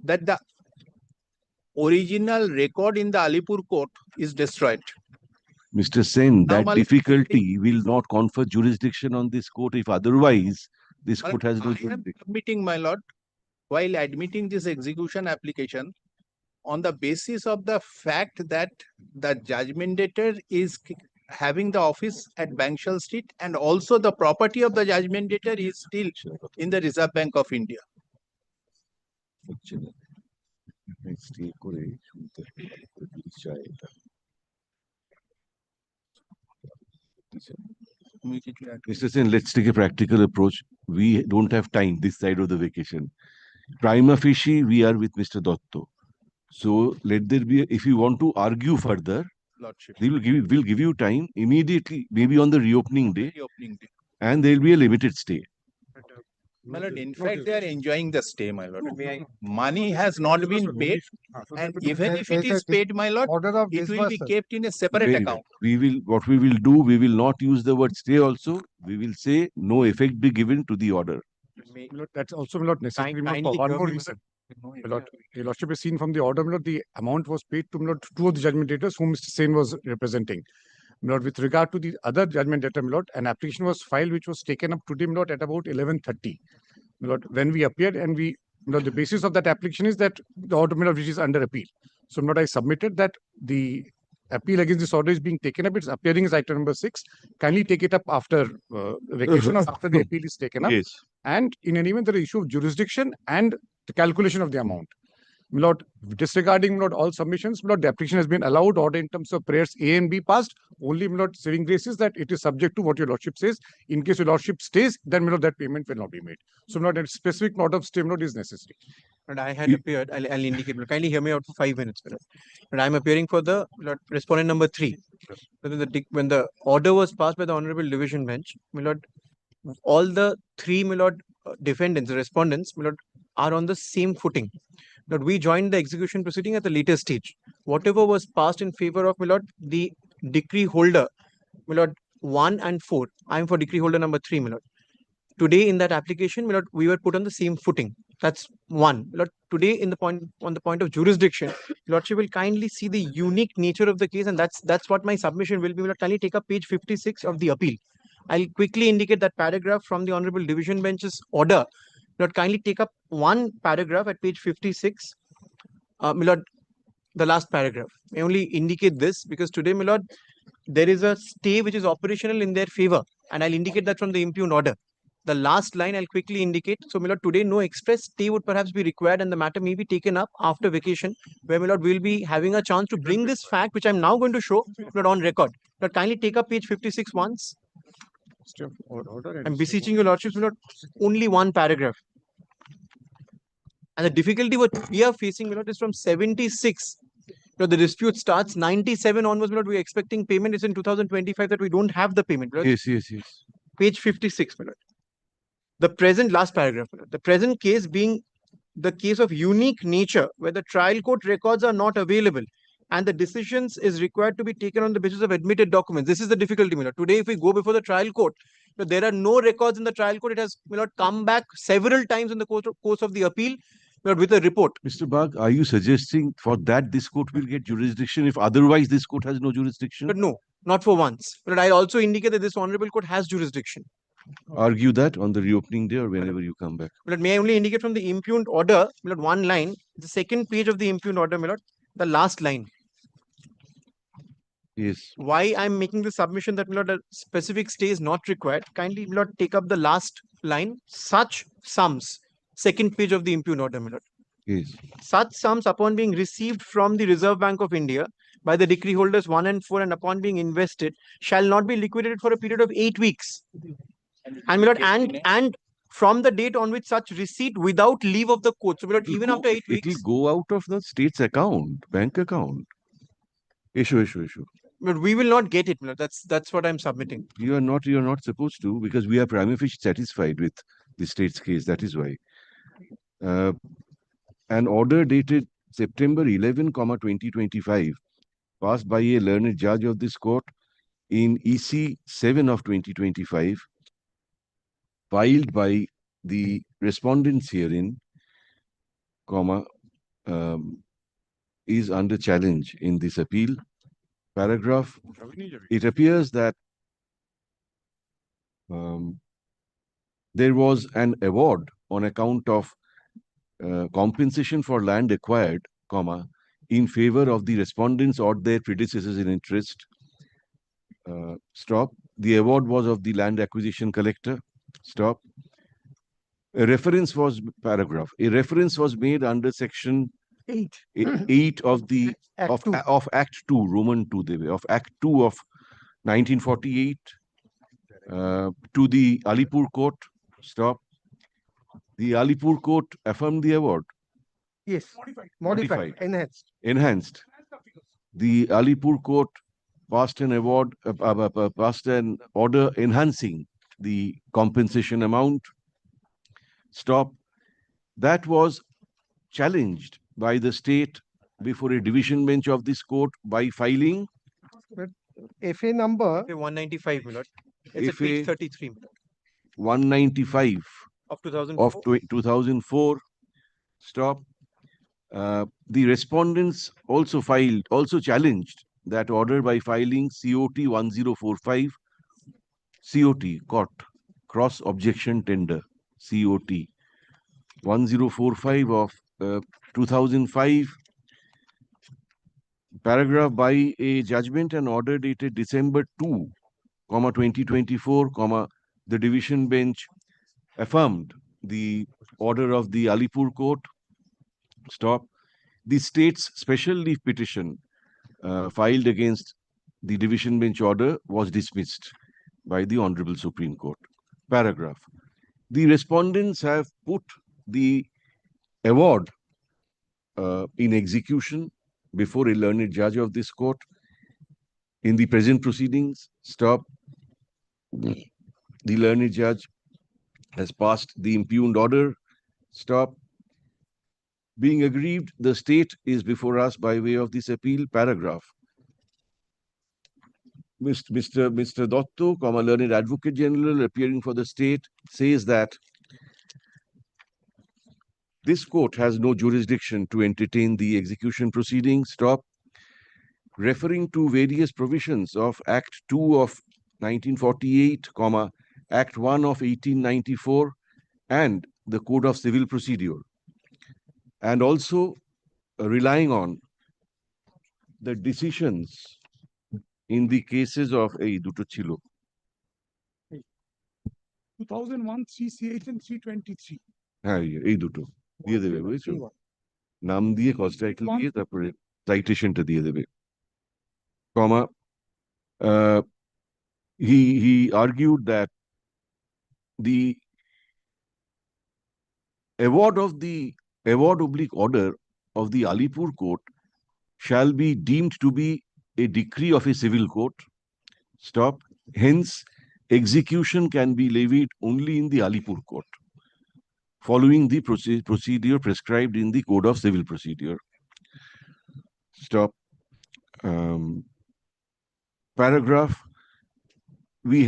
Speaker 1: that the original record in the Alipur court is destroyed.
Speaker 2: Mr. Sen,
Speaker 1: Now,
Speaker 2: that
Speaker 1: my lord,
Speaker 2: difficulty will not confer jurisdiction on this court if otherwise this
Speaker 1: my
Speaker 2: court
Speaker 1: lord,
Speaker 2: has no
Speaker 1: I am
Speaker 2: jurisdiction.
Speaker 1: submitting, my lord, while admitting this execution application on the basis of the fact that the judgment debtor is having the office at Bankshal Street and also the property of the judgment debtor is still in the Reserve Bank of India.
Speaker 2: Mr. Sen, let's take a practical approach. We don't have time this side of the vacation. Prima facie, we are with Mr. Dotto. So let there be, if you want to argue further,
Speaker 1: Lordship.
Speaker 2: we'll give you time immediately, maybe on the reopening day,
Speaker 1: Reopening day.
Speaker 2: and there will be a limited stay.
Speaker 1: My lord, in fact, they are enjoying the stay, my lord. Money has not been paid, and even if it is paid, my lord, it will be kept in a separate
Speaker 2: Very
Speaker 1: account.
Speaker 2: well. What we will do, we will not use the word stay also. We will say no effect be given to the order.
Speaker 10: That's also not necessary. For one more reason. Your Lordship has seen from the order, the amount was paid to two of the judgment debtors whom Mr. Sen was representing. With regard to the other judgment debtor, an application was filed which was taken up today, at about 11:30. When we appeared and the basis of that application is that the order, which is under appeal. So, I submitted that the appeal against this order is being taken up. It's appearing as item number 6. Kindly take it up after vacation or after the appeal is taken up.
Speaker 2: Yes.
Speaker 10: And in any event, there is issue of jurisdiction and the calculation of the amount. Disregarding all submissions, the application has been allowed. Order in terms of prayers A and B passed. Only saving grace is that it is subject to what your Lordship says. In case your Lordship stays, then that payment will not be made. So a specific note of stay is necessary.
Speaker 14: And I had appeared. I'll indicate. Kindly hear me out for 5 minutes. But I'm appearing for the respondent number 3. When the order was passed by the Honorable Division Bench, all the 3 defendants, the respondents, are on the same footing. That we joined the execution proceeding at the later stage. Whatever was passed in favor of the decree holder, 1 and 4. I am for decree holder number 3, Today in that application, we were put on the same footing. That's 1. Today in the point of jurisdiction, Lordship will kindly see the unique nature of the case, and that's what my submission will be. Kindly take up page 56 of the appeal. I'll quickly indicate that paragraph from the Honorable Division Bench's order. Kindly take up one paragraph at page 56. The last paragraph. I only indicate this because today, there is a stay which is operational in their favor, and I'll indicate that from the impugned order. The last line I'll quickly indicate. So, today no express stay would perhaps be required, and the matter may be taken up after vacation, where we'll be having a chance to bring this fact, which I'm now going to show, on record. Kindly take up page 56 once. I'm beseeching your Lordship, only one paragraph. And the difficulty what we are facing, is from 76. The dispute starts 97 onwards. We're expecting payment. It's in 2025 that we don't have the payment.
Speaker 2: Yes.
Speaker 10: Page 56.
Speaker 14: The present last paragraph. The present case being the case of unique nature, where the trial court records are not available, and the decisions is required to be taken on the basis of admitted documents. This is the difficulty, Today, if we go before the trial court, there are no records in the trial court. It has come back several times in the course of the appeal with a report.
Speaker 2: Mr. Bagh, are you suggesting for that this court will get jurisdiction if otherwise this court has no jurisdiction?
Speaker 14: But no, not for once. But I also indicate that this honorable court has jurisdiction.
Speaker 2: Argue that on the reopening day or whenever you come back.
Speaker 14: But may I only indicate from the impugned order, one line, the second page of the impugned order, the last line.
Speaker 2: Yes.
Speaker 14: Why I'm making the submission that a specific stay is not required, kindly take up the last line, such sums, second page of the impugned order,
Speaker 2: Yes.
Speaker 14: Such sums upon being received from the Reserve Bank of India by the decree holders 1 and 4 and upon being invested shall not be liquidated for a period of 8 weeks. And from the date on which such receipt without leave of the court. So, my lord, even after 8
Speaker 2: It will
Speaker 14: weeks,
Speaker 2: go out of the state's account, bank account. Issue.
Speaker 14: but we will not get it, my lord. That's what I'm submitting.
Speaker 2: You are not supposed to, because we are prima facie satisfied with the state's case. That is why. An order dated September 11, 2025, passed by a learned judge of this court in EC 7 of 2025, filed by the respondents herein, is under challenge in this appeal. Paragraph. It appears that there was an award on account of compensation for land acquired, in favor of the respondents or their predecessors in interest. Stop. The award was of the land acquisition collector. Stop. A reference was made under section 8 of the of Act 2, Roman 2, of Act 2 of 1948 to the Alipur court. Stop. The Alipur court affirmed the award.
Speaker 8: Yes. Modified.
Speaker 2: Enhanced. The Alipur court passed an award, passed an order enhancing the compensation amount. Stop. That was challenged by the state before a division bench of this court by filing.
Speaker 8: But FA number.
Speaker 14: 195, my lord. It's at
Speaker 2: FA
Speaker 14: page 33.
Speaker 2: 195
Speaker 14: of 2004.
Speaker 2: of 2004. Stop. The respondents also challenged that order by filing COT 1045, COT, cross objection tender, COT 1045 of 2005, paragraph by a judgment and order dated December 2, 2024, the division bench affirmed the order of the Alipur court. Stop. The state's special leave petition filed against the division bench order was dismissed by the Honorable Supreme Court. Paragraph. The respondents have put the award in execution before a learned judge of this court in the present proceedings. Stop. The learned judge has passed the impugned order. Stop. Being aggrieved, the state is before us by way of this appeal. Paragraph. Mr. Dotto, learned advocate general appearing for the state, says that this court has no jurisdiction to entertain the execution proceedings. Stop. Referring to various provisions of Act 2 of 1948, Act 1 of 1894, and the Code of Civil Procedure, and also relying on the decisions in the cases of
Speaker 10: 2001 CCH and 323.
Speaker 2: এই দুটো দিয়ে দেবে, বুঝছো? নাম দিয়ে cost title দিয়ে তারপরে সাইটেশনটা দিয়ে দেবে। He argued that the award/order of the Alipur court shall be deemed to be a decree of a civil court. Stop. Hence, execution can be levied only in the Alipur court, following the procedure prescribed in the Code of Civil Procedure. Stop. Paragraph. We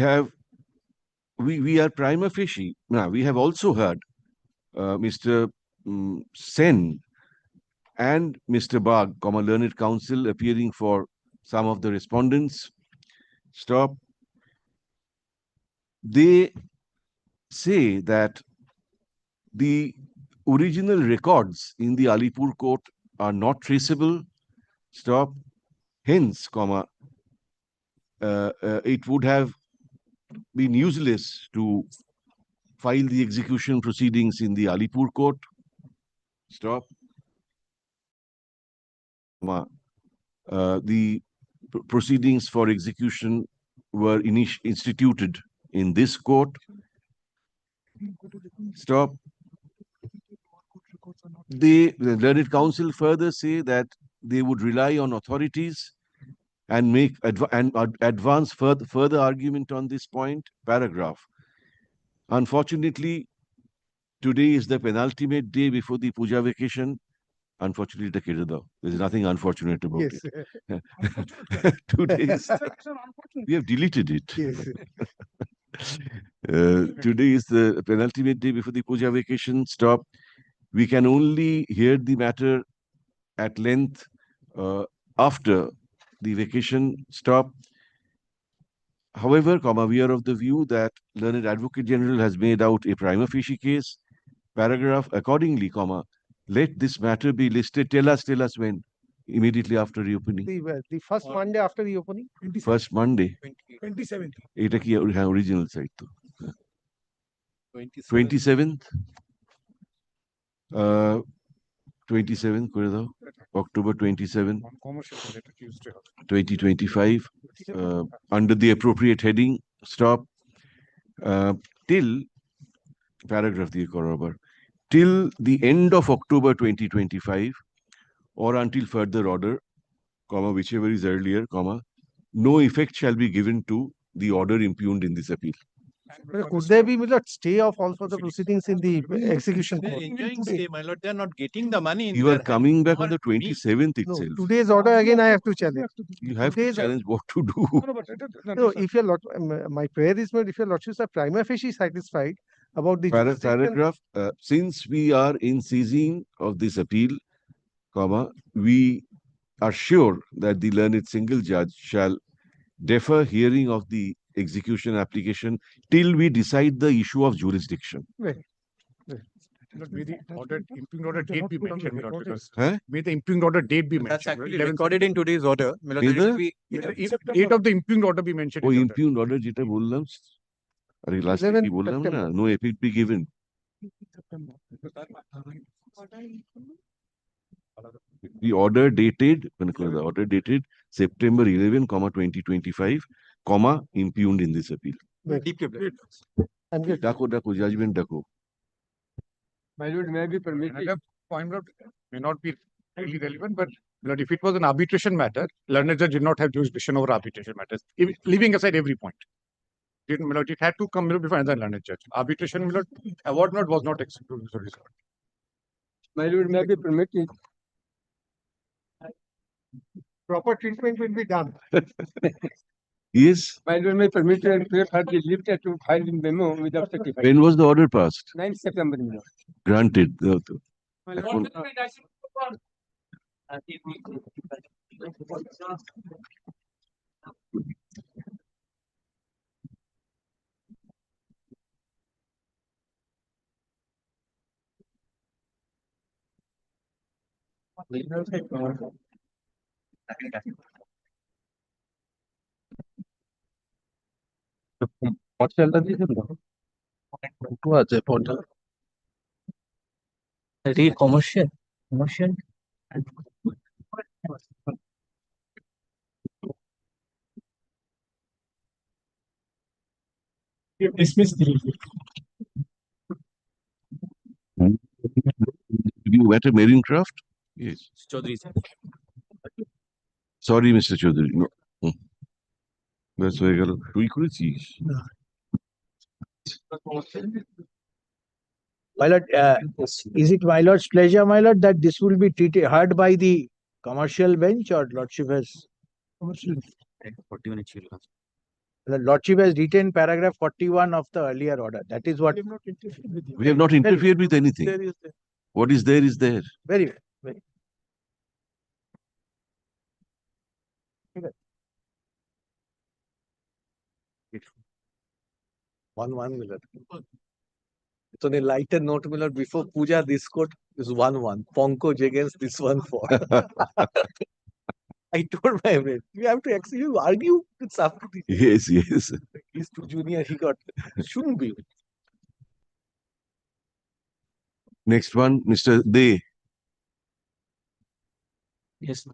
Speaker 2: are prima facie. Now, we have also heard Mr. Sen and Mr. Bagh, learned counsel, appearing for some of the respondents. Stop. They say that the original records in the Alipur court are not traceable. Stop. Hence, it would have been useless to file the execution proceedings in the Alipur court. Stop. The proceedings for execution were instituted in this court. Stop. The learned counsel further say that they would rely on authorities and make advance further argument on this point. Paragraph. Unfortunately, today is the penultimate day before the puja vacation. Unfortunately, there's nothing unfortunate about
Speaker 8: Yes.
Speaker 2: it. Today is, we have deleted it.
Speaker 8: Yes.
Speaker 2: Today is the penultimate day before the puja vacation. Stop. We can only hear the matter at length after the vacation. Stop. However, we are of the view that Learned Advocate General has made out a prima facie case. Paragraph. Accordingly, let this matter be listed. Tell us when. Immediately after reopening.
Speaker 8: The first Monday after the opening.
Speaker 2: First Monday.
Speaker 10: 27th.
Speaker 2: এটা কি original site তো 27th 27th করে দাও October 27 2025 under the appropriate heading. Stop. Till paragraph দিয়ে করো আবার till the end of October 2025 or until further order, whichever is earlier, no effect shall be given to the order impugned in this appeal.
Speaker 8: Could there be, my lord, stay of all further proceedings in the execution
Speaker 1: They're
Speaker 8: court?
Speaker 1: enjoying stay, my lord. They're not getting the money. In
Speaker 2: You
Speaker 1: their
Speaker 2: are
Speaker 1: hand.
Speaker 2: coming back on
Speaker 1: Not
Speaker 2: the
Speaker 1: me.
Speaker 2: 27th itself.
Speaker 8: No, today's order again I have to challenge.
Speaker 2: You have to challenge what to do.
Speaker 8: No, if your lord, my prayer is, if your lordships are prima facie satisfied about the jurisdiction-
Speaker 2: Paragraph. Since we are in seizing of this appeal, we are sure that the learned single judge shall defer hearing of the execution application till we decide the issue of jurisdiction.
Speaker 8: Right.
Speaker 10: May the impugned order date be mentioned, my lord, because
Speaker 2: Huh?
Speaker 10: may the impugned order date be mentioned.
Speaker 14: That's actually
Speaker 10: 11th
Speaker 14: recorded in today's order. My lord,
Speaker 2: Either-
Speaker 14: that it should be-
Speaker 10: Date of the impugned order be mentioned.
Speaker 2: Oh,
Speaker 10: in the order.
Speaker 2: impugned order যেটা বললাম আরে last
Speaker 8: 11th
Speaker 2: কি বললাম না
Speaker 8: September.
Speaker 2: no effect be given. The order dated September 11, 2025, impugned in this appeal.
Speaker 8: I'm good.
Speaker 2: Dako, judgment dako.
Speaker 5: My lord, may I be permitted?
Speaker 10: Another point may not be really relevant, but if it was an arbitration matter, learned judge did not have jurisdiction over arbitration matters, leaving aside every point. It had to come before another learned judge. Arbitration award not was not executed.
Speaker 5: My lord, may I be permitted?
Speaker 8: Proper treatment will be done.
Speaker 2: Yes.
Speaker 5: My lord, may I permit you and pray for the lift to file the memo without certification.
Speaker 2: When was the order passed?
Speaker 5: 9th September, my lord.
Speaker 2: Granted.
Speaker 5: My lord,
Speaker 20: commercial.
Speaker 10: Dismiss the
Speaker 2: You went to Marine Craft? Yes.
Speaker 3: Chaudhary sir.
Speaker 2: Sorry, Mr. Chaudhary. No. That's why I got
Speaker 12: My lord, is it my lord's pleasure, my lord, that this will be heard by the commercial bench or lordship has? The lordship has retained paragraph 41 of the earlier order. That is what.
Speaker 2: We have not interfered with anything. What is there is there.
Speaker 12: Very well. Very.
Speaker 21: One minute. It's on a lighter note, my lord, before puja, this court is 1-1. Pankaj against this one 4. I told my friend, you have to actually argue with Sakriti.
Speaker 2: Yes, yes.
Speaker 21: He's too junior, he got, shouldn't be.
Speaker 2: Next one, Mr. De.
Speaker 20: Yes.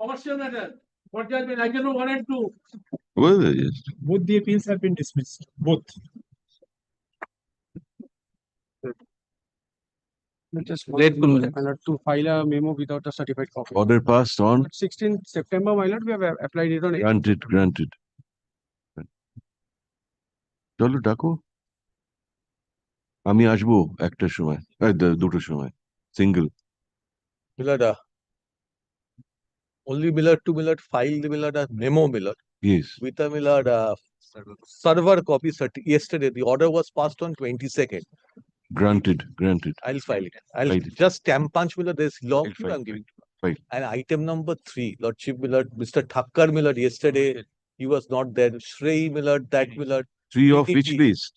Speaker 10: commercial matter. What judgment? I can know 1 and 2.
Speaker 2: Well, yes.
Speaker 10: Both the appeals have been dismissed. Both.
Speaker 17: Just grateful, my lord, to file a memo without a certified copy.
Speaker 2: Order passed on.
Speaker 17: 16th September, my lord, we have applied it on 8th.
Speaker 2: Granted, granted. চলো ডাকো আমি আসবো একটার সময় দুটোর সময় single
Speaker 21: Millard, only Millard to Millard file the Millard memo Millard.
Speaker 2: Yes.
Speaker 21: With a Millard server copy yesterday. The order was passed on 22nd.
Speaker 2: Granted, granted.
Speaker 21: I'll file it. I'll
Speaker 2: File it.
Speaker 21: just stamp punch Millard. There's log
Speaker 2: I'll file
Speaker 21: I'm giving.
Speaker 2: File.
Speaker 21: And item number 3, Lordship Millard, Mr. Thakkar Millard yesterday, he was not there. Shrey Millard, that Millard.
Speaker 2: 3 of which
Speaker 21: PTT.
Speaker 2: list?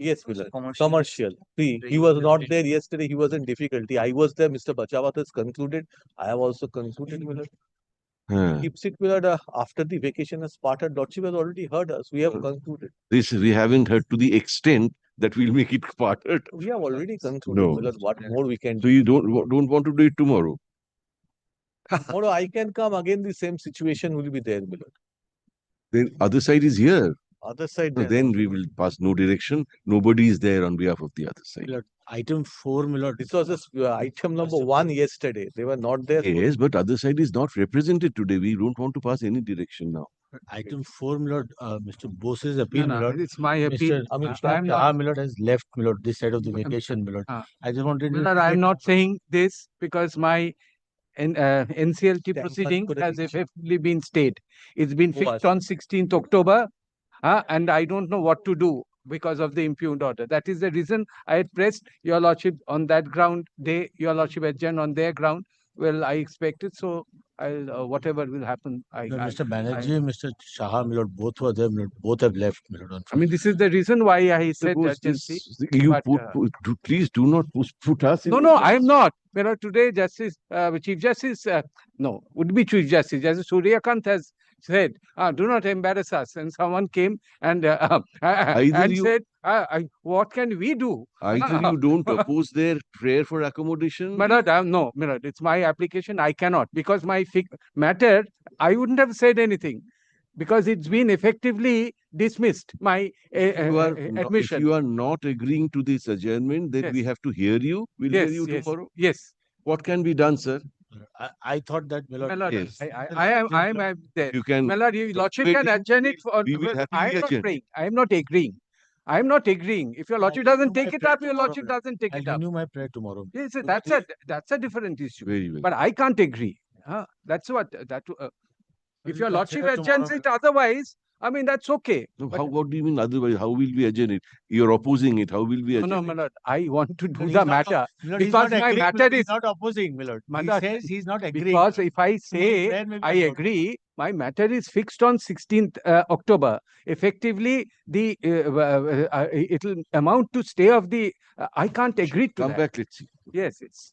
Speaker 21: Yes, Millard. Commercial. He was not there yesterday. He was in difficulty. I was there. Mr. Bachawat has concluded. I have also concluded, Millard. Keeps it, Millard, after the vacation has started. Lordship has already heard us. We have concluded.
Speaker 2: This we haven't heard to the extent that we'll make it parted.
Speaker 21: We have already concluded,
Speaker 2: No.
Speaker 21: Millard. What more we can
Speaker 2: So you don't want to do it tomorrow?
Speaker 21: Tomorrow I can come again. The same situation will be there, Millard.
Speaker 2: Then other side is here.
Speaker 21: Other side.
Speaker 2: So then we will pass no direction. Nobody is there on behalf of the other side.
Speaker 21: Item 4, Millard. This was item number 1 yesterday. They were not there.
Speaker 2: Yes, but other side is not represented today. We don't want to pass any direction now.
Speaker 12: Item 4, Millard, Mr. Bose's appeal,
Speaker 17: No,
Speaker 12: Millard.
Speaker 17: it's my appeal.
Speaker 12: Mr.
Speaker 17: I'm not-
Speaker 12: Shah, Millard, has left, Millard, this side of the vacation, Millard. I just wanted to.
Speaker 17: Millard, I'm not saying this because my NCLT
Speaker 21: Stamp
Speaker 17: proceeding
Speaker 21: punch
Speaker 17: has
Speaker 21: kore
Speaker 17: effectively been stayed. It's been
Speaker 21: Who
Speaker 17: fixed
Speaker 21: asked?
Speaker 17: on 16th October, and I don't know what to do because of the impugned order. That is the reason I had pressed your lordship on that ground. Your lordship adjourned on their ground. Well, I expected, so I'll whatever will happen.
Speaker 12: Mr. Banerjee, Mr. Shah, Millard, both were there, Millard, both have left, Millard.
Speaker 17: I mean, this is the reason why I said
Speaker 2: Suppose
Speaker 17: urgency.
Speaker 2: you
Speaker 17: but,
Speaker 2: please do not put us in.
Speaker 17: No, I am not. Today, Chief Justice, would be Chief Justice. Justice Suryakant has said, do not embarrass us. And someone came and, said, what can we do?
Speaker 2: Either you don't oppose their prayer for accommodation.
Speaker 17: No, it's my application. I cannot because my matter, I wouldn't have said anything because it's been effectively dismissed. My admission.
Speaker 2: If you are not agreeing to this adjournment, then we have to hear you. We'll hear you tomorrow.
Speaker 17: Yes.
Speaker 2: What can be done, sir?
Speaker 12: I thought that, Millard.
Speaker 2: Yes.
Speaker 17: I am there.
Speaker 2: You can.
Speaker 17: Millard, your lordship can adjourn it for.
Speaker 2: We will
Speaker 17: I am not
Speaker 2: adjourn.
Speaker 17: praying. I am not agreeing. I am not agreeing. If your lordship doesn't take it up, your lordship doesn't take it up.
Speaker 12: I'll renew my prayer tomorrow.
Speaker 17: Yes, that's a different issue.
Speaker 2: Very well.
Speaker 17: But I can't agree. That's what that. If your lordship adjourns it, otherwise, I mean that's okay.
Speaker 2: No, what do you mean otherwise? How will we adjourn it? You're opposing it. How will we adjourn
Speaker 17: No,
Speaker 2: it?
Speaker 17: Millard, I want to do
Speaker 12: He's
Speaker 17: the
Speaker 12: not-
Speaker 17: matter
Speaker 12: Millard, he's
Speaker 17: because
Speaker 12: not
Speaker 17: my
Speaker 12: agreeing,
Speaker 17: matter
Speaker 12: Millard,
Speaker 17: is
Speaker 12: he's not opposing, Millard.
Speaker 17: Millard,
Speaker 12: He says he's not agreeing.
Speaker 17: because if I
Speaker 12: Prayer
Speaker 17: say
Speaker 12: may be
Speaker 17: I
Speaker 12: allowed.
Speaker 17: agree, my matter is fixed on 16th October. Effectively, it'll amount to stay of the. I can't agree to
Speaker 2: Come
Speaker 17: that.
Speaker 2: back, let's see.
Speaker 17: Yes, it's.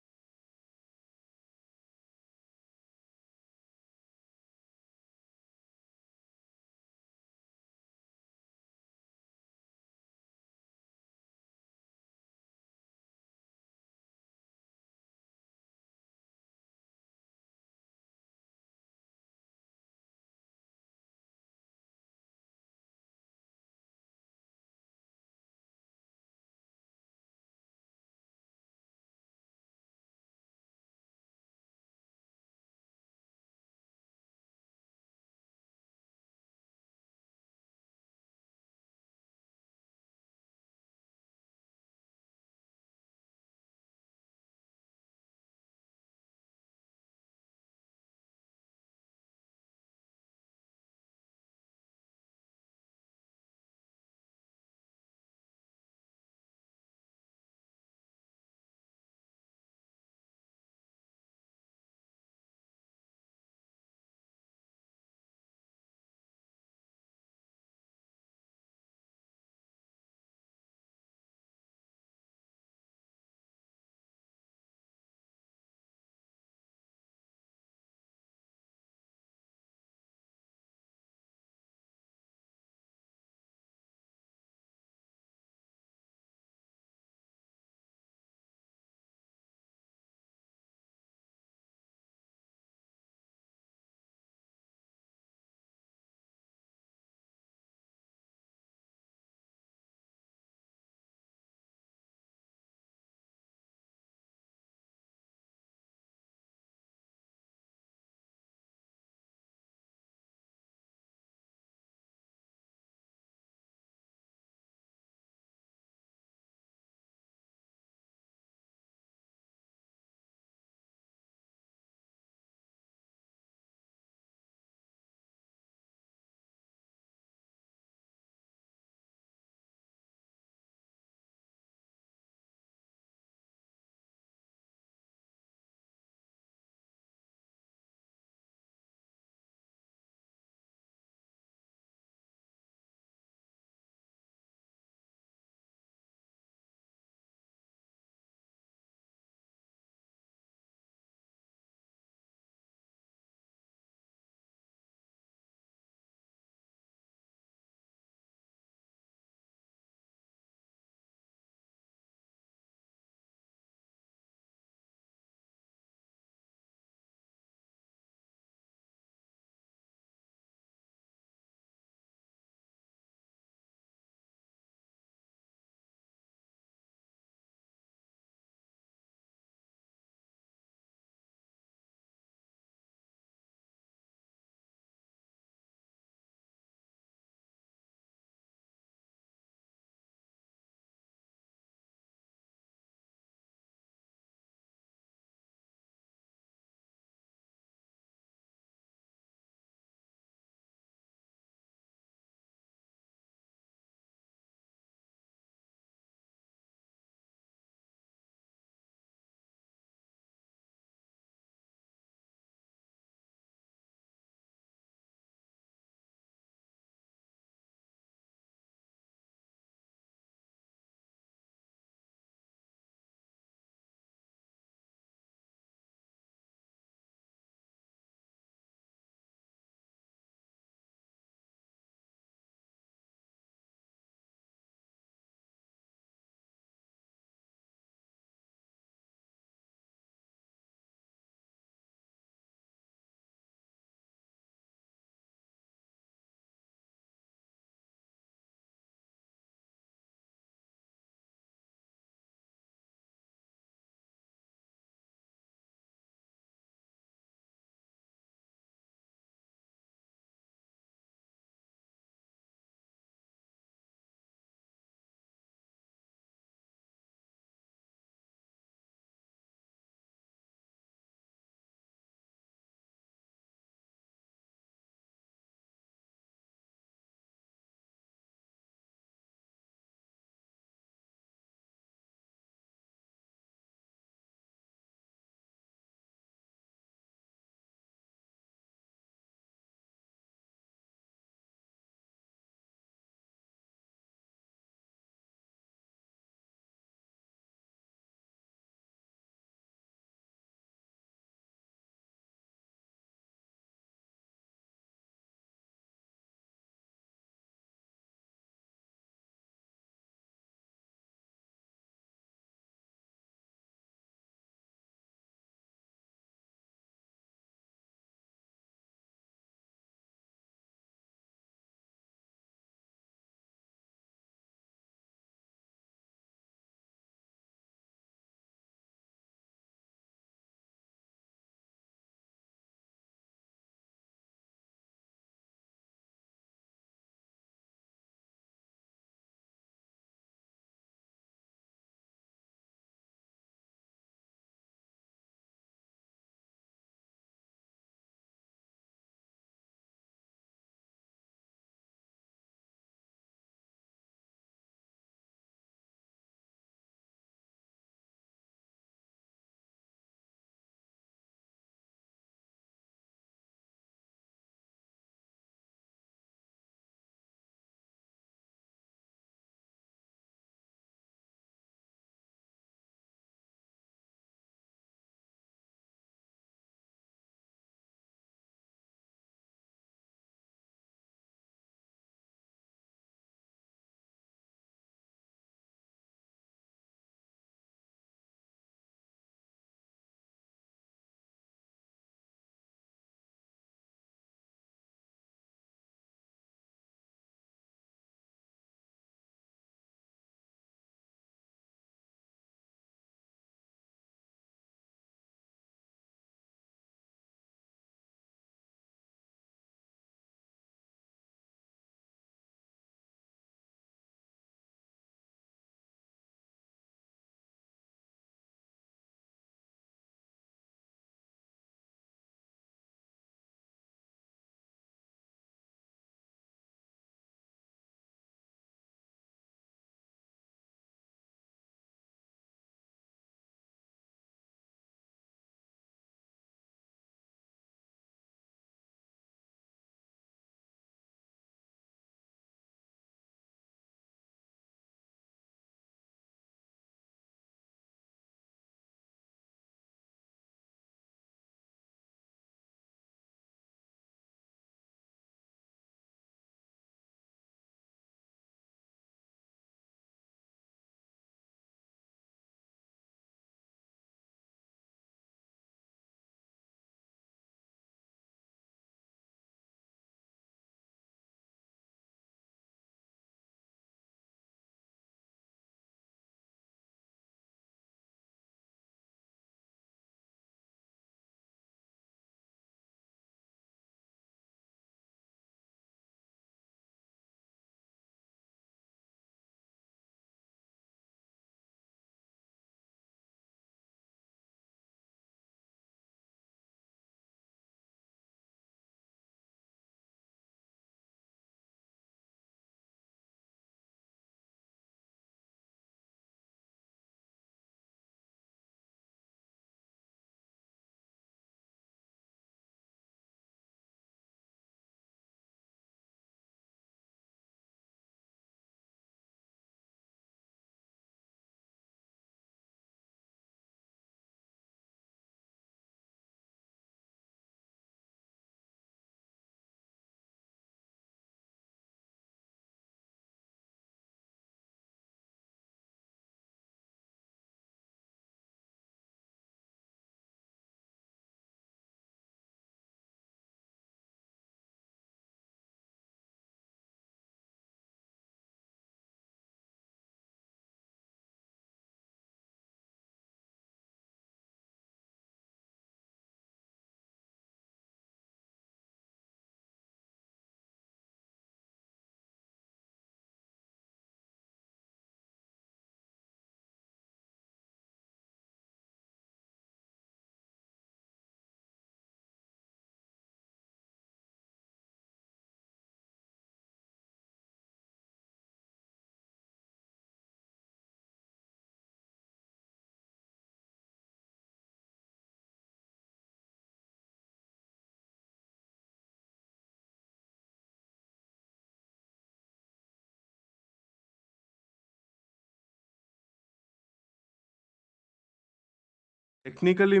Speaker 15: Technically,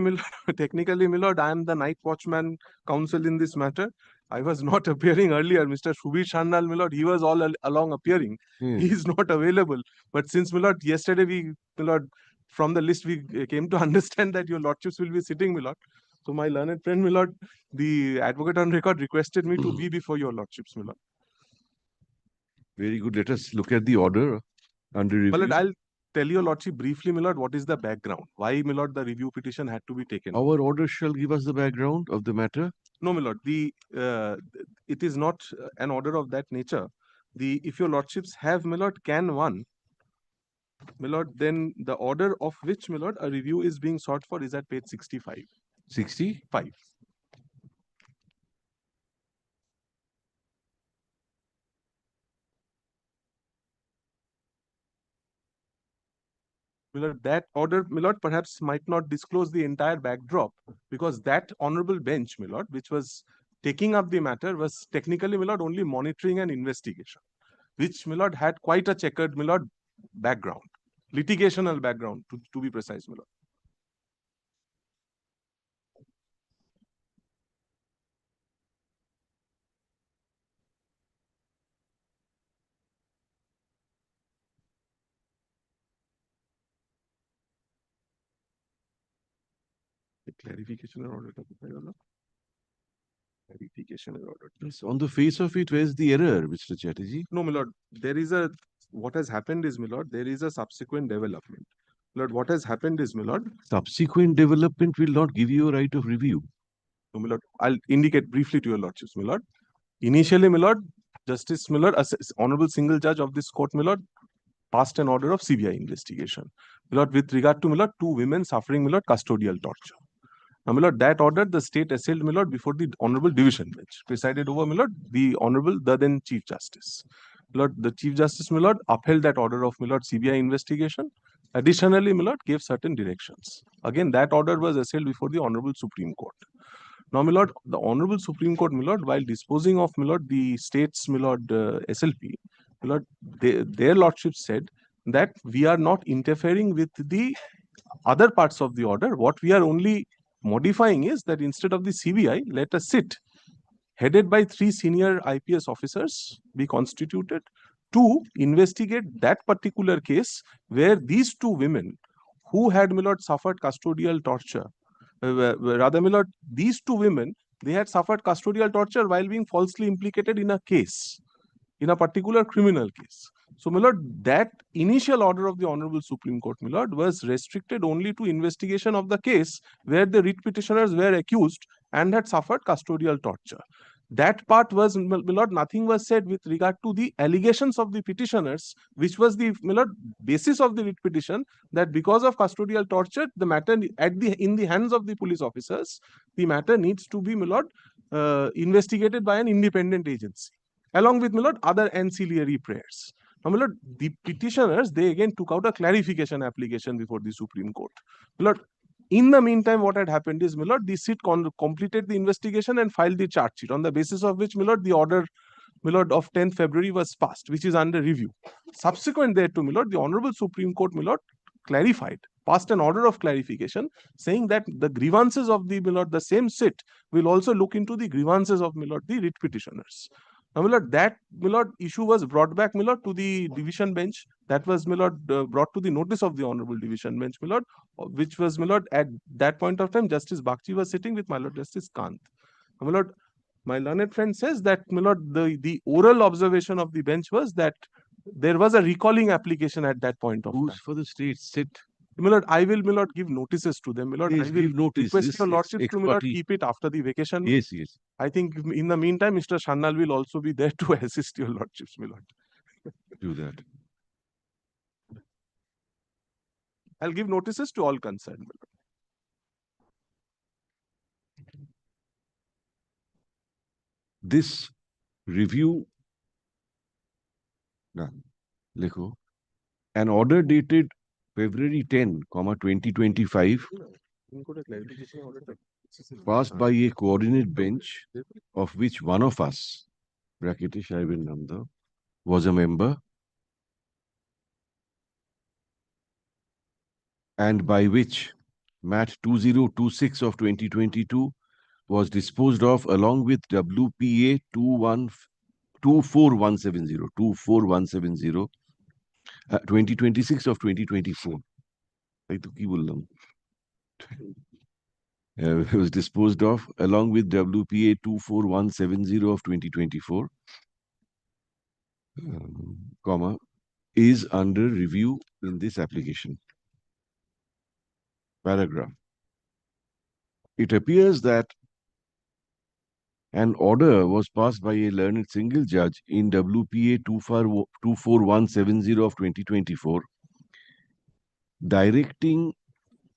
Speaker 15: technically, my lord, I am the night watchman counsel in this matter. I was not appearing earlier. Mr. Shubir Shandal, my lord, he was all along appearing. He is not available. But since, my lord, yesterday my lord, from the list we came to understand that your lordships will be sitting, my lord. So my learned friend, my lord, the advocate on record requested me to be before your lordships, my lord.
Speaker 2: Very good. Let us look at the order under review.
Speaker 15: My lord, I'll tell your lordship briefly, my lord, what is the background? Why, my lord, the review petition had to be taken?
Speaker 2: Our order shall give us the background of the matter.
Speaker 15: No, my lord, it is not an order of that nature. If your lordships have, my lord, can 1, my lord, then the order of which, my lord, a review is being sought for is at page 65.
Speaker 2: 65.
Speaker 15: My lord, that order, my lord, perhaps might not disclose the entire backdrop, because that honorable bench, my lord, which was taking up the matter, was technically, my lord, only monitoring an investigation, which, my lord, had quite a checkered, my lord, background, litigational background, to be precise, my lord. Clarification order. Clarification order.
Speaker 2: Yes, on the face of it, where's the error, Mr. Chatterjee?
Speaker 15: No, my lord. What has happened is, my lord, there is a subsequent development. Lord, what has happened is, my lord.
Speaker 2: Subsequent development will not give you a right of review.
Speaker 15: No, my lord. I'll indicate briefly to your lordships, my lord. Initially, my lord, Justice Miller, honorable single judge of this court, my lord, passed an order of CBI investigation. My lord, with regard to, my lord, 2 women suffering, my lord, custodial torture. Now, my lord, that order the state assailed, my lord, before the honorable division bench, presided over, my lord, the honorable the then Chief Justice. My lord, the Chief Justice, my lord, upheld that order of, my lord, CBI investigation. Additionally, my lord, gave certain directions. Again, that order was assailed before the honorable Supreme Court. Now, my lord, the honorable Supreme Court, my lord, while disposing of, my lord, the state's, my lord, SLP, my lord, their lordship said that we are not interfering with the other parts of the order. What we are only modifying is that instead of the CBI, let us sit headed by 3 senior IPS officers be constituted to investigate that particular case where these 2 women who had, my lord, suffered custodial torture, rather, my lord, these 2 women, they had suffered custodial torture while being falsely implicated in a case, in a particular criminal case. So, my lord, that initial order of the Honorable Supreme Court, my lord, was restricted only to investigation of the case where the writ petitioners were accused and had suffered custodial torture. That part was, my lord, nothing was said with regard to the allegations of the petitioners, which was the, my lord, basis of the writ petition, that because of custodial torture, the matter in the hands of the police officers, the matter needs to be, my lord, investigated by an independent agency, along with, my lord, other ancillary prayers. Now, my lord, the petitioners, they again took out a clarification application before the Supreme Court. My lord, in the meantime, what had happened is, my lord, the SIT completed the investigation and filed the charge sheet, on the basis of which, my lord, the order, my lord, of 10th February was passed, which is under review. Subsequent thereto, my lord, the Honorable Supreme Court, my lord, clarified, passed an order of clarification, saying that the grievances of the, my lord, the same SIT will also look into the grievances of, my lord, the writ petitioners. Now, my lord, that, my lord, issue was brought back, my lord, to the division bench. That was, my lord, brought to the notice of the honorable division bench, my lord, which was, my lord, at that point of time, Justice Bakchi was sitting with my lord, Justice Kant. Now, my lord, my learned friend says that, my lord, the oral observation of the bench was that there was a recalling application at that point of time.
Speaker 2: Who's for the state? Sit.
Speaker 15: My lord, I will, my lord, give notices to them. My lord,
Speaker 2: Yes,
Speaker 15: I will
Speaker 2: give notice.
Speaker 15: request
Speaker 2: This
Speaker 15: your lordship
Speaker 2: ex
Speaker 15: to, my lord,
Speaker 2: parte.
Speaker 15: keep it after the vacation.
Speaker 2: Yes, yes.
Speaker 15: I think in the meantime, Mr. Shandal will also be there to assist your lordships, my lord.
Speaker 2: Do that.
Speaker 15: I'll give notices to all concerned, my lord.
Speaker 2: This review, Lekho, an order dated February 10, 2025, passed by a coordinate bench, of which one of us, Raketish Ivan Nanda, was a member, and by which Mat 2026 of 2022 was disposed of along with WPA 24170, 2026 of 2024. It was disposed of along with WPA 24170 of 2024, comma, is under review in this application. Paragraph. It appears that an order was passed by a learned single judge in WPA 24170 of 2024 directing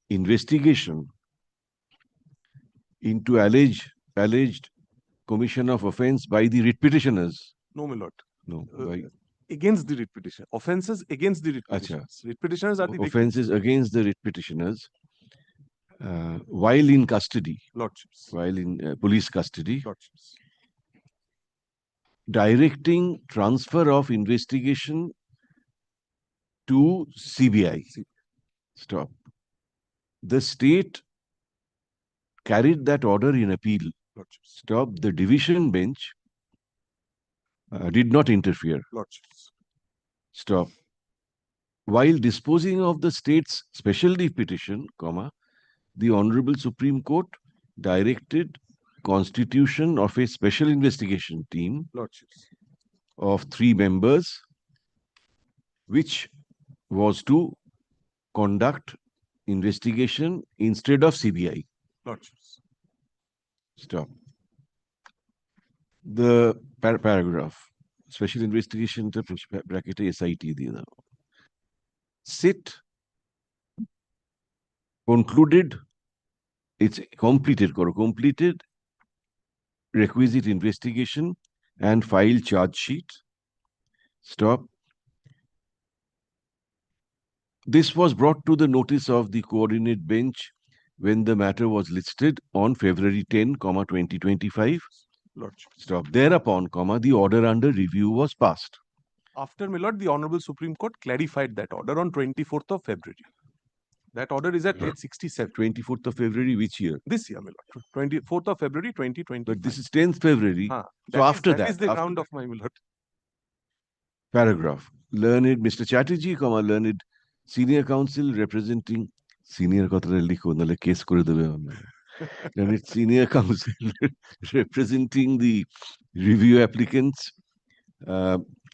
Speaker 2: investigation into alleged commission of offence by the writ petitioners.
Speaker 15: No, my lord.
Speaker 2: No,
Speaker 15: Against the writ petition. Offences against the writ petitioners. Writ petitioners are the
Speaker 2: offences against the writ petitioners while in custody.
Speaker 15: Lordships.
Speaker 2: While in police custody.
Speaker 15: Lordships.
Speaker 2: Directing transfer of investigation to CBI. Stop. The state carried that order in appeal.
Speaker 15: Lordships.
Speaker 2: Stop. The division bench did not interfere.
Speaker 15: Lordships.
Speaker 2: Stop. While disposing of the state's special leave petition, comma, the Honorable Supreme Court directed constitution of a special investigation team
Speaker 15: Lordships.
Speaker 2: of 3 members, which was to conduct investigation instead of CBI.
Speaker 15: Lordships.
Speaker 2: Stop. The paragraph. Special investigation bracket SIT diye dao. SIT concluded, it's completed requisite investigation and filed charge sheet. Stop. This was brought to the notice of the coordinate bench when the matter was listed on February 10, 2025.
Speaker 15: Lordship.
Speaker 2: Stop. Thereupon, the order under review was passed.
Speaker 15: After, my lord, the Honorable Supreme Court clarified that order on 24th of February. That order is at page 67.
Speaker 2: 24th of February, which year?
Speaker 15: This year, my lord. 24th of February, 2020.
Speaker 2: But this is 10th February. So after that.
Speaker 15: That is the ground of my lord.
Speaker 2: Paragraph. Learned Mr. Chatterjee, learned senior counsel representing senior case learned senior counsel representing the review applicants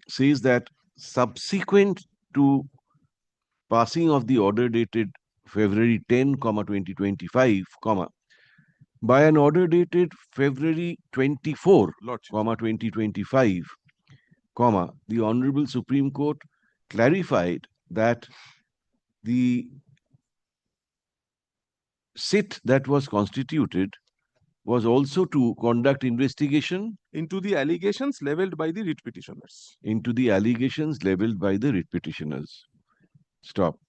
Speaker 2: says that subsequent to passing of the order dated February 10, 2025, by an order dated February 24, 2025, the Honorable Supreme Court clarified that the SIT that was constituted was also to conduct investigation
Speaker 15: into the allegations levelled by the writ petitioners.
Speaker 2: Into the allegations levelled by the writ petitioners. Stop.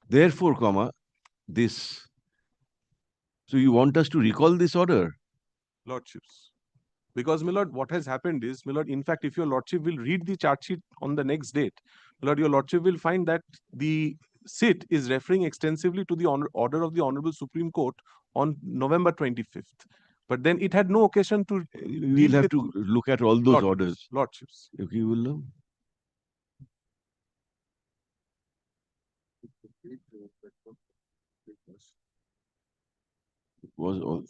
Speaker 2: Therefore, this. So you want us to recall this order?
Speaker 15: Lordships. Because, my lord, what has happened is, my lord, in fact, if your lordship will read the charge sheet on the next date, my lord, your lordship will find that the SIT is referring extensively to the order of the Honorable Supreme Court on November 25th. But then it had no occasion to...
Speaker 2: We'll have to look at all those orders.
Speaker 15: Lordships.
Speaker 2: Okay, will was all.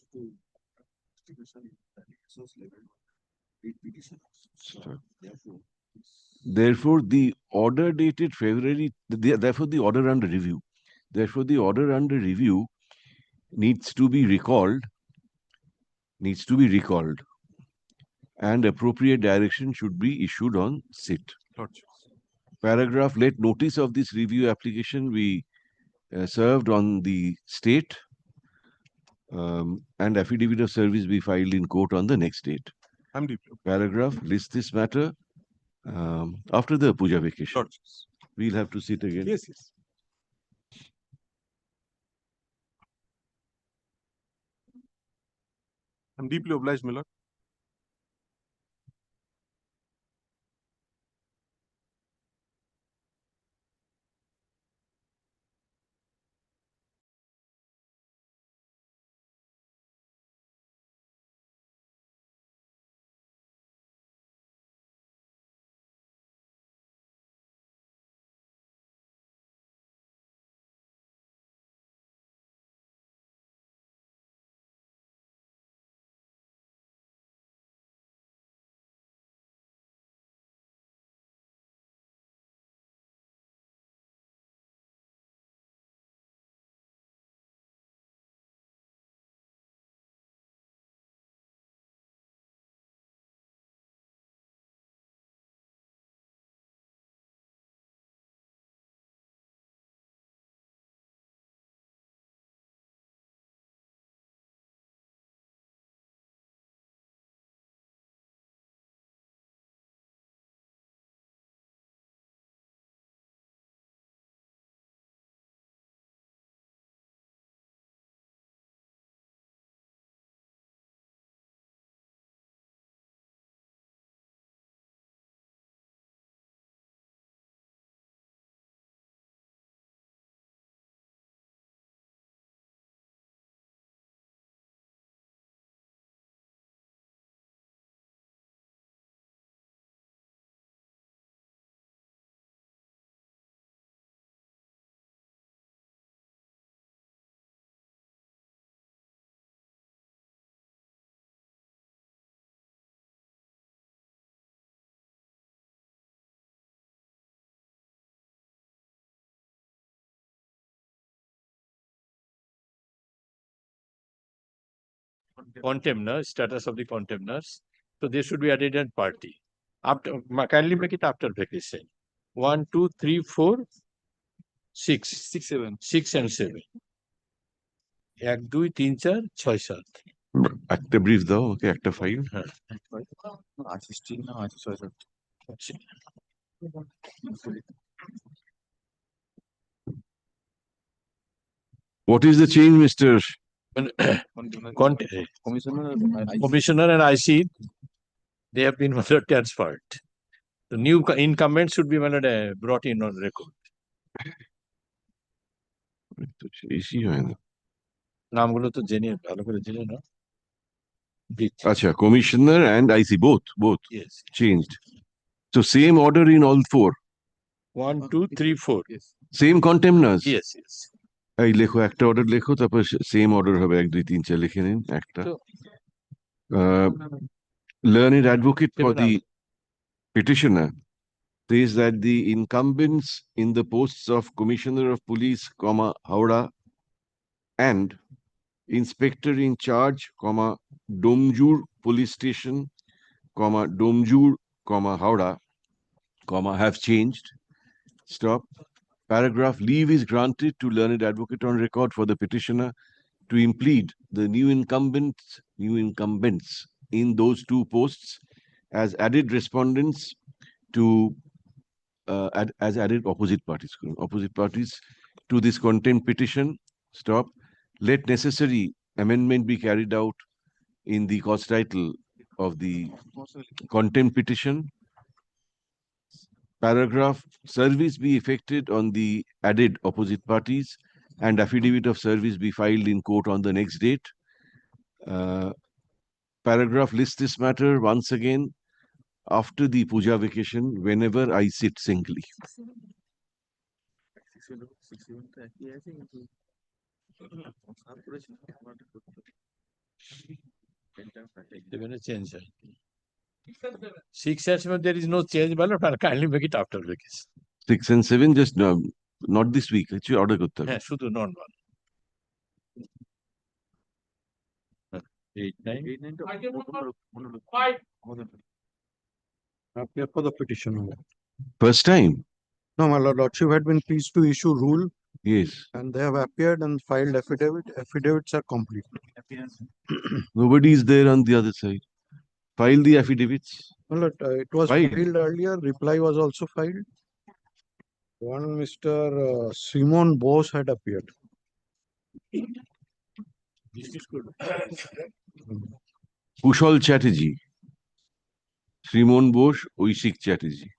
Speaker 2: Therefore, the order dated February, therefore the order under review. Therefore, the order under review needs to be recalled, and appropriate direction should be issued on SIT. Paragraph, let notice of this review application be served on the state and affidavit of service be filed in court on the next date. Paragraph, list this matter after the puja vacation. We'll have to sit again.
Speaker 15: Yes, yes. I'm deeply obliged, my lord.
Speaker 19: contemner, status of the contemners. So they should be added at party. After, kindly make it after vacation. 1, 2, 3, 4, 6, 6, 7, 6 and 7. 1, 2, 3, 4, 6, 7.
Speaker 2: একটা brief দাও ওকে একটা file What is the change, Mr.
Speaker 19: Commissioner and IC, they have been transferred. The new incumbent should be brought in on record.
Speaker 2: AC হয় না
Speaker 19: নামগুলো তো জেনে ভালো করে জেনে না
Speaker 2: আচ্ছা commissioner and IC both
Speaker 19: Yes.
Speaker 2: changed. So same order in all four.
Speaker 19: 1, 2, 3, 4.
Speaker 2: Same contemners.
Speaker 19: Yes, yes.
Speaker 2: এই লেখো একটা অর্ডার লেখো তারপর সেম অর্ডার হবে 1, 2, 3, 4 লিখে নিন একটা learned advocate for the petitioner says that the incumbents in the posts of Commissioner of Police, Howrah, and Inspector in Charge, Domjur Police Station, Domjur, Howrah, have changed. Stop. Paragraph, leave is granted to learned advocate on record for the petitioner to implead the new incumbents in those two posts as added respondents to as added opposite parties to this contempt petition. Stop. Let necessary amendment be carried out in the cause title of the contempt petition. Paragraph, service be effected on the added opposite parties and affidavit of service be filed in court on the next date. Paragraph, list this matter once again after the puja vacation whenever I sit singly.
Speaker 19: Change. 6 and 7, there is no change, but kindly make it after vacation.
Speaker 2: 6 and 7 just not this week. Actually, order করতে হবে.
Speaker 19: হ্যাঁ শুধু normal. 8, 9.
Speaker 7: Appear for the petition.
Speaker 2: First time.
Speaker 7: No, my lordship had been pleased to issue rule.
Speaker 2: Yes.
Speaker 7: And they have appeared and filed affidavit. Affidavits are complete.
Speaker 2: Nobody is there on the other side. File the affidavits.
Speaker 7: Well, it was filed earlier. Reply was also filed. One Mr. Simon Bose had appeared.
Speaker 2: Kushal Chatterjee. Srimon Bose, Oishik Chatterjee.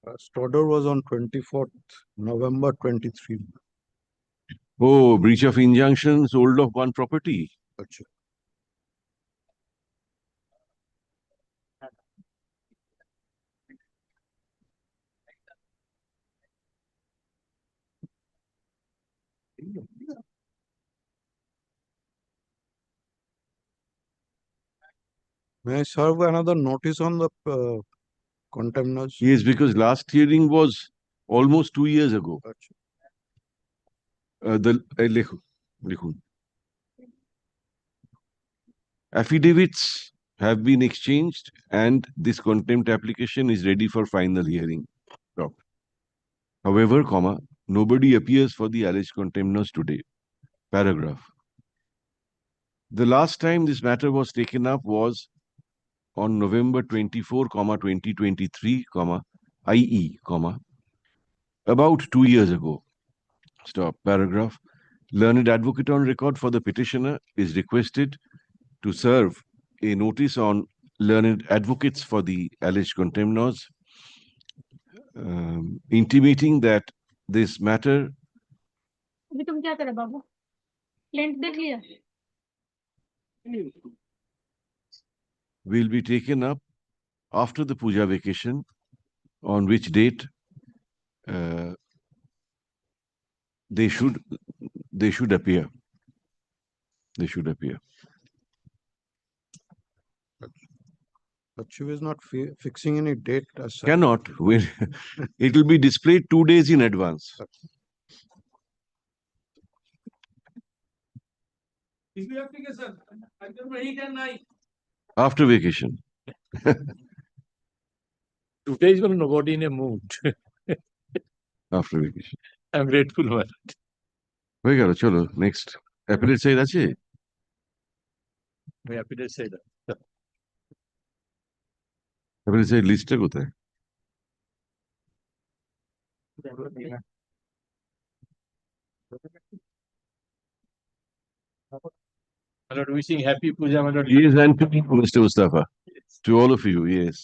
Speaker 7: First order was on 24th November 23.
Speaker 2: Oh, breach of injunction, sold of one property.
Speaker 7: Achha. May I serve another notice on the contemners?
Speaker 2: Yes, because last hearing was almost 2 years ago. Affidavits have been exchanged and this contempt application is ready for final hearing. However, nobody appears for the alleged contemners today. Paragraph. The last time this matter was taken up was on November 24, 2023, IE, about 2 years ago. Stop. Paragraph. Learned advocate on record for the petitioner is requested to serve a notice on learned advocates for the alleged contemners, intimating that this matter will be taken up after the puja vacation, on which date they should appear. They should appear.
Speaker 7: But she was not fixing any date as such.
Speaker 2: Cannot. When it will be displayed 2 days in advance. After vacation.
Speaker 19: Today is nobody in a mood.
Speaker 2: After vacation.
Speaker 19: I'm grateful for it.
Speaker 2: হয়ে গেল, চলো next appellate side আছে?
Speaker 19: I'm happy to say that.
Speaker 2: Appellate side লিস্টটা কোথায়?
Speaker 19: I'm not wishing happy puja. I'm not.
Speaker 2: Yes, and to Mr. Mustafa. To all of you, yes.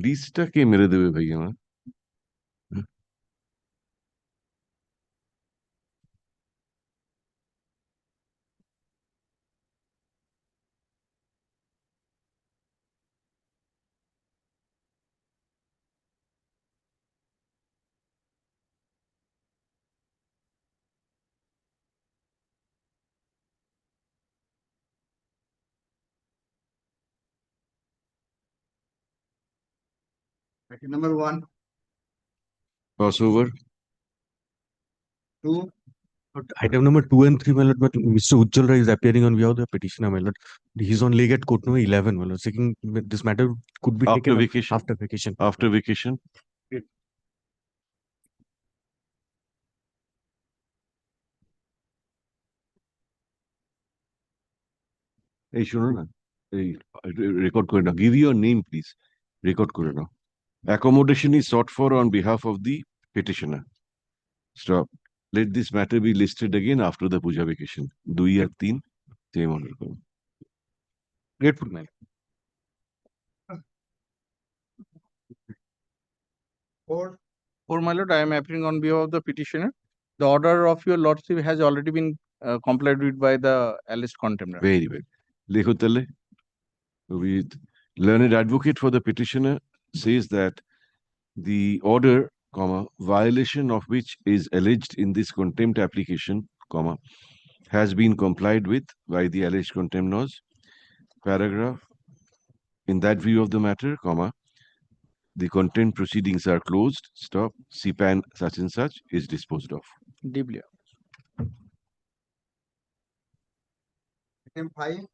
Speaker 2: লিস্টটা কে মেরে দেবে ভাই আমার?
Speaker 7: Number 1,
Speaker 2: Crossover.
Speaker 7: 2,
Speaker 13: Item number 2 and 3, my lord, but Mr. Ujjwal Rai is appearing on behalf of the petitioner, my lord. He's on leg at court number 11, my lord. Seeking this matter could be
Speaker 2: After
Speaker 13: taken up
Speaker 2: vacation.
Speaker 13: after vacation.
Speaker 2: After vacation. এই শোনো না, এই record করে নাও, give your name please, record করে নাও। Accommodation is sought for on behalf of the petitioner. Stop. Let this matter be listed again after the puja vacation. 2 আর 3 same order করো।
Speaker 13: Grateful, man.
Speaker 17: For my lord, I am appearing on behalf of the petitioner. The order of your lordship has already been complied with by the alleged contender.
Speaker 2: Very well. লেখো তাহলে। With learned advocate for the petitioner says that the order, comma, violation of which is alleged in this contempt application, comma, has been complied with by the alleged contemnors. Paragraph. In that view of the matter, comma, the contempt proceedings are closed. Stop. CPAN such and such is disposed of.
Speaker 17: Deeply.
Speaker 7: Item 5,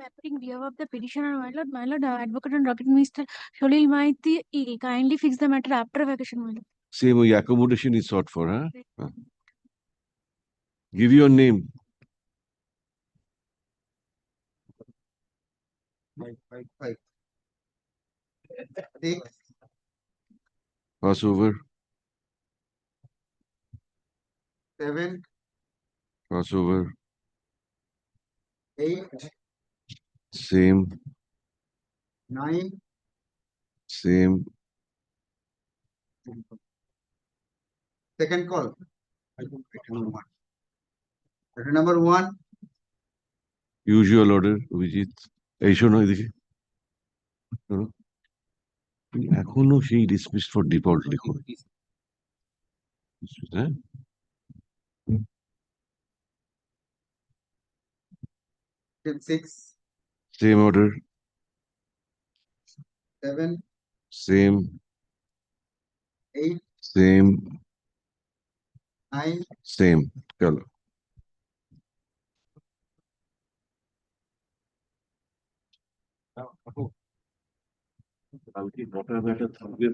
Speaker 11: Appearing behalf of the petitioner, my lord, advocate and docket Mr. Sholil Maiti, kindly fix the matter after vacation, my lord.
Speaker 2: Same way accommodation is sought for, huh? Give your name.
Speaker 7: 5, 6,
Speaker 2: Crossover.
Speaker 7: 7,
Speaker 2: Crossover.
Speaker 7: 8,
Speaker 2: Same.
Speaker 7: 9,
Speaker 2: Same.
Speaker 7: second call. Item number 1,
Speaker 2: Usual order, Abhijit. এই শোনো এদিকে, শোনো, তুমি এখনো সেই dismiss for default লিখো, হ্যাঁ?
Speaker 7: item 6,
Speaker 2: Same order,
Speaker 7: 7,
Speaker 2: same,
Speaker 7: 8,
Speaker 2: same,
Speaker 7: 9,
Speaker 2: same. চলো। কালকে কটা ব্যাটা থাকবে